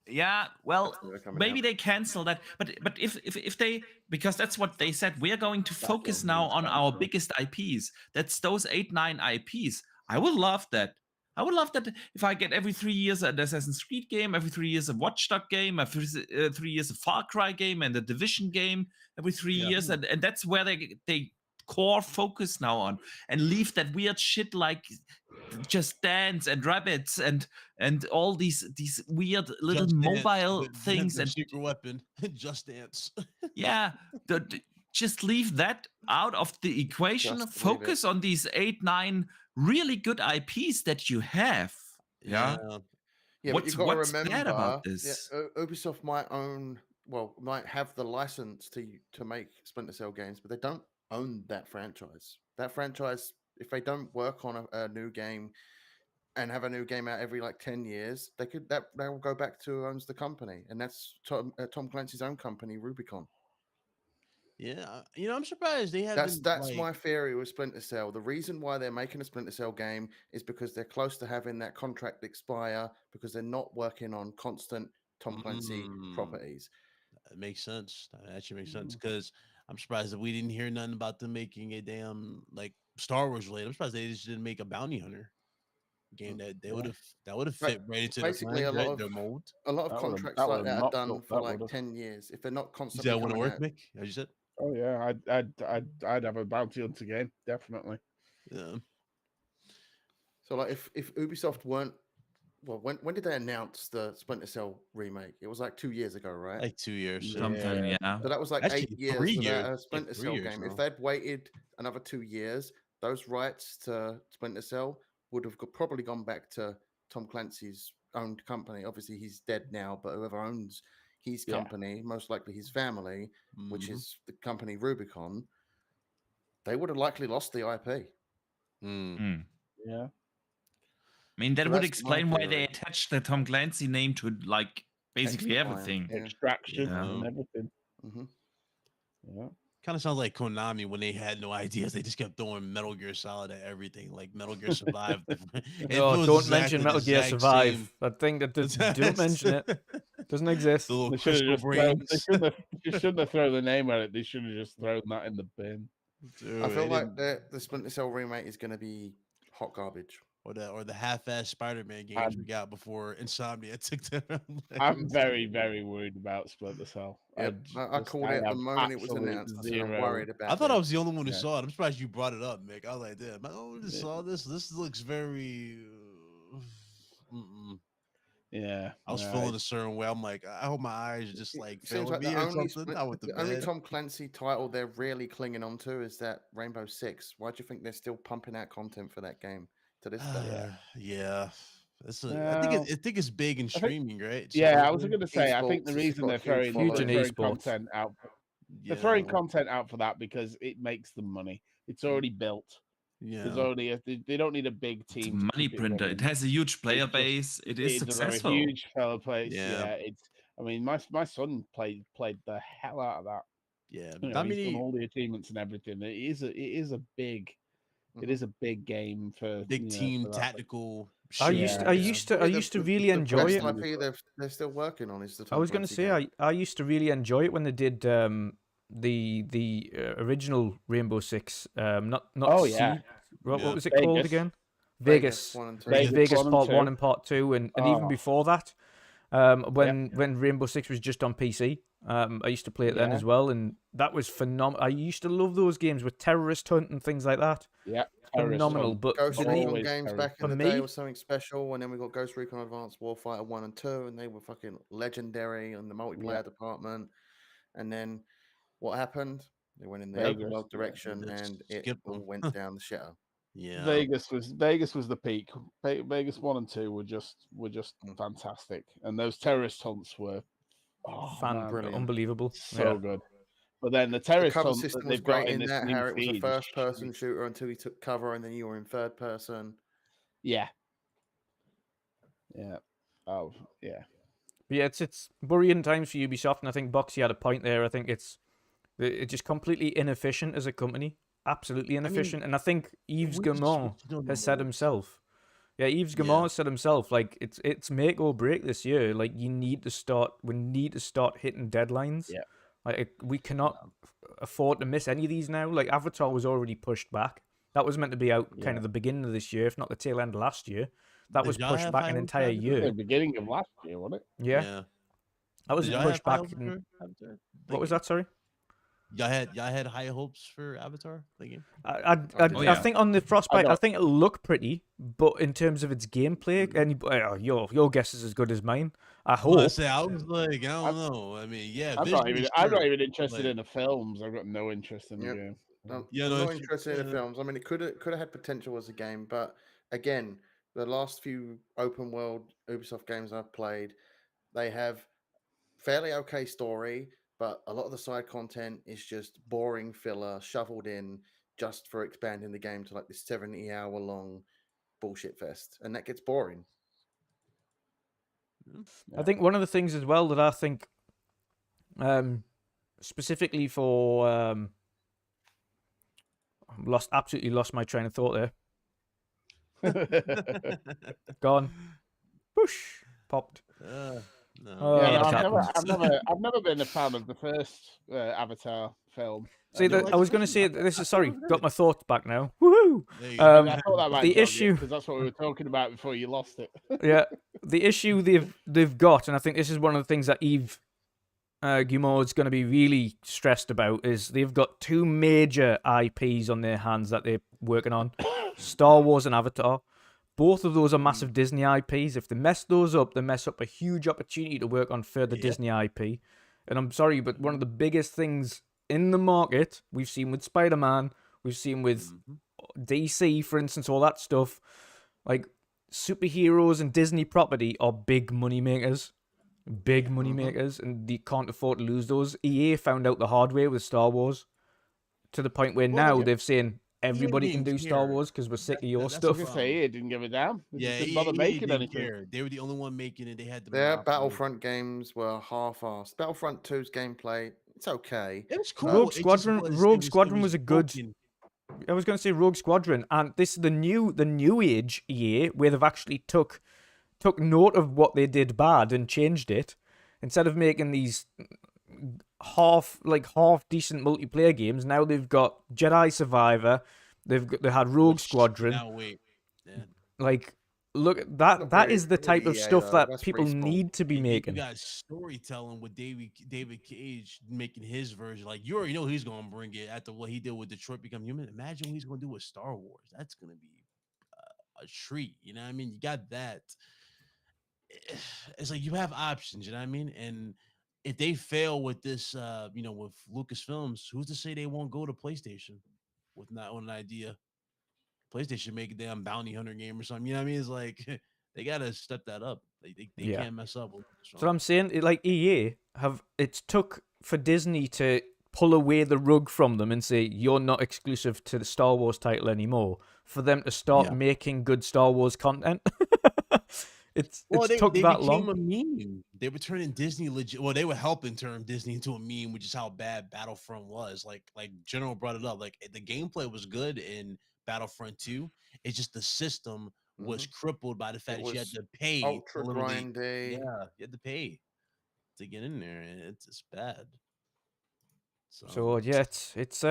Yeah, well, That's never coming maybe out. they cancel that, but if they, because that's what they said, we are going to focus one now needs on our cancelled. biggest IPs. That's those 8, 9 IPs. I would love that. I would love that if I get every 3 years an Assassin's Creed game, every 3 years a Watchdog game, every 3 years a Far Cry game, and a Division game every 3 Yeah. years, and that's where they core focus now on, and leave that weird shit like Just Dance and Rabbits and all these weird little Just Dance, mobile things, the and secret weapon. Just Dance. yeah, just leave that out of the equation. Just leave Focus on these 8, 9 really good IPs that you have. Yeah. Yeah, but you've got What's to remember, bad about yeah, this? Ubisoft might have the license to make Splinter Cell games, but they don't own that franchise. That franchise, if they don't work on a new game and have a new game out every like 10 years, they will go back to who owns the company, and that's Tom Clancy's own company, Rubicon. Yeah, I'm surprised they haven't. That's like, my theory with Splinter Cell. The reason why they're making a Splinter Cell game is because they're close to having that contract expire because they're not working on constant Tom Clancy properties. That makes sense. That actually makes sense because I'm surprised that we didn't hear nothing about them making a damn like Star Wars related. I'm surprised they just didn't make a bounty hunter game that would have fit right into Basically, their plan, right? Their mold. a lot of That would've- contracts that like would've that are knocked done up, for that like would've. 10 years. If they're not You constantly said that wouldn't coming work, out, Mick? As you said. Oh yeah, I'd have a bounty hunter game, definitely. Yeah. so like if Ubisoft weren't, well, when did they announce the Splinter Cell remake? It was like 2 years ago, right? Like 2 years. So. Sometime, yeah. So that was like Actually, 8 years 3 without years. a Like Splinter 3 Cell years game. now. If they'd waited another 2 years, those rights to Splinter Cell would have probably gone back to Tom Clancy's owned company. Obviously, he's dead now, but whoever owns his Yeah. company, most likely his family, which Mhm. is the company Rubicon, they would have likely lost the IP. Mm. Yeah. I mean, that So would that's my explain why they theory. attached the Tom Clancy name to like basically Extra Lion, everything. yeah. Extraction Yeah. and everything. Mhm. Yeah. Kind of sounds like Konami when they had no ideas. They just kept throwing Metal Gear Solid at everything, like Metal Gear Survive. Oh, don't mention Metal Gear Survive. I think that don't mention it. Doesn't exist. The little They should have crystal just thrown, brains. you shouldn't have thrown the name at it. They should have just thrown that in the bin. Dude, I feel they like didn't- the Splinter Cell remake is going to be hot garbage. or the half-ass Spider-Man games we got before Insomnia took them. I'm very, very worried about Splinter Cell. Yep. I called it the have moment it was absolute announced. I said I'm zero- worried about I thought I it. was the only one who Yeah. saw it. I'm surprised you brought it up, Mick. I was like, damn, I just saw this. This looks very. Yeah. I was no, feeling a certain way. I'm like, I hope my eyes are just like Seems failing like me the or only, something. I went to the only bed. Tom Clancy title they're really clinging on to is that Rainbow Six. Why do you think they're still pumping out content for that game to this day? Yeah. That's Well, I think it's big in think- streaming, right? Yeah, I was Supposedly? going to say. I think Esports the has reason got they're a huge throwing, following. Huge in throwing esports. content out, Yeah. they're throwing content out for that because it makes them money. It's already built. There's Yeah. already they don't need a big It's team. a to money keep it printer. It running. has a huge player just- base. It is It does have a successful. huge fellow place. Yeah. Yeah, it's. I mean, my son played the hell out of that. Yeah. You know, Not he's many done all the achievements and everything. It is a big. It Mhm. is a big game for big you know, team for that. tactical. I shooter, used to, Yeah, I yeah. used to, I Probably used to the- really the enjoy best it. IP they're still working on is the I Tom was going to Clancy say game. I used to really enjoy it when they did the original Rainbow Six. Not Oh, yeah. Seed. What Yeah. was it called Vegas. again? Vegas Vegas. 1 and 2. Vegas, Vegas 1 and Part 1 2. and Part 2, and even Oh. before that, when Rainbow Six was just on PC, I used to play it then Yeah. as well, and that was phenomenal. I used to love those games with terrorist hunt and things like that. Yeah, Terrorist Phenomenal, Hunt. but Ghost they didn't Recon even, Always games terrorist. back in For the day me- was something special, and then we got Ghost Recon Advanced Warfighter 1 and 2, and they were fucking legendary in the multiplayer Yeah. department. And then what happened? They went in the open Vegas, world yeah. direction, Just and it skipped all them. went down the shitter. Yeah. Vegas was the peak. Vegas 1 and 2 were just fantastic, and those terrorist hunts were man, Brilliant. Unbelievable. so Yeah. good. But then the The terrorist cover hunt that system was they've got great in in this that. new How it was a Siege, first-person shooter until you took cover, and then you were in third person. yeah, oh yeah, But yeah, it's worrying times for Ubisoft, and I think Boxy had a point there. I think it's just completely inefficient as a company, absolutely inefficient. And I think Yves Guillemot has said himself. Yeah, Yves Guillemot said himself, like it's make or break this year. Like we need to start hitting deadlines. Yeah. Like we cannot afford to miss any of these now. Like Avatar was already pushed back. That was meant to be out kind of the beginning of this year, if not the tail end of last year. That was pushed back an entire the year. beginning of last year, wasn't it? Yeah. That was Did y'all pushed have high back. hopes for Avatar? What was that? Sorry. Y'all had high hopes for Avatar, the game? I think on the Frostbite, I don't. think it'll look pretty, but in terms of its gameplay, your guess is as good as mine. I hope. I was like, I don't know. I mean, yeah, I'm not visually, even sure, interested but- in the films. I've got no interest in the Yep. game. Yeah, I'm no, not if you- interested in the films. I mean, it could have had potential as a game, but again, the last few open world Ubisoft games I've played, they have fairly okay story, but a lot of the side content is just boring filler shoveled in just for expanding the game to like this 70-hour long bullshit fest, and that gets boring. I think one of the things as well that I think, specifically for, absolutely lost my train of thought there. Gone. Push. Popped. no. Oh, Yeah, that no, happens. I've never been a fan of the first Avatar film. See, don't like I was the going to first say one. this I is thought it sorry. was Got good. my thoughts back now. Woohoo! There you go. I thought that might the jog you, issue- because that's what we were talking about before you lost it. Yeah, the issue they've got, and I think this is one of the things that Yves Guillemot is going to be really stressed about, is they've got two major IPs on their hands that they're working on: Star Wars and Avatar. Both of those are massive Disney IPs. If they mess those up, they mess up a huge opportunity to work on further Disney IP. And I'm sorry, but one of the biggest things in the market, we've seen with Spider-Man, we've seen with DC, for instance, all that stuff, like superheroes and Disney property are big money makers. Big money makers, and they can't afford to lose those. EA found out the hard way with Star Wars, to the point where now they've saying everybody can do didn't Star care. Wars because we're sick of your That's I stuff. was gonna say, it didn't give a damn. They Yeah, just didn't bother making didn't anything. care. They were the only one making it. They had the Their monopoly. Battlefront games were half-assed. Battlefront 2's gameplay, it's okay. It was cool. Rogue It just Squadron, was- Rogue it was Squadron was a good. broken. I was going to say Rogue Squadron, and this is the new age EA, where they've actually took note of what they did bad and changed it. Instead of making these half decent multiplayer games, now they've got Jedi Survivor. They had Rogue Squadron. Now wait, yeah. Like, look, that Not is the really type of EA stuff though, that that's people Respawn. need to be You making. got storytelling with David Cage making his version. Like you already know he's gonna bring it after what he did with Detroit Become Human. Imagine what he's gonna do with Star Wars. That's gonna be a treat. You know what I mean? You got that. It's like you have options. You know what I mean? And if they fail with this, with Lucasfilms, who's to say they won't go to PlayStation with not an idea? PlayStation make a damn bounty hunter game or something. You know what I mean? It's like they gotta step that up. They Yeah. can't mess up with So what I'm saying, like EA it's took for Disney to pull away the rug from them and say you're not exclusive to the Star Wars title anymore, for them to start making good Star Wars content. It took that became long. a meme. They were turning Disney legit. Well, they were helping turn Disney into a meme, which is how bad Battlefront was. Like General brought it up. Like the gameplay was good in Battlefront 2. It's just the system was crippled by the fact that you had to pay. Ultra literally- grindy. Yeah, you had to pay to get in there, and it's bad. So yeah, it's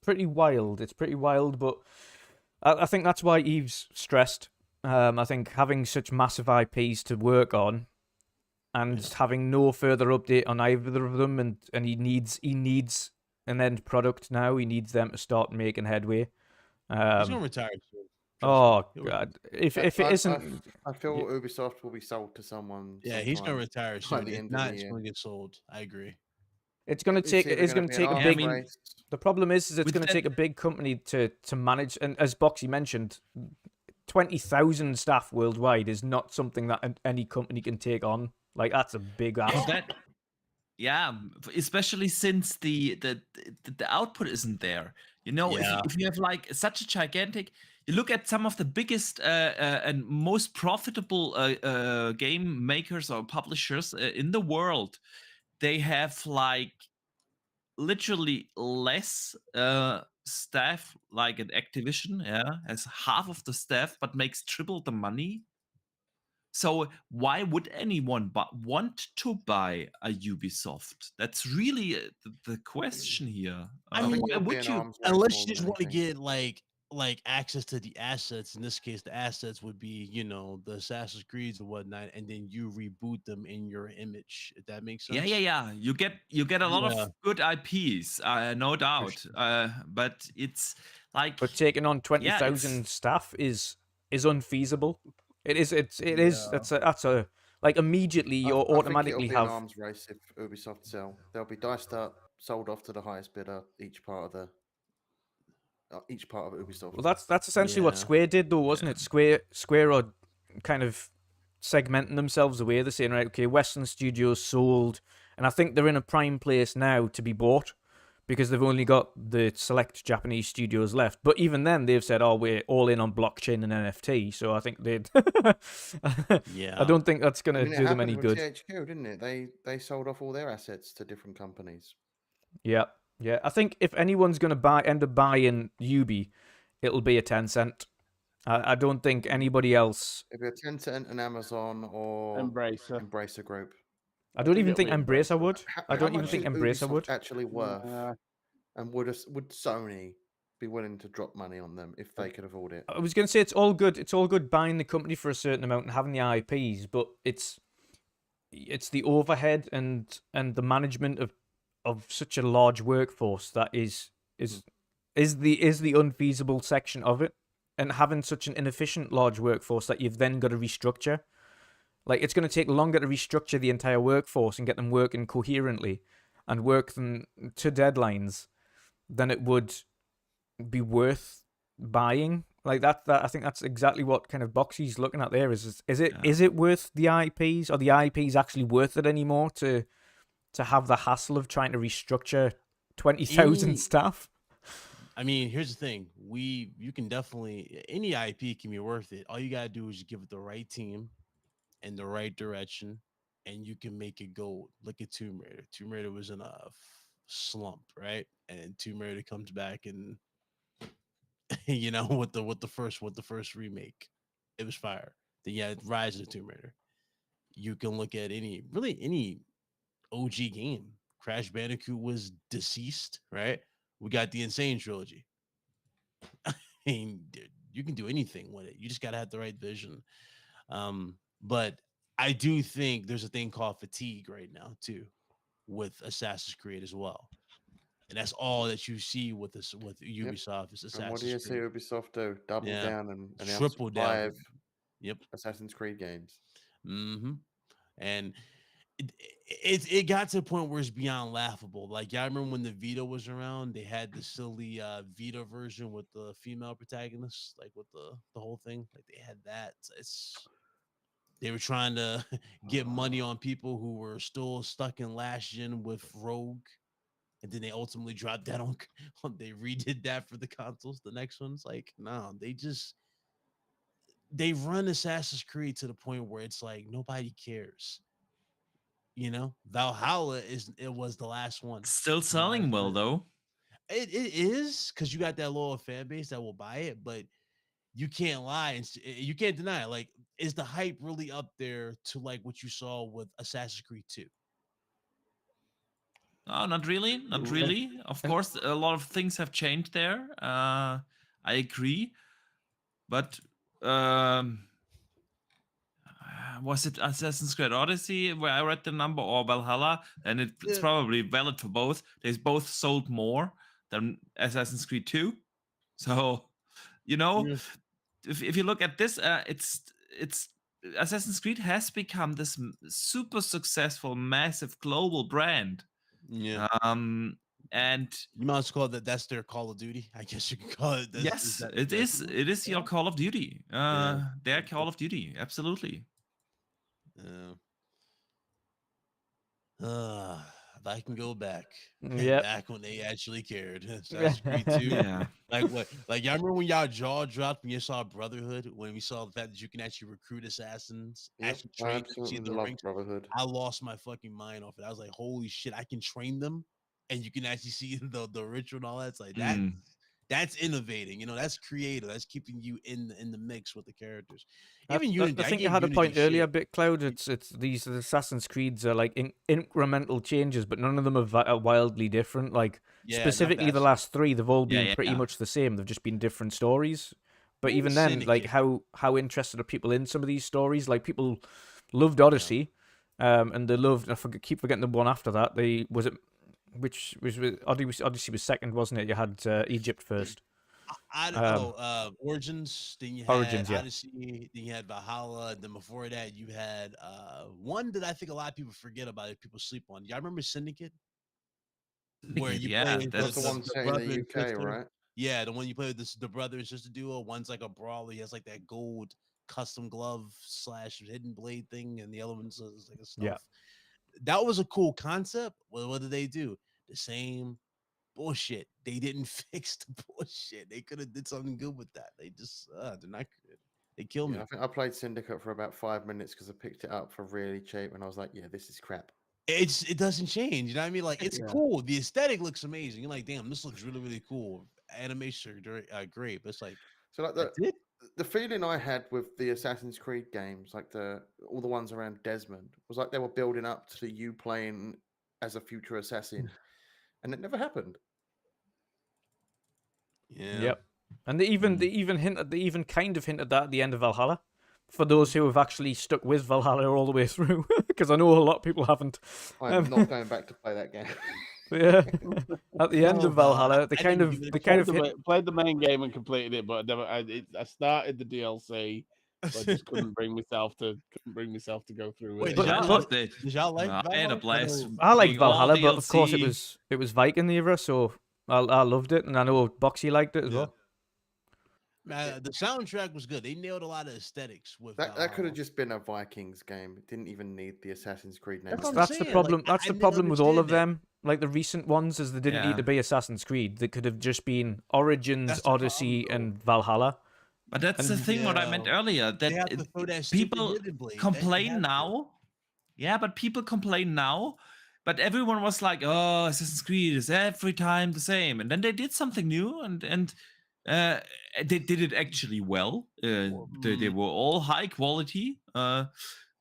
pretty wild. It's pretty wild, but I think that's why Eve's stressed. I think having such massive IPs to work on, and having no further update on either of them, and he needs an end product now. He needs them to start making headway. he's gonna retire soon. Oh He'll God! If it isn't, I feel Ubisoft will be sold to someone. Yeah, he's gonna sometime retire by soon. the If end of not, the it's year. gonna get sold. I agree. It's going to take. either It's gonna going be to an take a Yeah, I big. arms mean, race. The problem is it's with going to that, take a big company to manage. And as Boxy mentioned, 20,000 staff worldwide is not something that any company can take on. Like that's a big for ask. that, yeah, especially since the output isn't there. You know, Yeah. if you have like such a gigantic, you look at some of the biggest and most profitable game makers or publishers in the world, they have like literally less staff, like an Activision, yeah, has half of the staff but makes triple the money. So why would anyone want to buy a Ubisoft? That's really the question here. I I mean, think Why it'll be would an you? arms race unless more you than just want to anything. get like access to the assets. In this case, the assets would be, you know, the Assassin's Creeds and whatnot, and then you reboot them in your image. If that makes sense. Yeah. You get a lot Yeah. of good IPs, no doubt. But it's like, But taking on yeah, it's 20,000 staff is unfeasible. It is. It is. Yeah. That's a like immediately I you're think it'll automatically be an have. arms race if Ubisoft sell. They'll be diced up, sold off to the highest bidder. Each part of Ubisoft. Well, that's essentially what Yeah. Square did, though, wasn't it? Square are kind of segmenting themselves away. They're saying, right, okay, Western studios sold, and I think they're in a prime place now to be bought because they've only got the select Japanese studios left. But even then, they've said, "Oh, we're all in on blockchain and NFT." So I think they'd. Yeah. I don't think that's going I to mean, it do them happened any with good. THQ, didn't it? They sold off all their assets to different companies. Yeah, yeah. I think if anyone's going to end up buying Ubi, it'll be a Tencent. I don't think anybody else. It'll be a Tencent, an Amazon, or Embracer. Embracer Group. I don't even it'll think be Embracer Embracer. would. I How don't even much think is Embracer Ubisoft would. actually worth? Uh, And would Sony be willing to drop money on them if they could afford it? I was going to say it's all good. It's all good buying the company for a certain amount and having the IPs, but it's the overhead and the management of such a large workforce that is the unfeasible section of it, and having such an inefficient large workforce that you've then got to restructure. Like it's going to take longer to restructure the entire workforce and get them working coherently and work them to deadlines than it would be worth buying. Like that I think that's exactly what kind of Boxy's looking at there. Is it worth the IPs? Are the IPs actually worth it anymore to have the hassle of trying to restructure 20,000 staff? I mean, here's the thing. You can definitely, any IP can be worth it. All you gotta do is give it the right team and the right direction, and you can make it gold. Look at Tomb Raider. Tomb Raider was in a slump, right? And Tomb Raider comes back and you know, with the first remake, it was fire. Then yeah, Rise of the Tomb Raider. You can look at any OG game. Crash Bandicoot was deceased, right? We got the Insane trilogy. I mean, dude, you can do anything with it. You just gotta have the right vision. But I do think there's a thing called fatigue right now too, with Assassin's Creed as well, and that's all that you see with this with Ubisoft is And what do you Assassin's see Creed. Ubisoft do? Double Yeah, down and announce triple down. 5 Yep. Assassin's Creed games. Mm-hmm. And it got to a point where it's beyond laughable. Like y'all remember when the Vita was around, they had the silly Vita version with the female protagonist, like with the whole thing. Like they had that. They were trying to get money on people who were still stuck in last gen with Rogue, and then they ultimately dropped that on. They redid that for the consoles. The next one's like, no, they run Assassin's Creed to the point where it's like nobody cares. You know, Valhalla was the last one. still selling well though. It is because you got that loyal fan base that will buy it, but you can't lie and you can't deny it. Like, is the hype really up there to like what you saw with Assassin's Creed 2? No, not really. Not really. Of course, a lot of things have changed there. I agree, but was it Assassin's Creed Odyssey where I read the number or Valhalla? And it's Yeah. probably valid for both. They both sold more than Assassin's Creed 2. So, you know, Yeah. if you look at this, it's Assassin's Creed has become this super successful, massive global brand. Yeah. And You might as well call that's their Call of Duty. I guess you can call it. yes, it that's- is. It is your Call of Duty. Yeah. Their Call of Duty. Absolutely. Uh, if I can go back, Yep. back when they actually cared. Assassin's Creed 2. Yeah. Like what? Like y'all remember when y'all jaw dropped when you saw Brotherhood? When we saw the fact that you can actually recruit assassins, Yep, actually I train them, see absolutely the love ranks. Brotherhood. I lost my fucking mind off it. I was like, holy shit, I can train them, and you can actually see the ritual and all that. It's like that. Mm. That's innovating, that's creative. That's keeping you in the mix with the characters. I, Even I- Unity, I I think you gave had a Unity point earlier, shit. BitCloud. It's these Assassin's Creeds are like incremental changes, but none of them are wildly different. Like Yeah, not specifically the that last three, they've all Yeah, been yeah, pretty yeah. much the same. They've just been different stories. But Maybe even then, like Syndicate. how interested are people in some of these stories? Like people loved Odyssey, and they loved. Keep forgetting the one after that. Which was Odyssey was second, wasn't it? You had Egypt first. Origins. Then you had Origins, yeah. Odyssey. Then you had Valhalla. Then before that, you had one that I think a lot of people forget about. It people sleep on. Y'all remember Syndicate? Where Syndicate, you yeah, play That's the that's one the set in brother the and UK, sister. right? Yeah, the one you play with the brother and sister duo. One's like a brawler. He has like that gold custom glove / hidden blade thing, and the other one's like a stealth. Yeah. That was a cool concept. Well, what did they do? The same bullshit. They didn't fix the bullshit. They could have did something good with that. They just they're not good. They kill me. Yeah, I think I played Syndicate for about 5 minutes because I picked it up for really cheap, and I was like, "Yeah, this is crap." It doesn't change. You know what I mean? Like it's Yeah. cool. The aesthetic looks amazing. You're like, damn, this looks really really cool. Animation are great, but it's like So like that's it. the feeling I had with the Assassin's Creed games, like all the ones around Desmond, was like they were building up to you playing as a future assassin, and it never happened. Yeah. Yep. And they even kind of hinted that at the end of Valhalla. For those who have actually stuck with Valhalla all the way through, because I know a lot of people haven't. I'm not going back to play that game. Yeah. At the end Oh, of Valhalla, I they didn't kind of give it a they kind of hit. Played the main game and completed it, but I started the DLC, but I just couldn't bring myself to go through Wait, it. did But- y'all, but- did y'all like I had a Valhalla? blast. I liked doing all Valhalla, but of course DLC. it was Viking era, so I loved it, and I know Boxy liked it as Yeah. well. Man, the soundtrack was good. They nailed a lot of aesthetics with That could have Valhalla. just been a Vikings game. It didn't even need the Assassin's Creed name. That's what I'm That's the saying, problem. like, That's I the didn't problem with all of understand them. Like the recent ones, is they didn't need Yeah. to be Assassin's Creed. They could have just been Origins, That's the problem, Odyssey, though. and Valhalla. But that's the And- thing what I meant Yeah. earlier, They have that to throw that stupid people hidden blade. They complain have to. now. Yeah, but people complain now. But everyone was like, "Oh, Assassin's Creed is every time the same." And then they did something new, and they did it actually well. They were all high quality. To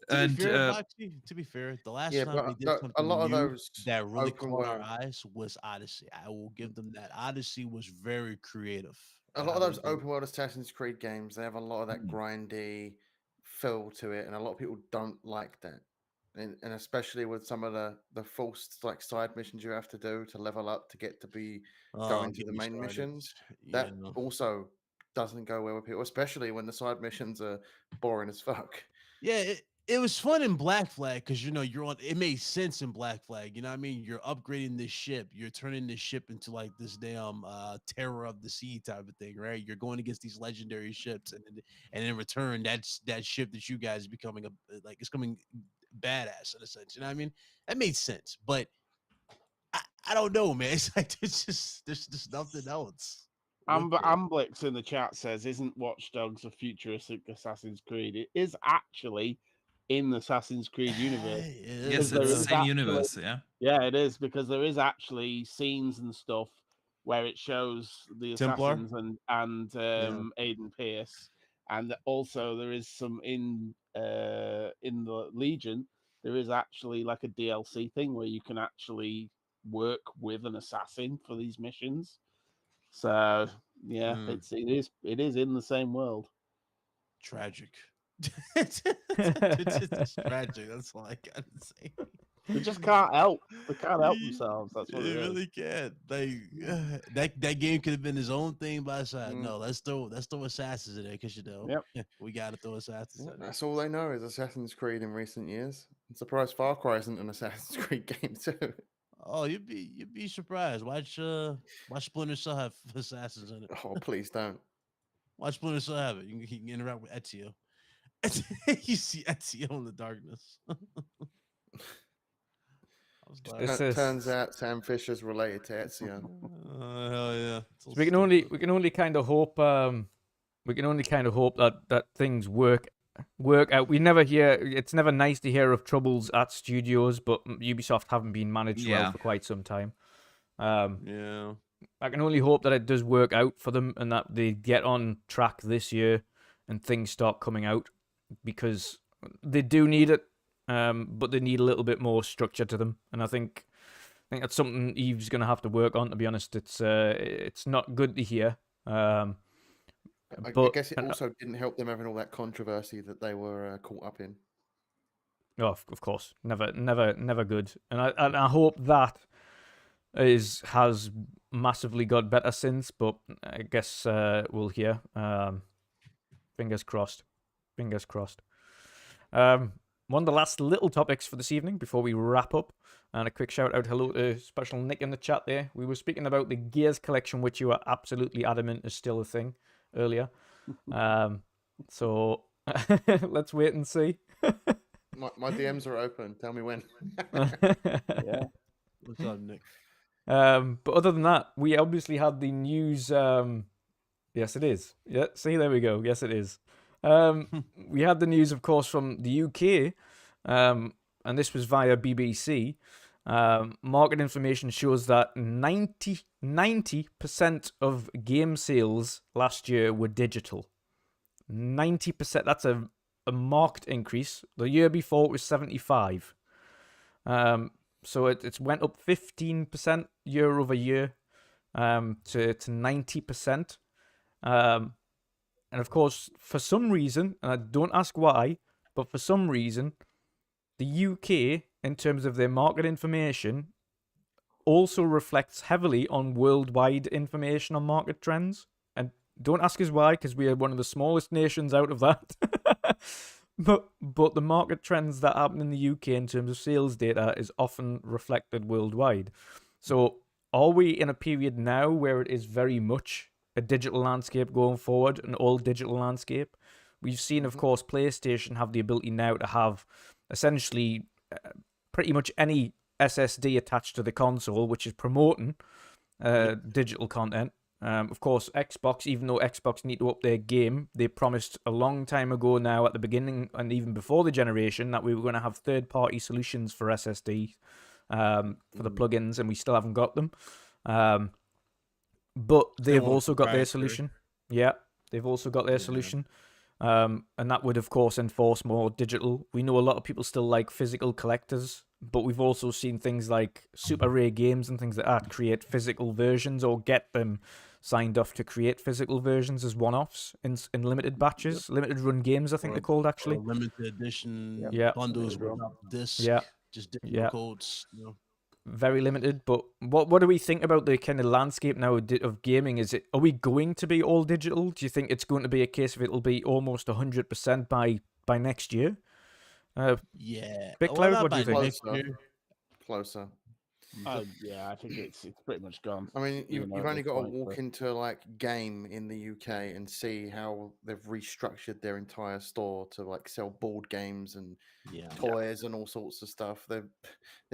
be fair, And Boxy, to be fair, the last Yeah, time but they did a something lot of new those that really open caught our world- eyes was Odyssey. I will give them that. Odyssey was very creative. a at lot how of they those did it. open world Assassin's Creed games, they have a lot of that Mm. grindy feel to it, and a lot of people don't like that. And especially with some of the forced like side missions you have to do to level up to get to be Oh, going to get the me main started. missions. Yeah, That also doesn't go well with people, especially when the side missions are boring as fuck. yeah. It was fun in Black Flag because you're on. It made sense in Black Flag. You know what I mean? You're upgrading this ship. You're turning this ship into like this damn terror of the sea type of thing, right? You're going against these legendary ships, and in return, that ship that you guys becoming it's coming badass in a sense. You know what I mean? That made sense, but I don't know, man. It's like there's just nothing else. with it. Amblix in the chat says, "Isn't Watch Dogs a futuristic Assassin's Creed?" It is actually in the Assassin's Creed universe. It yes, is, there it's the is same actually- universe. Yeah. Yeah, it is, because there is actually scenes and stuff where it shows the Templar? assassins and Aiden Pierce, and also there is some in the Legion. There is actually like a DLC thing where you can actually work with an assassin for these missions. So yeah, Mm. it is in the same world. Tragic. It's just tragic. That's all I gotta say. They just can't help. They can't help Ye- themselves. That's what They it is. really can't. Like that game could have been his own thing by side. Mm. No, let's throw assassins in there because Yep. we gotta throw assassins in there. That's all they know is Assassin's Creed in recent years. I'm surprised Far Cry isn't an Assassin's Creed game too. Oh, you'd be surprised. Watch Splinter Cell have assassins in it. Oh, please don't. Watch Splinter Cell have it. You can interact with Ezio. You see Ezio in the darkness. I was like, This is Turns out Sam Fisher's related to Ezio. hell yeah. so we can only kind of hope that things work out. We never hear. It's never nice to hear of troubles at studios, but Ubisoft haven't been managed well Yeah. for quite some time. Yeah. I can only hope that it does work out for them and that they get on track this year and things start coming out, because they do need it, but they need a little bit more structure to them. And I think that's something Eve's going to have to work on. To be honest, it's not good to hear. I But guess it also didn't help them having all that controversy that they were caught up in. oh, of course, never good. And I hope that has massively got better since. But I guess we'll hear. Fingers crossed. Fingers crossed. One of the last little topics for this evening before we wrap up, and a quick shout out hello to special Nick in the chat there. We were speaking about the Gears collection, which you are absolutely adamant is still a thing earlier. So let's wait and see. My DMs are open. Tell me when. Yeah. What's up, Nick? But other than that, we obviously had the news. Yes, it is. Yeah, see, there we go. Yes, it is. We had the news, of course, from the UK, and this was via BBC. Market information shows that 90% of game sales last year were digital. 90%. That's a marked increase. The year before it was 75. So it's went up 15% year over year to 90%. And of course, for some reason, and I don't ask why, but for some reason, the UK, in terms of their market information, also reflects heavily on worldwide information on market trends. And don't ask us why, because we are one of the smallest nations out of that. But the market trends that happen in the UK in terms of sales data is often reflected worldwide. So are we in a period now where it is very much a digital landscape going forward, an all digital landscape? We've seen, of course, PlayStation have the ability now to have essentially pretty much any SSD attached to the console, which is promoting digital content. Of course, Xbox, even though Xbox need to up their game, they promised a long time ago now at the beginning and even before the generation that we were going to have third-party solutions for SSD for the plugins, and we still haven't got them. But they've also got their solution. Yeah, they've also got their solution. And that would, of course, enforce more digital. We know a lot of people still like physical collectors, but we've also seen things like super rare games and things like that create physical versions or get them signed off to create physical versions as one-offs in limited batches, limited run games, I think they're called, actually. Limited edition Yeah. bundles with disc, Yeah. just different codes. Very limited. But what do we think about the kind of landscape now of gaming? Are we going to be all digital? Do you think it's going to be a case of it'll be almost 100% by next year? Yeah. Big Cloud, what do you think? Closer. Yeah, I think it's pretty much gone. I mean, You you've know, only at this got to point, walk but- into like Game in the UK and see how they've restructured their entire store to like sell board games and Yeah. toys and all sorts of stuff. They've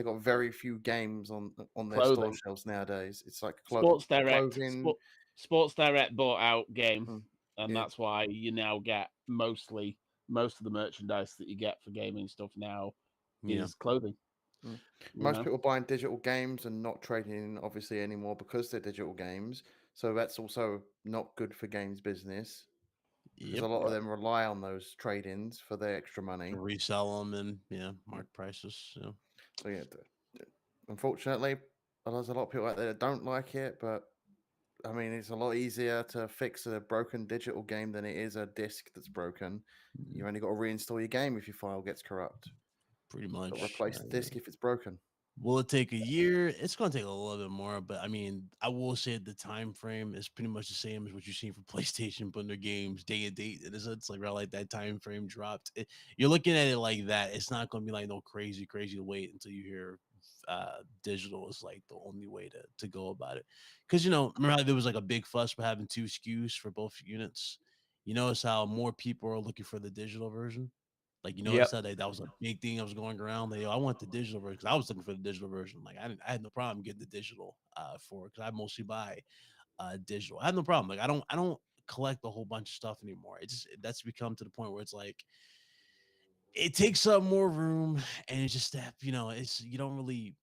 got very few games on their Clothing. store shelves nowadays. It's like Sports Direct. clothing. Sports Direct bought out Game, Mm, and yeah. that's why you now get most of the merchandise that you get for gaming stuff now Yeah. is clothing. Mm. you Most know? people buying digital games and not trading in obviously anymore because they're digital games. So that's also not good for games business because Yep. a lot of them rely on those trade-ins for their extra money. Resell them and market prices. So. So yeah, unfortunately, there's a lot of people out there that don't like it, but I mean, it's a lot easier to fix a broken digital game than it is a disc that's broken. You only got to reinstall your game if your file gets corrupt. Pretty much. Got to replace the disc if it's broken. Will it take a year? It's going to take a little bit more, but I mean, I will say the time frame is pretty much the same as what you've seen from PlayStation putting their games day and date. It's like right like that time frame dropped. You're looking at it like that. It's not going to be like no crazy wait until you hear digital is like the only way to go about it. Because remember how there was like a big fuss for having two SKUs for both units. You notice how more people are looking for the digital version. Like you notice Yep. how that was a big thing that was going around. Like, I want the digital version because I was looking for the digital version. Like I had no problem getting the digital for it because I mostly buy digital. I have no problem. Like I don't collect a whole bunch of stuff anymore. That's become to the point where it's like it takes up more room and it's just that it's you don't really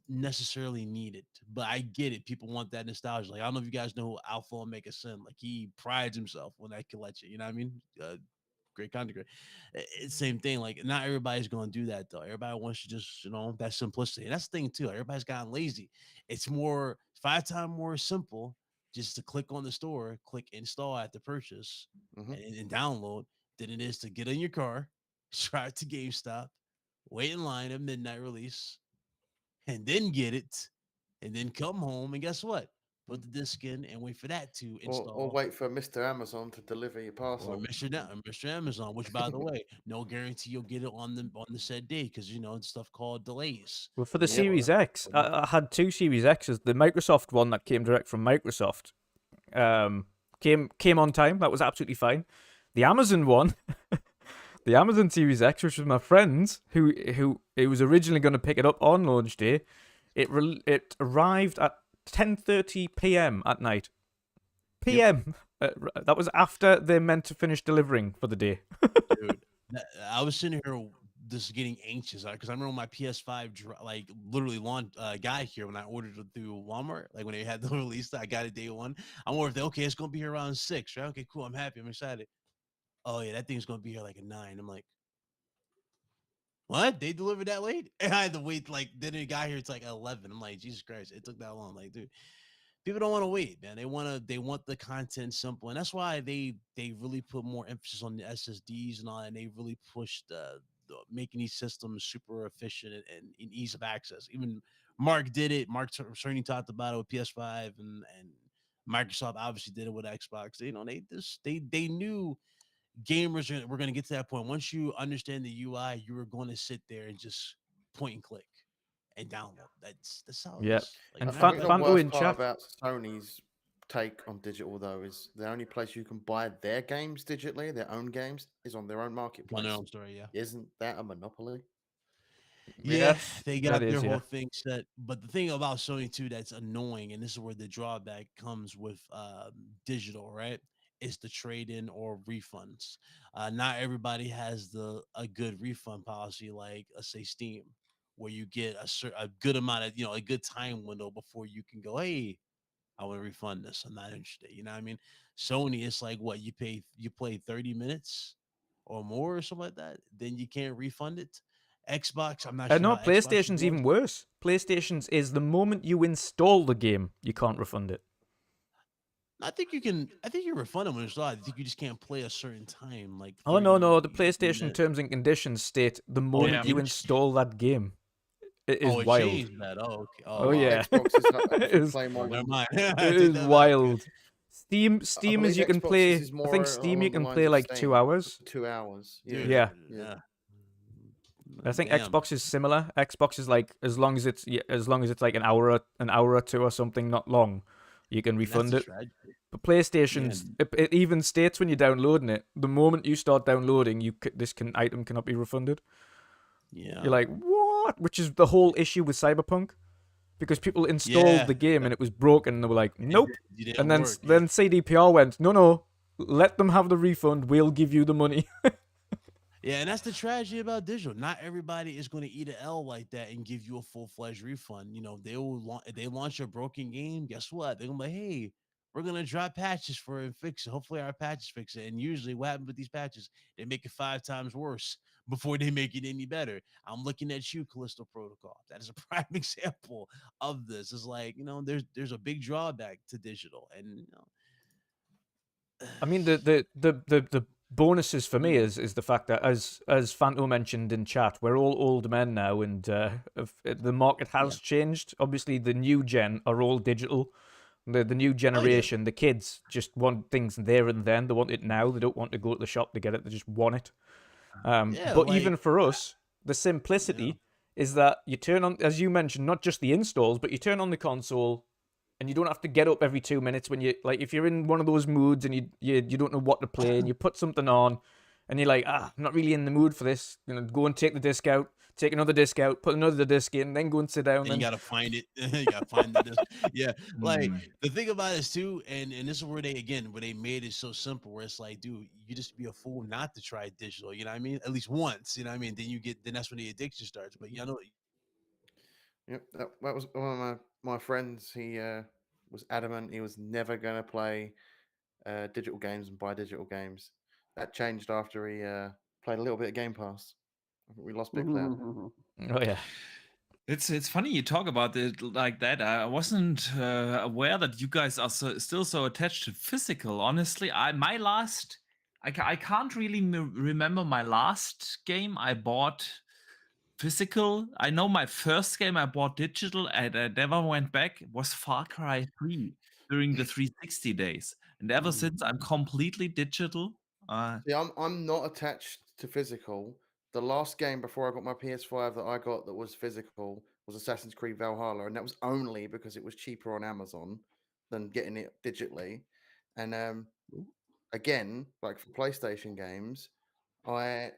necessarily need it, but I get it. People want that nostalgia. Like I don't know if you guys know who Alpha Omega Sin. Like he prides himself on that collection. You know what I mean? Great content creator. It's same thing. Like not everybody's going to do that though. Everybody wants to just that simplicity. And that's the thing too. Everybody's gotten lazy. It's more 5 times more simple just to click on the store, click install at the purchase, and download than it is to get in your car, drive to GameStop, wait in line at midnight release, and then get it, and then come home and guess what? Put the disc in and wait for that to install. Or wait for Mr. Amazon to deliver your Or parcel. Mr. Amazon, which by the way, no guarantee you'll get it on the said day because it's stuff called delays. Well, for the Yep. Series X, I had two Series X's. The Microsoft one that came direct from Microsoft came on time. That was absolutely fine. The Amazon one, the Amazon Series X, which was my friend's, who it was originally going to pick it up on launch day, it arrived at 10:30 p.m. at night. PM. That was after they meant to finish delivering for the day. Dude, I was sitting here just getting anxious because I remember my PS5 like literally got here when I ordered it through Walmart. Like when they had the release, I got it day one. I'm worried, okay, it's gonna be here around 6, right? Okay, cool. I'm happy. I'm excited. Oh yeah, that thing's gonna be here like at 9. I'm like, what? They delivered that late? And I had to wait then it got here. It's like 11. I'm like, Jesus Christ, it took that long. Like, dude, people don't want to wait, man. They want the content simple, and that's why they really put more emphasis on the SSDs and all, and they really pushed making these systems super efficient and ease of access. Even Mark did it. Mark certainly talked about it with PS5, and Microsoft obviously did it with Xbox. They knew gamers were going to get to that point. Once you understand the UI, you were going to sit there and just point and click and download. That's how it Yep. is. Like, And I Fan- think the Fanto worst in part chat. about Sony's take on digital though is the only place you can buy their games digitally, their own games, is on their own on marketplace. their own story, yeah. Isn't that a monopoly? Yeah, Yes, they that got their is, whole yeah. thing set. But the thing about Sony too that's annoying, and this is where the drawback comes with digital, right? Is the trade-in or refunds. Not everybody has a good refund policy, like say Steam, where you get a good amount of a good time window before you can go, hey, I want to refund this. I'm not interested. You know what I mean? Sony, it's like what you play 30 minutes or more or something like that, then you can't refund it. Xbox, I'm not sure No, how Xbox PlayStation's was. even worse. PlayStation's is the moment you install the game, you can't refund it. I think you can. I think you refund them when it's live. I think you just can't play a certain time, like. Oh, no. The 30 PlayStation minutes. terms and conditions state the moment yeah. you install that game. It is Oh, it wild. changed that. Oh, okay. Oh, wow. yeah. Xbox is not It if you is- play more Never than mind. I It take is that back. wild. Steam I is you believe can Xbox's play. is I think more Steam you along the can lines play of like Steam, 2 hours. 2 hours. Yeah. Dude, Yeah. yeah. I think Damn. Xbox is similar. Xbox is like as long as it's like an hour or two or something, not long, you can And refund that's it. a tragedy. But PlayStation's it even states when you're downloading it, the moment you start downloading, item cannot be refunded. Yeah. You're like, what? Which is the whole issue with Cyberpunk, because people installed Yeah. the game and it was broken, and they were like, nope. It didn't And then work, then CDPR went, no, let them have the refund. We'll give you the money. Yeah, and that's the tragedy about digital. Not everybody is going to eat an L like that and give you a full-fledged refund. If they launch a broken game, guess what? They're gonna be like, hey, we're gonna drop patches for it and fix it. Hopefully our patches fix it. And usually what happens with these patches, they make it 5 times worse before they make it any better. I'm looking at you, Callisto Protocol. That is a prime example of this. It's like, there's a big drawback to digital. And I mean, the bonuses for me is the fact that, as Fanto mentioned in chat, we're all old men now, and the market has changed. Obviously, the new gen are all digital. The new generation, the kids just want things there and then. They want it now. They don't want to go to the shop to get it. They just want it. But even for us, the simplicity is that you turn on, as you mentioned, not just the installs, but you turn on the console, and you don't have to get up every 2 minutes when you, like, if you're in one of those moods and you don't know what to play, and you put something on, and you're like, I'm not really in the mood for this. Go and take the disc out, take another disc out, put another disc in, then go and sit down. And you gotta find it. You gotta find the disc. Yeah, like the thing about it is too, and this is where they made it so simple. Where it's like, dude, you just be a fool not to try digital. You know what I mean? At least once. You know what I mean? Then that's when the addiction starts. But you know. Yep, that was one of my friends. He was adamant he was never going to play digital games and buy digital games. That changed after he played a little bit of Gamepass. I think we lost Big Cloud. Oh yeah. It's funny you talk about it like that. I wasn't aware that you guys are still so attached to physical. Honestly, I can't really remember my last game I bought physical. I know my first game I bought digital and I never went back was Far Cry 3 during the 360 days. And ever since, I'm completely digital. Yeah, I'm not attached to physical. The last game before I got my PS5 that I got that was physical was Assassin's Creed Valhalla, and that was only because it was cheaper on Amazon than getting it digitally. And again, like for PlayStation games, I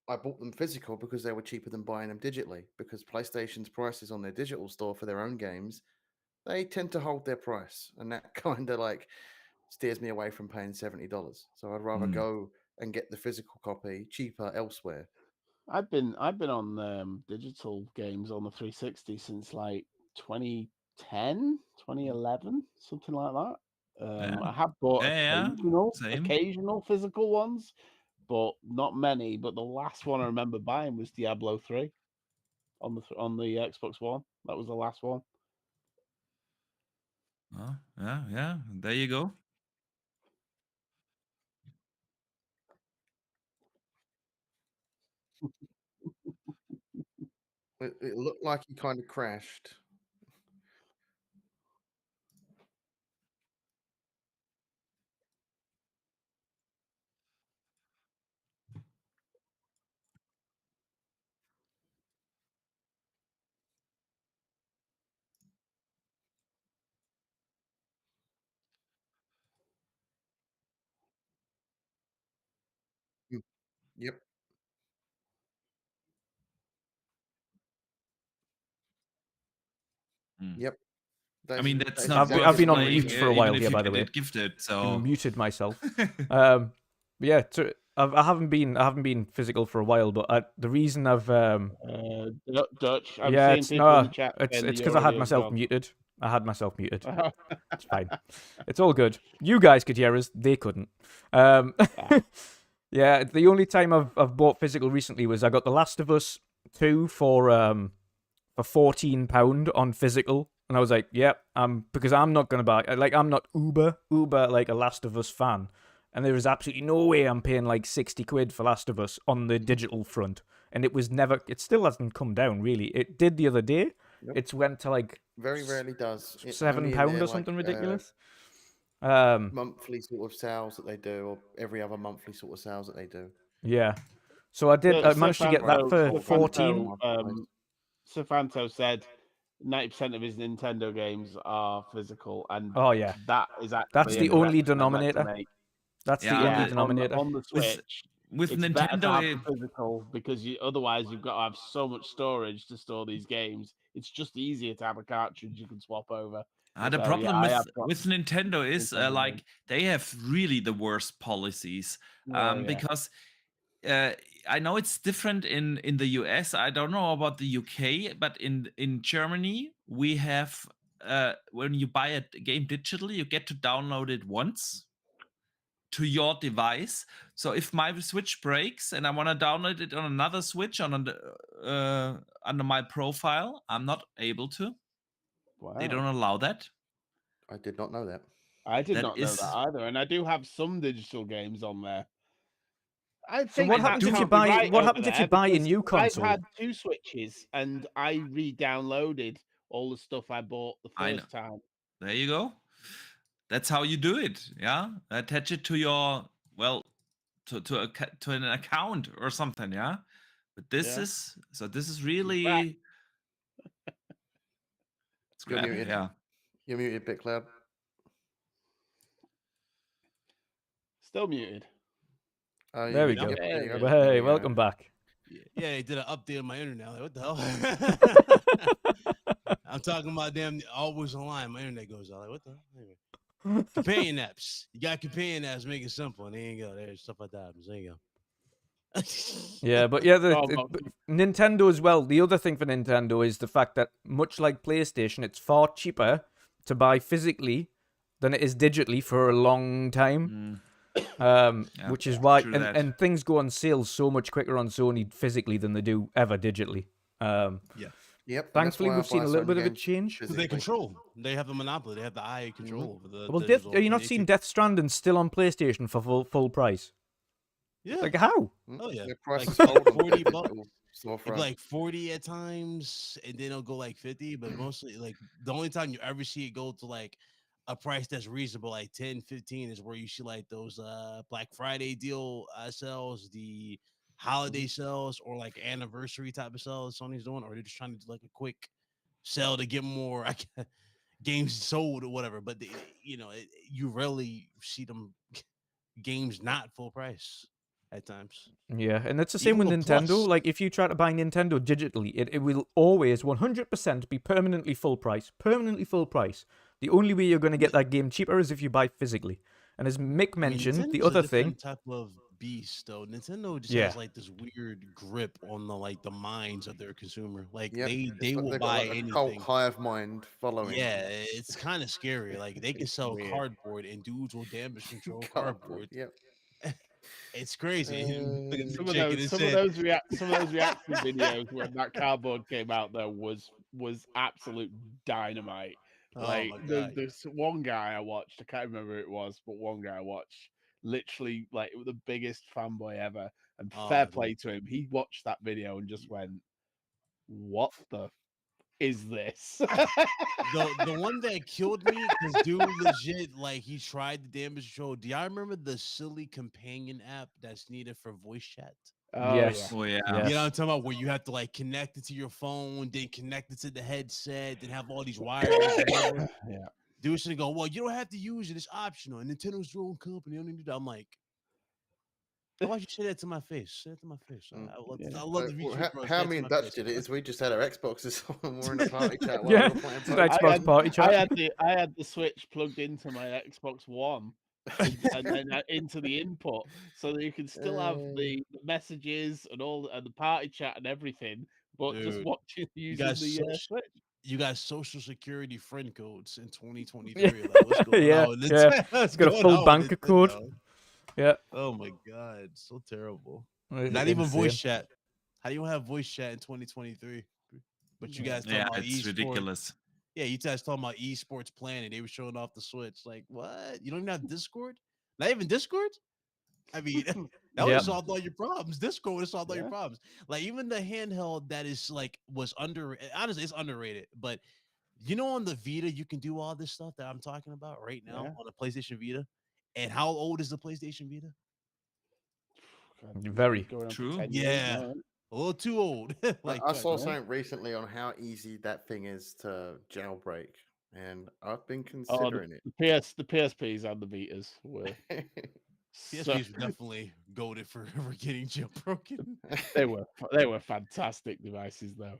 bought them physical because they were cheaper than buying them digitally. Because PlayStation's prices on their digital store for their own games, they tend to hold their price, and that kind of like steers me away from paying $70. So I'd rather go and get the physical copy cheaper elsewhere. I've been on digital games on the 360 since like 2010, 2011, something like that. I have bought occasional physical ones, but not many. But the last one I remember buying was Diablo 3 on the Xbox One. That was the last one. Oh, yeah. There you go. It looked like he kind of crashed. Yep. Yep. I mean, that's not not I've been on playing, mute for a even while if here, you by the get way. it gifted. So I muted myself. But yeah, I haven't been physical for a while, but the reason I've Dutch. I'm yeah, seeing it's people in no, the chat. it's saying that because your I had audio's myself gone. muted. I had myself muted. It's fine. It's all good. You guys could hear us. They couldn't. Yeah, the only time I've bought physical recently was I got The Last of Us 2 for £14 on physical, and I was like, yep, because I'm not gonna buy, like, I'm not uber like a Last of Us fan, and there is absolutely no way I'm paying like 60 quid for Last of Us on the digital front, and it still hasn't come down really. It did the other day. Yep. It's went to like very rarely does £7 or something ridiculous. Monthly sort of sales that they do, or every other monthly sort of sales that they do. Yeah, so I managed to get that for 14. Safanto said 90% of his Nintendo games are physical, and Oh yeah, that is actually that's the only denominator. Yeah, the only denominator. on the Switch. With It's Nintendo, better to have the physical because otherwise you've got to have so much storage to store these games. It's just easier to have a cartridge you can swap over. the So, problem yeah, with Nintendo is Nintendo like they have really the worst policies. Because I know it's different in the US. I don't know about the UK, but in Germany we have when you buy a game digitally, you get to download it once to your device. So if my Switch breaks and I want to download it on another Switch under my profile, I'm not able to. Wow. They don't allow that. I did not know that. I did not know that either, and I do have some digital games on there. I So think what that happens if you can't be buy? right What over happens if you there buy a because new console? I've had 2 Switches and I re-downloaded all the stuff I bought the I know. first time. There you go. That's how you do it. Yeah, attach it to your to an account or something. Yeah, but this Yeah. is really it's You're crap. muted. Yeah. You're muted, BitCloud. Still muted. Oh, There we you go. get- There you we go. go. Well, There hey, we go. welcome back. Yeah, they did an update on my internet. Like, what the hell? I'm talking about damn always online. My internet goes out. Like, what the hell? Anyway. Companion apps. You got companion apps, make it simple. And there you go. There's stuff like that happens. There you go. Yeah, but yeah, Oh, but- but Nintendo as well. The other thing for Nintendo is the fact that much like PlayStation, it's far cheaper to buy physically than it is digitally for a long time. Yeah, Which is why, true that. and things go on sale so much quicker on Sony physically than they do ever digitally. Yep. and that's Thankfully, why I we've seen buy a little Sony bit of a games change. Because they physically. control. They have the monopoly. They have the eye control over the Well, digital. have you and not they seen can- Death Stranding still on PlayStation for full price? Yeah. Like how? Oh, yeah. Their price Like is sold on 40 the bucks. digital It'd be storefront. like 40 at times, and then it'll go like 50. But mostly, like, the only time you ever see it go to like a price that's reasonable, like 10, 15, is where you see like those Black Friday deal sales, the holiday sales, or like anniversary type of sales Sony's doing, or they're just trying to do like a quick sell to get more games sold or whatever. But you rarely see them games not full price at times. Yeah, and it's the same Even with with Nintendo. Plus. Like, if you try to buy Nintendo digitally, it will always 100% be permanently full price. Permanently full price. The only way you're going to get that game cheaper is if you buy physically. And as Mick mentioned, the Nintendo's a other thing. different type of beast, though. Nintendo just Yeah. has like this weird grip on the minds of their consumer. Like Yep. they It's like will they've buy got like a cult anything. hive mind following. Yeah, it's kind of scary. Like they can It's sell weird. cardboard and dudes will damage control Cardboard, cardboard. Yep. It's crazy. Look at Some the of chicken those, and some said, of those reaction videos when that cardboard came out though was absolute dynamite. "Oh Like my god, there's one guy I watched, I can't remember who it was, but one guy I watched, literally like the biggest fanboy ever, and Oh, fair dude. play to him. He watched that video and just went, "What the is this?" the one that killed me because dude legit like he tried the damage control. Do y'all remember the silly companion app that's needed for voice chat? Oh Yes. yeah. Oh yeah. Yes. You know what I'm talking about? Where you have to like connect it to your phone, then connect it to the headset, then have all these wires. and whatever. Yeah. Dude should go, well, you don't have to use it. It's optional. And Nintendo's your own company. You don't need to do that. I'm like, why'd you say that to my face? Say that to my face. I love, Yeah. I love the Well, retweet, bro. Say how that me to and my Dutch face. did it is we just had our Xboxes on and we're in a party chat while Yeah, we were playing just Pokemon. Xbox party chat. I had the Switch plugged into my Xbox One. And then into the input, so that you can still have the messages and all and the party chat and everything, but just Dude, watching using guys the Switch. You got social security friend codes in 2023. Yeah. Like, what's going Yeah, on? with yeah. Nintendo? What's It's got a going full on with bank code. Nintendo? Yeah. Oh my god, so terrible. It's Not even voice insane. chat. How do you have voice chat in 2023? But you guys talking Yeah, about it's esports. ridiculous. Yeah, you guys talking about esports planning. They were showing off the Switch. Like, what? You don't even have Discord? Not even Discord? I mean, that would Yep. have solved all your problems. Discord would have solved all your Yeah. problems. Like, even the handheld that is like was underrated. Honestly, it's underrated. But you know, on the Vita, you can do all this stuff that I'm talking about right now Yeah. on the PlayStation Vita. And how old is the PlayStation Vita? Very Going on for true. 10 years Yeah. now, isn't it? A little too old. Like, I saw fuck, something recently on how easy that thing is to jailbreak, and I've been Oh, considering the PSPs and the Vitas were it. PSPs were definitely goaded for getting jailbroken. they were fantastic devices though.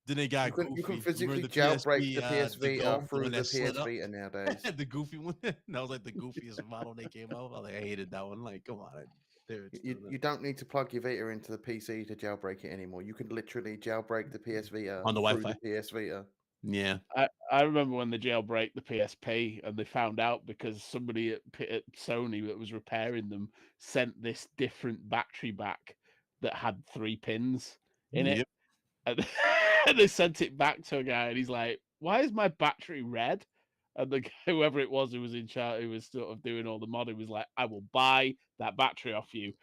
Then they got You can Goofy. physically Remember jailbreak the PSP, PS the Vita gold through one the that slid PS up? Vita nowadays. The Goofy one. That was like the goofiest model they came out. I hated that one. Like, come on, dude. You don't need to plug your Vita into the PC to jailbreak it anymore. You can literally jailbreak the PS Vita On the through Wi-Fi. the PS Vita. Yeah. I remember when they jailbreak the PSP and they found out because somebody at Sony that was repairing them sent this different battery back that had 3 pins in it. Yep. And, and they sent it back to a guy and he's like, "Why is my battery red?" And the guy, whoever it was who was in charge, who was sort of doing all the modding, was like, "I will buy that battery off you."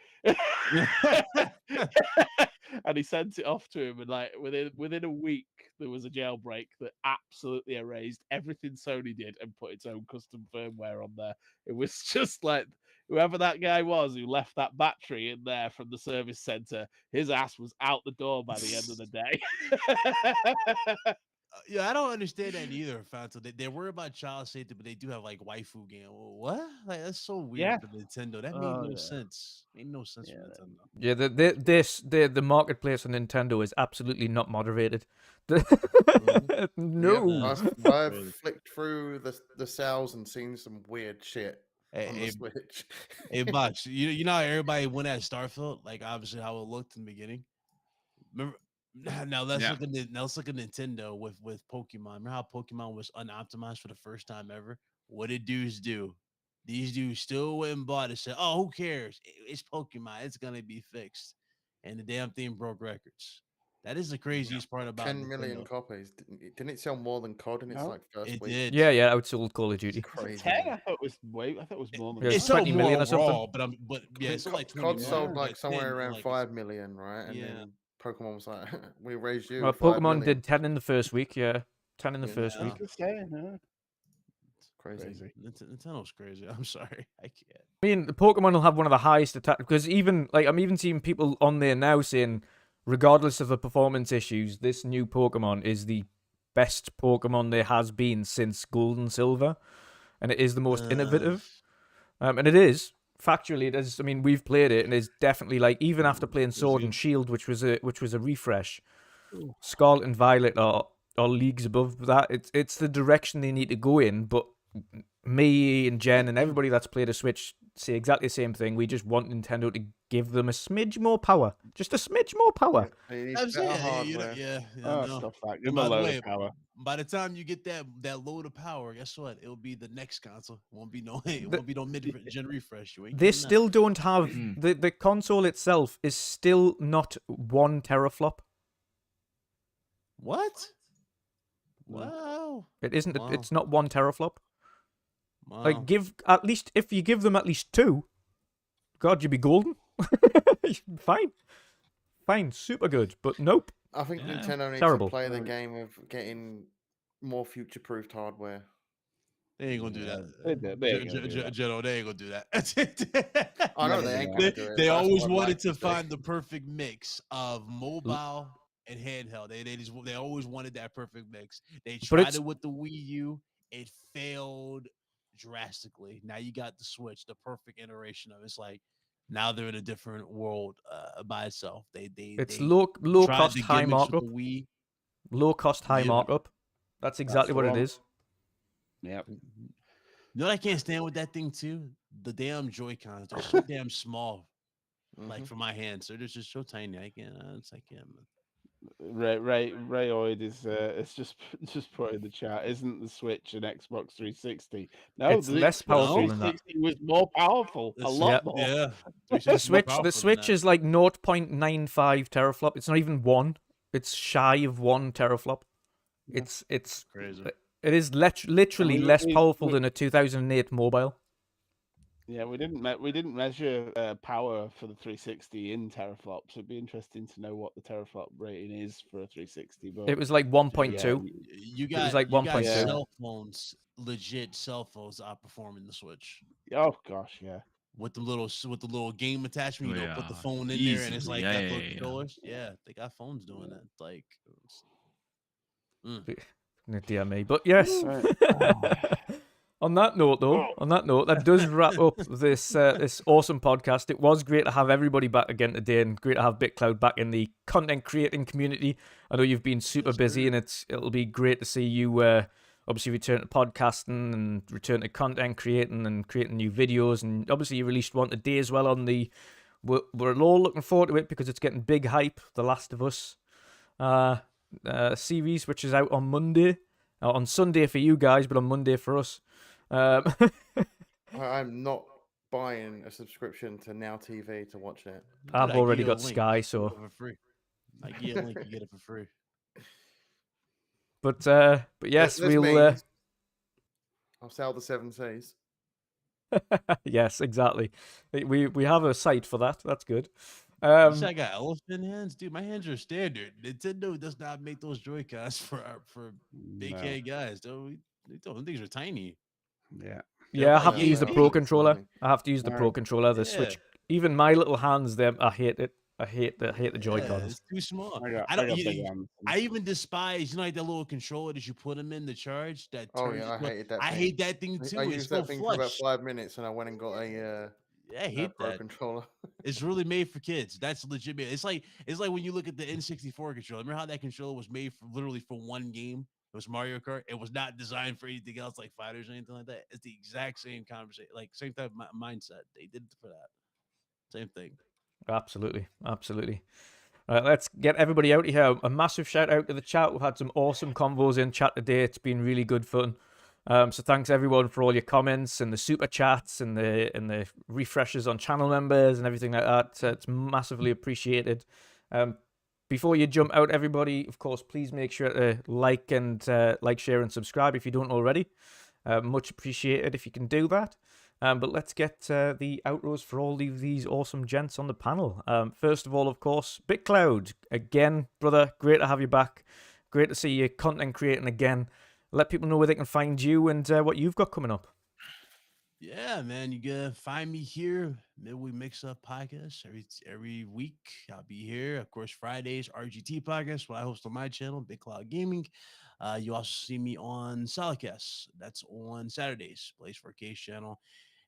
And he sent it off to him, and like within a week, there was a jailbreak that absolutely erased everything Sony did and put its own custom firmware on there. It was just like whoever that guy was who left that battery in there from the service center, his ass was out the door by the end of the day. Yeah, I don't understand that either, Fonto. They're worried about child safety, but they do have like waifu game. What? Like that's so weird Yeah. for Nintendo. That made no sense. Made no sense for Nintendo. Yeah, the marketplace on Nintendo is absolutely not moderated. No. I've flicked through the sales and seen some weird shit on the Hey, Switch. hey, Box, you know how everybody went at Starfield? Like obviously how it looked in the beginning. Remember now let's look at Nintendo with Pokemon. Remember how Pokemon was unoptimized for the first time ever? What did dudes do? These dudes still went and bought it, said, "Oh, who cares? It's Pokemon. It's gonna be fixed." And the damn thing broke records. That is the craziest part about 10 million Nintendo. copies. Didn't it sell more than COD in its No, like first It week? did. Yeah, outsold Call of Duty. It's crazy. 10? I thought it was more than Yeah, that. it's It sold 20 more million or something. overall, but yeah, it's like 20 COD million, sold but like somewhere 10, around like, 5 million, right? And yeah. then Pokemon was like, "We raised you." Well, 5 Pokemon million. did 10 in the first week. Yeah, 10 in the Yeah, first yeah. week. Just saying, huh? It's crazy. Nintendo's crazy. I'm sorry, I can't. I mean, the Pokemon will have one of the highest attack because even like I'm even seeing people on there now saying, regardless of the performance issues, this new Pokemon is the best Pokemon there has been since Gold and Silver, and it is the most innovative. And it is factually, it is. I mean, we've played it, and it's definitely like even after playing Sword and Shield, which was a refresh, Scarlet and Violet are leagues above that. It's the direction they need to go in, but me and Jen and everybody that's played a Switch say exactly the same thing. We just want Nintendo to give them a smidge more power. Just a smidge more power. They need I'm better saying, hardware. Oh, no. stuff like And give 'em a by the load way, of power. by the time you get that load of power, guess what? It'll be the next console. It won't be no mid-gen refresh. You ain't They getting that. still don't have the console itself is still not 1 teraflop. What? Wow. It isn't. Wow. It's not 1 teraflop. Wow. Like if you give them at least 2, God, you'd be golden. Fine, super good. But nope. I think Yeah. Nintendo needs Terrible. to play the game of getting more future-proofed hardware. They ain't gonna do Yeah, that. they ain't gonna do that. General, they ain't gonna do that. I know Never they ain't gonna gonna they do it. they but that's always what I'd wanted like to see. find the perfect mix of mobile and handheld. They always wanted that perfect mix. They tried it's- it with the Wii U. It failed drastically. Now you got the Switch, the perfect iteration of it. It's like now they're in a different world by itself. It's they low tried cost, the high gimmicks with markup. the Wii. Low cost, high Yeah. markup. That's exactly the what it one. is. Yep. You know what I can't stand with that thing too? The damn Joy-Cons. They're so damn small. Like for my hands. They're just so tiny. I can't. Man. Ray Oid is it's just put in the chat. Isn't the Switch an Xbox 360? No, It's the less Xbox powerful than that. 360 was more powerful, a lot more. Yeah. The Switch is like 0.95 teraflop. It's not even 1. It's shy of 1 teraflop. It's crazy. It is literally less powerful than a 2008 mobile. Yeah, we didn't measure power for the 360 in teraflops. It'd be interesting to know what the teraflop rating is for a 360. But It was like 1.2. You It got was like you got 1.2. cell phones, legit cell phones outperforming the Switch. oh gosh, yeah. With the little game attachment, you Oh, know, put the yeah. phone in there, and it's Easily. like Yeah, got yeah, those yeah. controllers. Yeah, they got phones doing that. Like, Dear me. But yes. On that note, that does wrap up this this awesome podcast. It was great to have everybody back again today, and great to have BitCloud back in the content creating community. I know you've been super busy, and it'll be great to see you obviously return to podcasting and return to content creating and creating new videos. And obviously you released one today as well on the. We're all looking forward to it because it's getting big hype. The Last of Us series, which is out on Monday. On Sunday for you guys, but on Monday for us. I'm not buying a subscription to Now TV to watch it. I've Dude, I already give you a got link. Sky, You get so. it for free. I give you a link, you get it for free. But yes, There's we'll. me. I'll sail the seven seas. Yes, exactly. We have a site for that. That's good. You said I got elephant hands, dude. My hands are standard. Nintendo does not make those Joy-Cons for big No. hand guys. Those things are tiny. Yeah. Yeah, I have like to use the eight Pro feet. controller. Tiny. I have to use the Pro Alright. controller. The Yeah. Switch, even my little hands, them, I hate it. I hate the Yeah, Joy-Cons. it's too small. I got big ones. I even despise, like that little controller that you put them in the charge that Oh turns. yeah, I hated that. I thing. hate that thing too. I It's used so that thing for about flush. 5 minutes, and I went and got a I hate Pro that. controller. It's really made for kids. That's legitimate. It's like when you look at the N64 controller. Remember how that controller was made for literally for one game? It was Mario Kart. It was not designed for anything else like fighters or anything like that. It's the exact same conversation, like same type of mindset. They did it for that. Same thing. Absolutely, absolutely. Let's get everybody out of here. A massive shout out to the chat. We've had some awesome convos in chat today. It's been really good fun. So thanks everyone for all your comments and the super chats and the refreshes on channel members and everything like that. It's massively appreciated. Before you jump out, everybody, of course, please make sure to like, share, and subscribe if you don't already. Much appreciated if you can do that. But let's get the outros for all of these awesome gents on the panel. First of all, of course, BitCloud. Again, brother, great to have you back. Great to see you content creating again. Let people know where they can find you and what you've got coming up. Yeah, man, you can find me here, Midweek Mix Up Podcast. Every week I'll be here. Of course, Fridays, RGT Podcast, what I host on my channel, Big Cloud Gaming. You also see me on Solidcast. That's on Saturdays, Place for Case channel.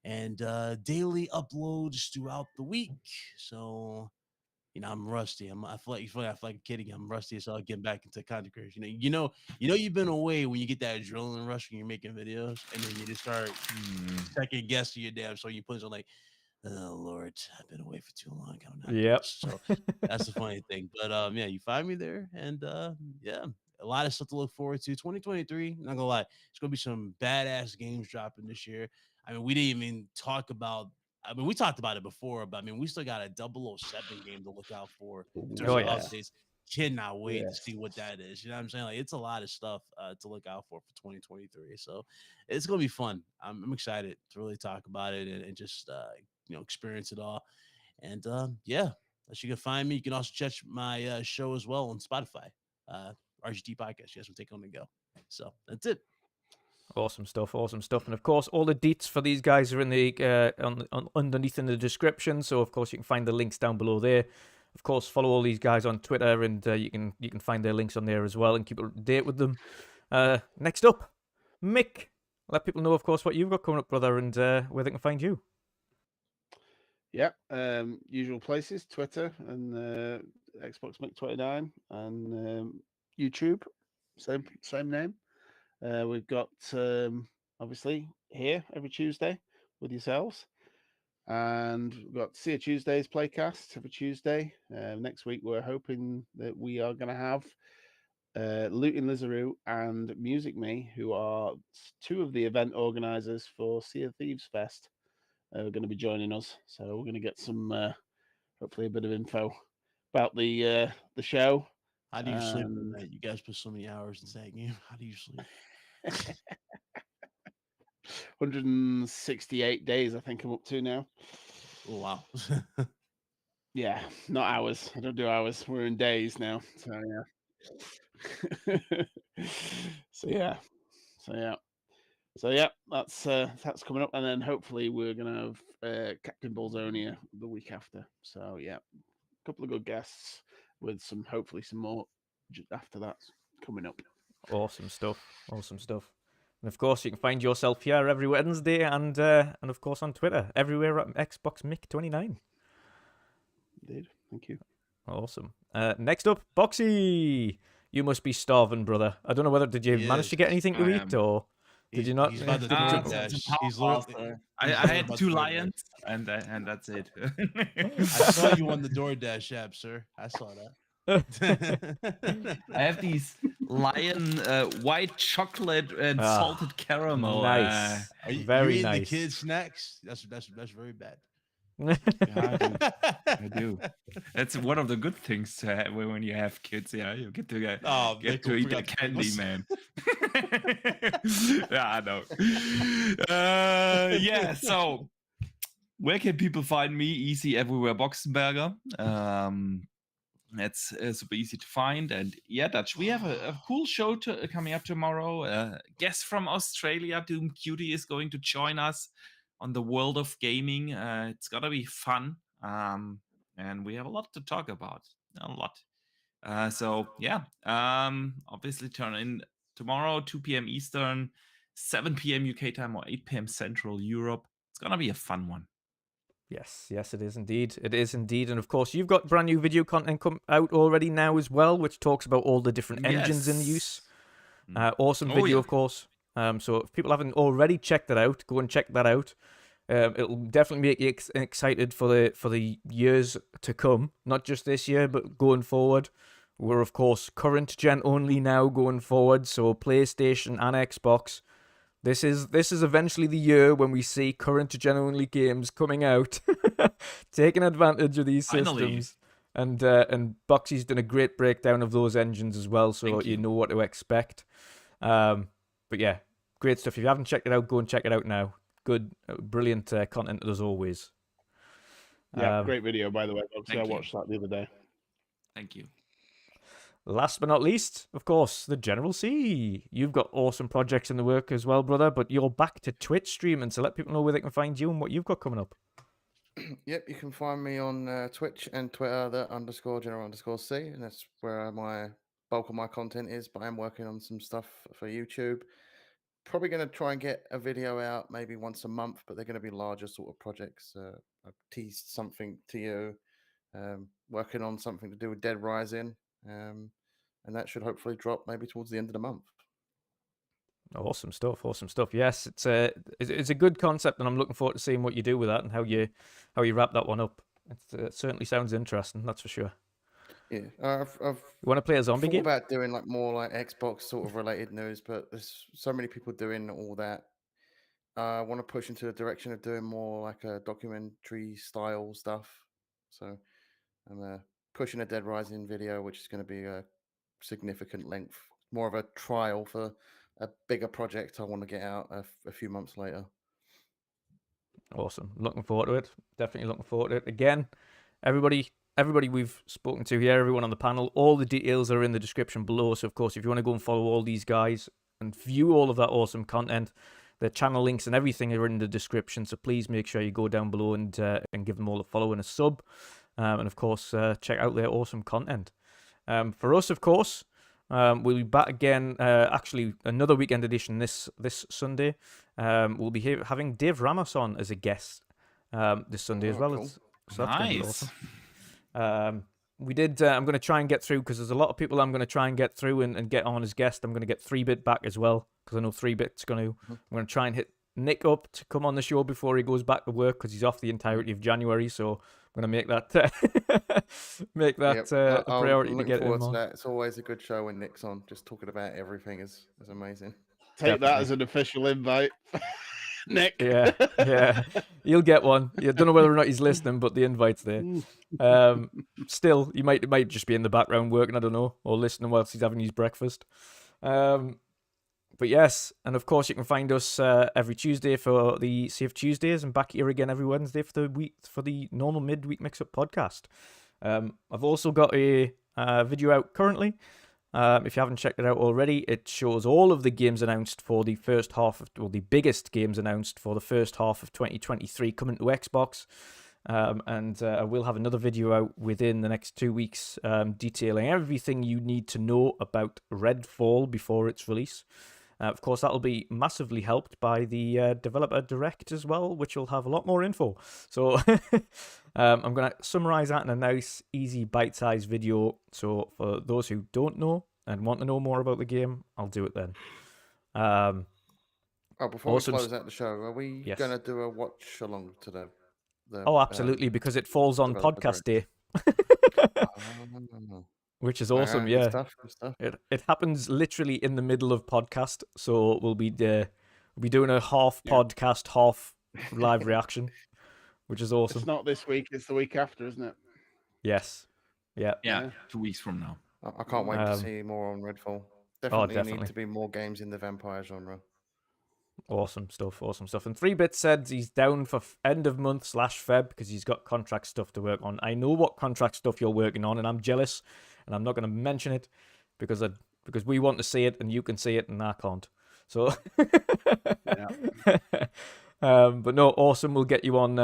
And daily uploads throughout the week. So, I'm rusty. I feel like a kid again. I'm rusty, so I'll get back into content creation. You've been away when you get that adrenaline rush when you're making videos, and then you just start second guessing your damn. So you put on like, oh Lord, I've been away for too long. I don't know. Yep. So that's the funny thing. But yeah, you find me there, and yeah, a lot of stuff to look forward to. 2023. Not gonna lie, it's gonna be some badass games dropping this year. I mean, we didn't even talk about. I mean, we talked about it before, but I mean, we still got a 007 game to look out for in terms Oh, of yeah. updates. Cannot wait Yes. to see what that is. You know what I'm saying? Like, it's a lot of stuff to look out for 2023. So it's gonna be fun. I'm excited to really talk about it and just experience it all. And yeah, as you can find me, you can also check my show as well on Spotify, RGT Podcast. You guys will take on the go. So that's it. Awesome stuff, and of course, all the deets for these guys are in the underneath in the description. So of course, you can find the links down below there. Of course, follow all these guys on Twitter, and you can find their links on there as well, and keep up to date with them. Next up, Mick. Let people know, of course, what you've got coming up, brother, and where they can find you. Yeah, usual places: Twitter and Xbox Mic 29 and YouTube. Same name. We've got obviously here every Tuesday with yourselves, and we've got See a Tuesdays playcast every Tuesday. Next week we're hoping that we are going to have Looting Lizaroo and Music Me, who are two of the event organizers for Sea of Thieves Fest. Are going to be joining us, so we're going to get some hopefully a bit of info about the show. How do you sleep at night? You guys put so many hours into that game. How do you sleep? 168 days, I think I'm up to now. Oh, wow. Yeah, not hours. I don't do hours. We're in days now. So yeah. So yeah, that's coming up, and then hopefully we're gonna have Captain Bolzonia the week after. So yeah, a couple of good guests with hopefully some more after that coming up. Awesome stuff. And of course, you can find yourself here every Wednesday, and of course on Twitter, everywhere at Xbox Mic 29. Indeed, thank you. Awesome. Next up, Boxy. You must be starving, brother. I don't know whether did you manage to get anything to eat, or did you not? He's about to DoorDash. I had 2 lions, and that's it. I saw you on the DoorDash app, sir. I saw that. I have these lion white chocolate and salted caramel. Nice. Are you Very eating nice. the kids' snacks? That's very bad. Yeah, I do. That's one of the good things to have when you have kids. Yeah, you get to Oh, get to Michael, eat the forgot to candy, us. man. Yeah, I know. Yeah. So, where can people find me? Easy everywhere, Boxenberger. That's super easy to find. And yeah, Dutch, we have a cool show coming up tomorrow. Guest from Australia, Doom Cutie, is going to join us on the world of gaming. It's gonna be fun. And we have a lot to talk about. A lot. So yeah, obviously turn in tomorrow, 2 p.m. Eastern, 7 p.m. UK time, or 8 p.m. Central Europe. It's gonna be a fun one. Yes, it is indeed. It is indeed. And of course, you've got brand new video content come out already now as well, which talks about all the different engines in use. Awesome Oh, video, yeah. of course. So if people haven't already checked that out, go and check that out. It'll definitely make you excited for the years to come, not just this year, but going forward. We're of course current gen only now going forward, so PlayStation and Xbox. This is eventually the year when we see current gen only games coming out, taking advantage of these Finally. systems. And Boxy's done a great breakdown of those engines as well, so Thank you you. know what to expect. But yeah, great stuff. If you haven't checked it out, go and check it out now. Good, brilliant content as always. Yeah, great video by the way. Obviously, I Thank you. watched that the other day. Thank you. Last but not least, of course, the General C. You've got awesome projects in the work as well, brother, but you're back to Twitch streaming, so let people know where they can find you and what you've got coming up. Yep, you can find me on Twitch and Twitter, _general_C, and that's where my bulk of my content is. But I'm working on some stuff for YouTube. Probably going to try and get a video out maybe once a month, but they're going to be larger sort of projects. I've teased something to you, working on something to do with Dead Rising, and that should hopefully drop maybe towards the end of the month. Awesome stuff. Yes, it's a good concept, and I'm looking forward to seeing what you do with that and how you wrap that one up. It certainly sounds interesting, that's for sure. Yeah, I've You want to play a zombie thought game? about doing like more like Xbox sort of related news, but there's so many people doing all that. I want to push into the direction of doing more like a documentary style stuff. So I'm pushing a Dead Rising video, which is going to be a significant length, more of a trial for a bigger project I want to get out a few months later. Awesome. Looking forward to it. Definitely looking forward to it. Again, everybody we've spoken to here, everyone on the panel, all the details are in the description below. So, of course, if you want to go and follow all these guys and view all of that awesome content, their channel links and everything are in the description. So please make sure you go down below and give them all a follow and a sub. And, of course, check out their awesome content. For us, of course, we'll be back again. Actually, another weekend edition this Sunday. We'll be having Dave Ramos on as a guest this Sunday as well. Cool. So that's going to be Nice. awesome. We did. I'm going to try and get through because there's a lot of people I'm going to try and get through and get on as guest. I'm going to get 3-Bit back as well because I know 3-Bit's going to. I'm going to try and hit Nick up to come on the show before he goes back to work because he's off the entirety of January. So I'm going to make that a priority to get him on. That. It's always a good show when Nick's on. Just talking about everything is amazing. Take that as an official invite, Nick. Yeah. You'll get one. You don't know whether or not he's listening, but the invite's there. Still, he might just be in the background working, I don't know, or listening whilst he's having his breakfast. But yes, and of course you can find us every Tuesday for the Safe Tuesdays, and back here again every Wednesday for the normal midweek mix-up podcast. I've also got a video out currently. If you haven't checked it out already, it shows all of the games announced for the first half the biggest games announced for the first half of 2023 coming to Xbox. And I will have another video out within the next 2 weeks detailing everything you need to know about Redfall before its release. Of course, that'll be massively helped by the developer direct as well, which will have a lot more info. So I'm going to summarize that in a nice, easy, bite-sized video. So for those who don't know and want to know more about the game, I'll do it then. Before we close out the show, are we Yes. going to do a watch along to the absolutely, because it falls on podcast day. Which is awesome, yeah. Good stuff. It happens literally in the middle of podcast, so we'll be doing a half podcast, half live reaction, which is awesome. It's not this week; it's the week after, isn't it? Yes. Yeah. Yeah, 2 weeks from now. I can't wait to Um, see more on Redfall. Definitely definitely. need to be more games in the vampire genre. Awesome stuff. Awesome stuff. And 3-Bit said he's down for end of month / Feb because he's got contract stuff to work on. I know what contract stuff you're working on, and I'm jealous, and I'm not going to mention it because we want to see it, and you can see it, and I can't. So, but no, awesome. We'll get you on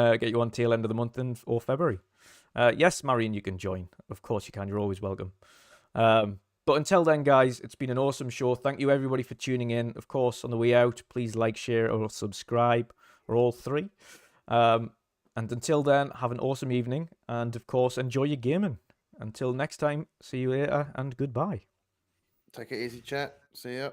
tail end of the month or February. Yes, Marion, you can join. Of course you can. You're always welcome. But until then, guys, it's been an awesome show. Thank you, everybody, for tuning in. Of course, on the way out, please like, share, or subscribe, or all three. And until then, have an awesome evening. And, of course, enjoy your gaming. Until next time, see you later, and goodbye. Take it easy, chat. See ya.